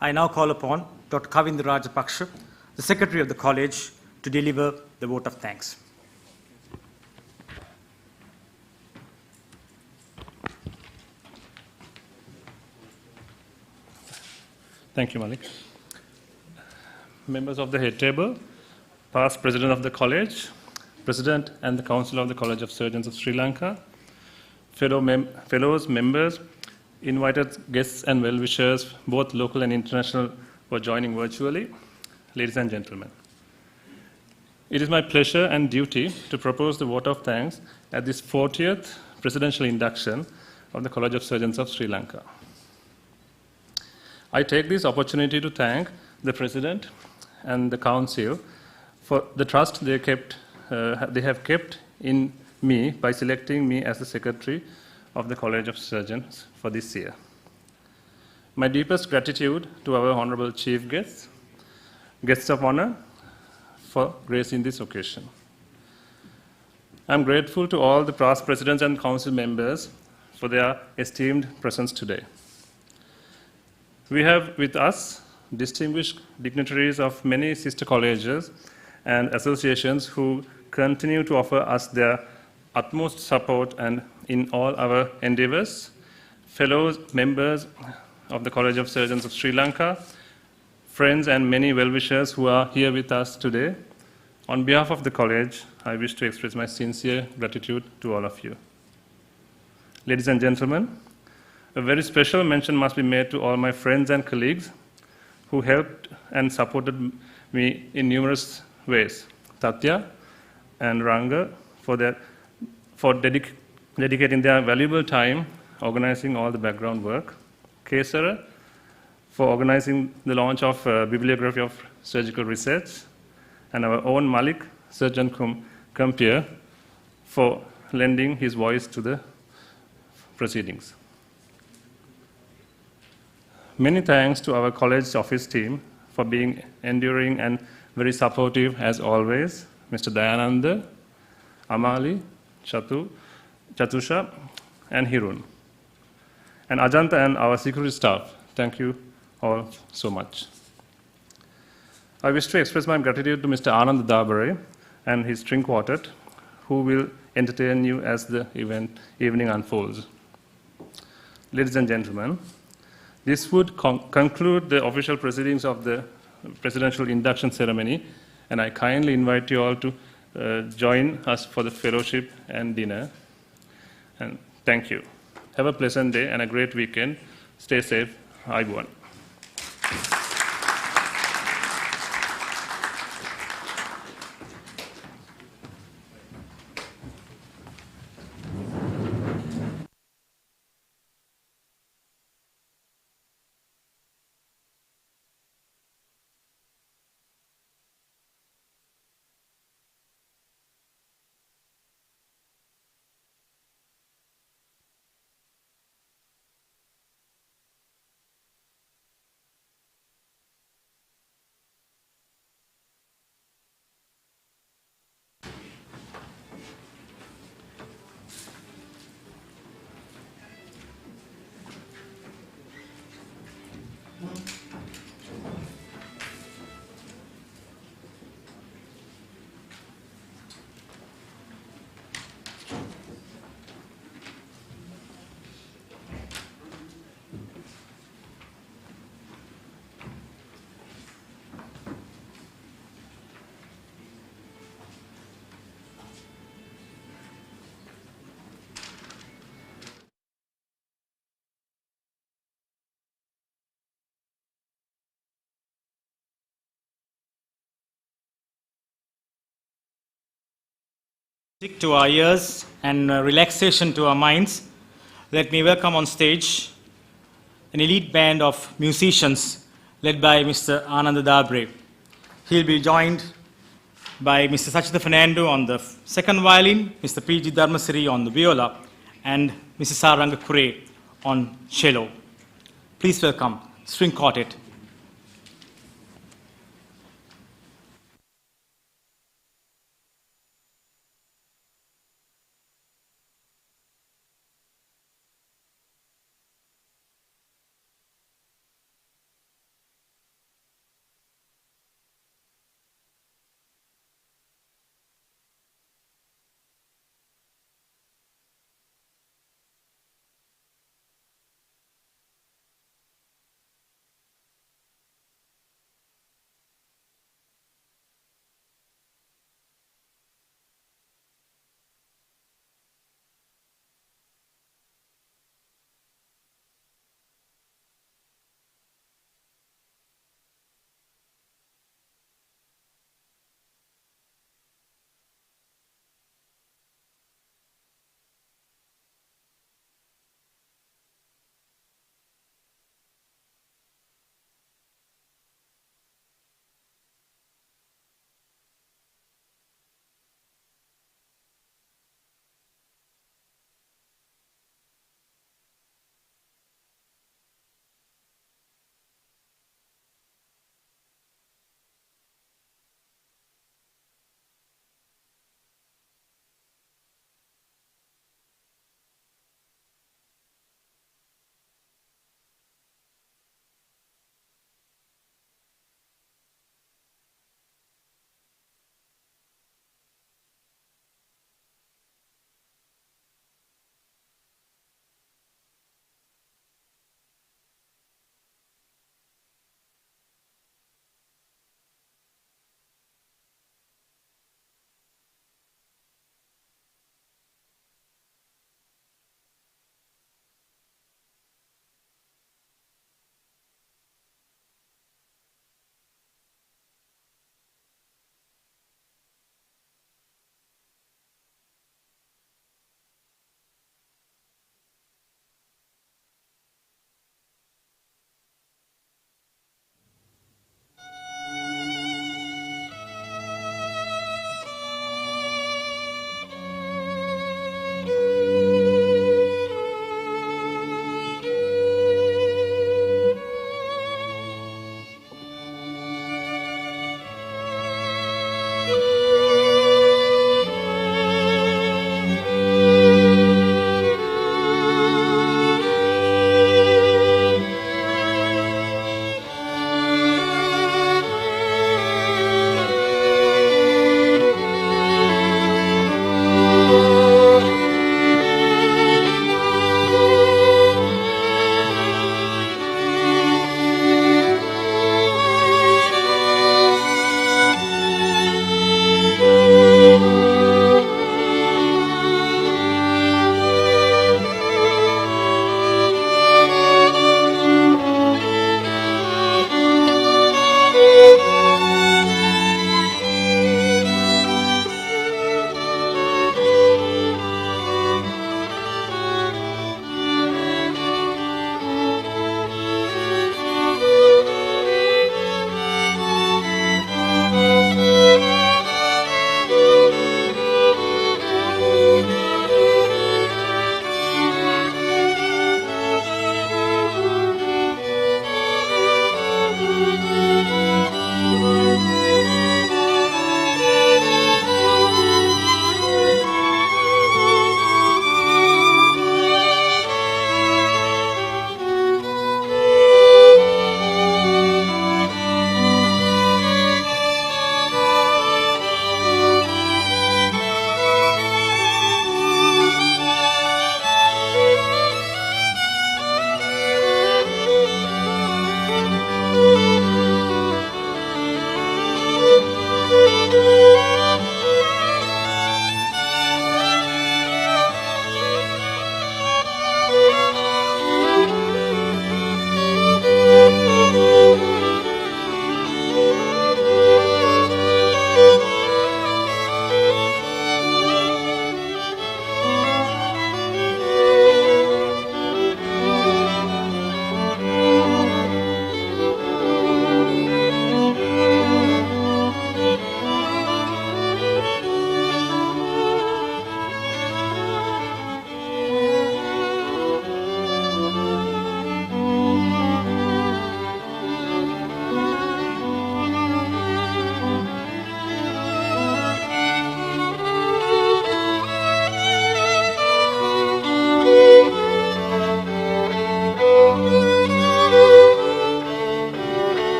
I now call upon Dr. Kavindra Rajapaksha, the Secretary of the College, to deliver the vote of thanks. Thank you, Malik. Members of the head table, past president of the college, President and the Council of the College of Surgeons of Sri Lanka, fellows, members, invited guests and well-wishers, both local and international, for joining virtually, ladies and gentlemen. It is my pleasure and duty to propose the vote of thanks at this 40th presidential induction of the College of Surgeons of Sri Lanka. I take this opportunity to thank the President and the Council for the trust they have kept in me by selecting me as the Secretary of the College of Surgeons for this year. My deepest gratitude to our Honorable Chief Guests, Guests of Honor, for gracing this occasion. I'm grateful to all the past Presidents and Council members for their esteemed presence today. We have with us distinguished dignitaries of many sister colleges and associations who continue to offer us their utmost support and in all our endeavors, fellow members of the College of Surgeons of Sri Lanka, friends and many well-wishers who are here with us today. On behalf of the college, I wish to express my sincere gratitude to all of you. Ladies and gentlemen, a very special mention must be made to all my friends and colleagues who helped and supported me in numerous ways. Tatya and Ranga for dedicating their valuable time organizing all the background work. Kesara for organizing the launch of Bibliography of Surgical Research, and our own Malik, Surgeon Kumpier, for lending his voice to the proceedings. Many thanks to our college office team for being enduring and very supportive as always, Mr. Dayananda, Amali, Chatusha, and Hirun. And Ajanta and our security staff, thank you all so much. I wish to express my gratitude to Mr. Anand Dabare and his string quartet, who will entertain you as the evening unfolds. Ladies and gentlemen, this would conclude the official proceedings of the presidential induction ceremony, and I kindly invite you all to join us for the fellowship and dinner. And thank you. Have a pleasant day and a great weekend. Stay safe. Ayubowan. Music to our ears and relaxation to our minds, let me welcome on stage an elite band of musicians led by Mr. Ananda Dabre. He'll be joined by Mr. Sachita Fernando on the second violin, Mr. P.G. Dharmasiri on the viola, and Mrs. Saranga Kure on cello. Please welcome String Quartet.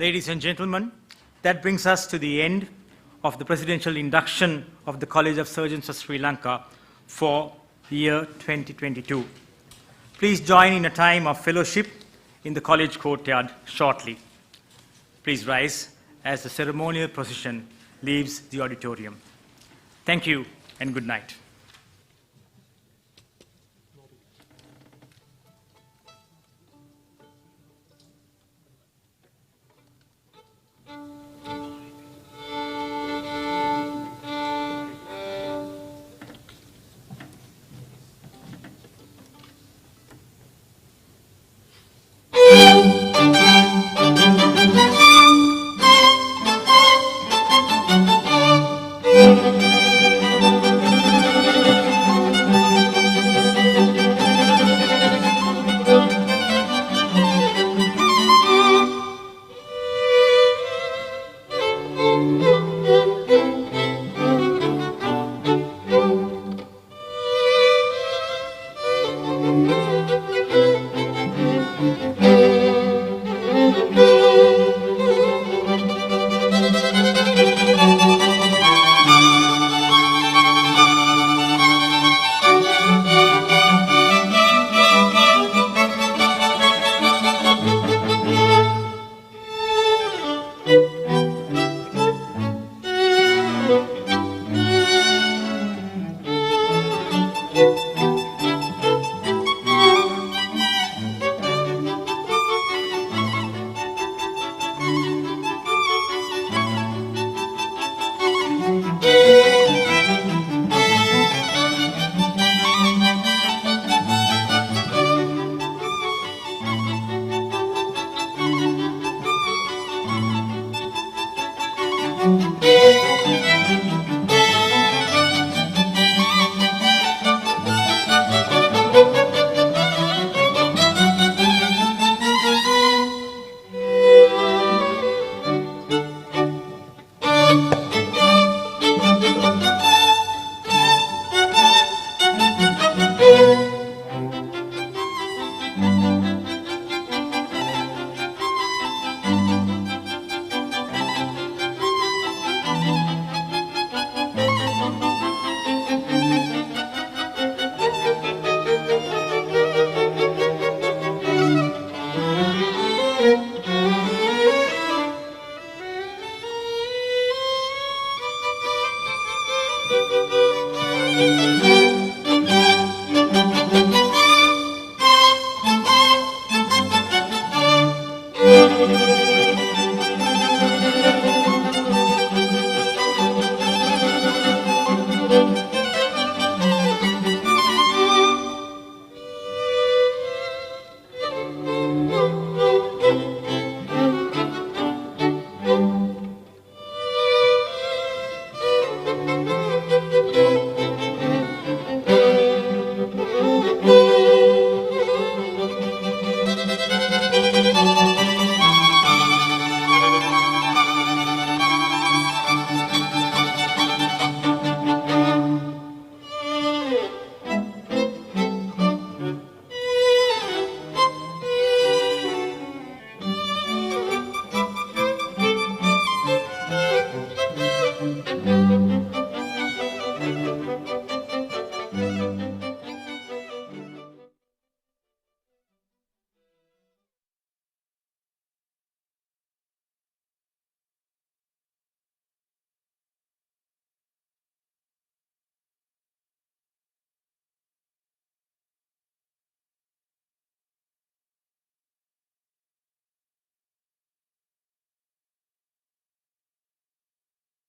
Ladies and gentlemen, that brings us to the end of the presidential induction of the College of Surgeons of Sri Lanka for the year 2022. Please join in a time of fellowship in the college courtyard shortly. Please rise as the ceremonial procession leaves the auditorium. Thank you and good night.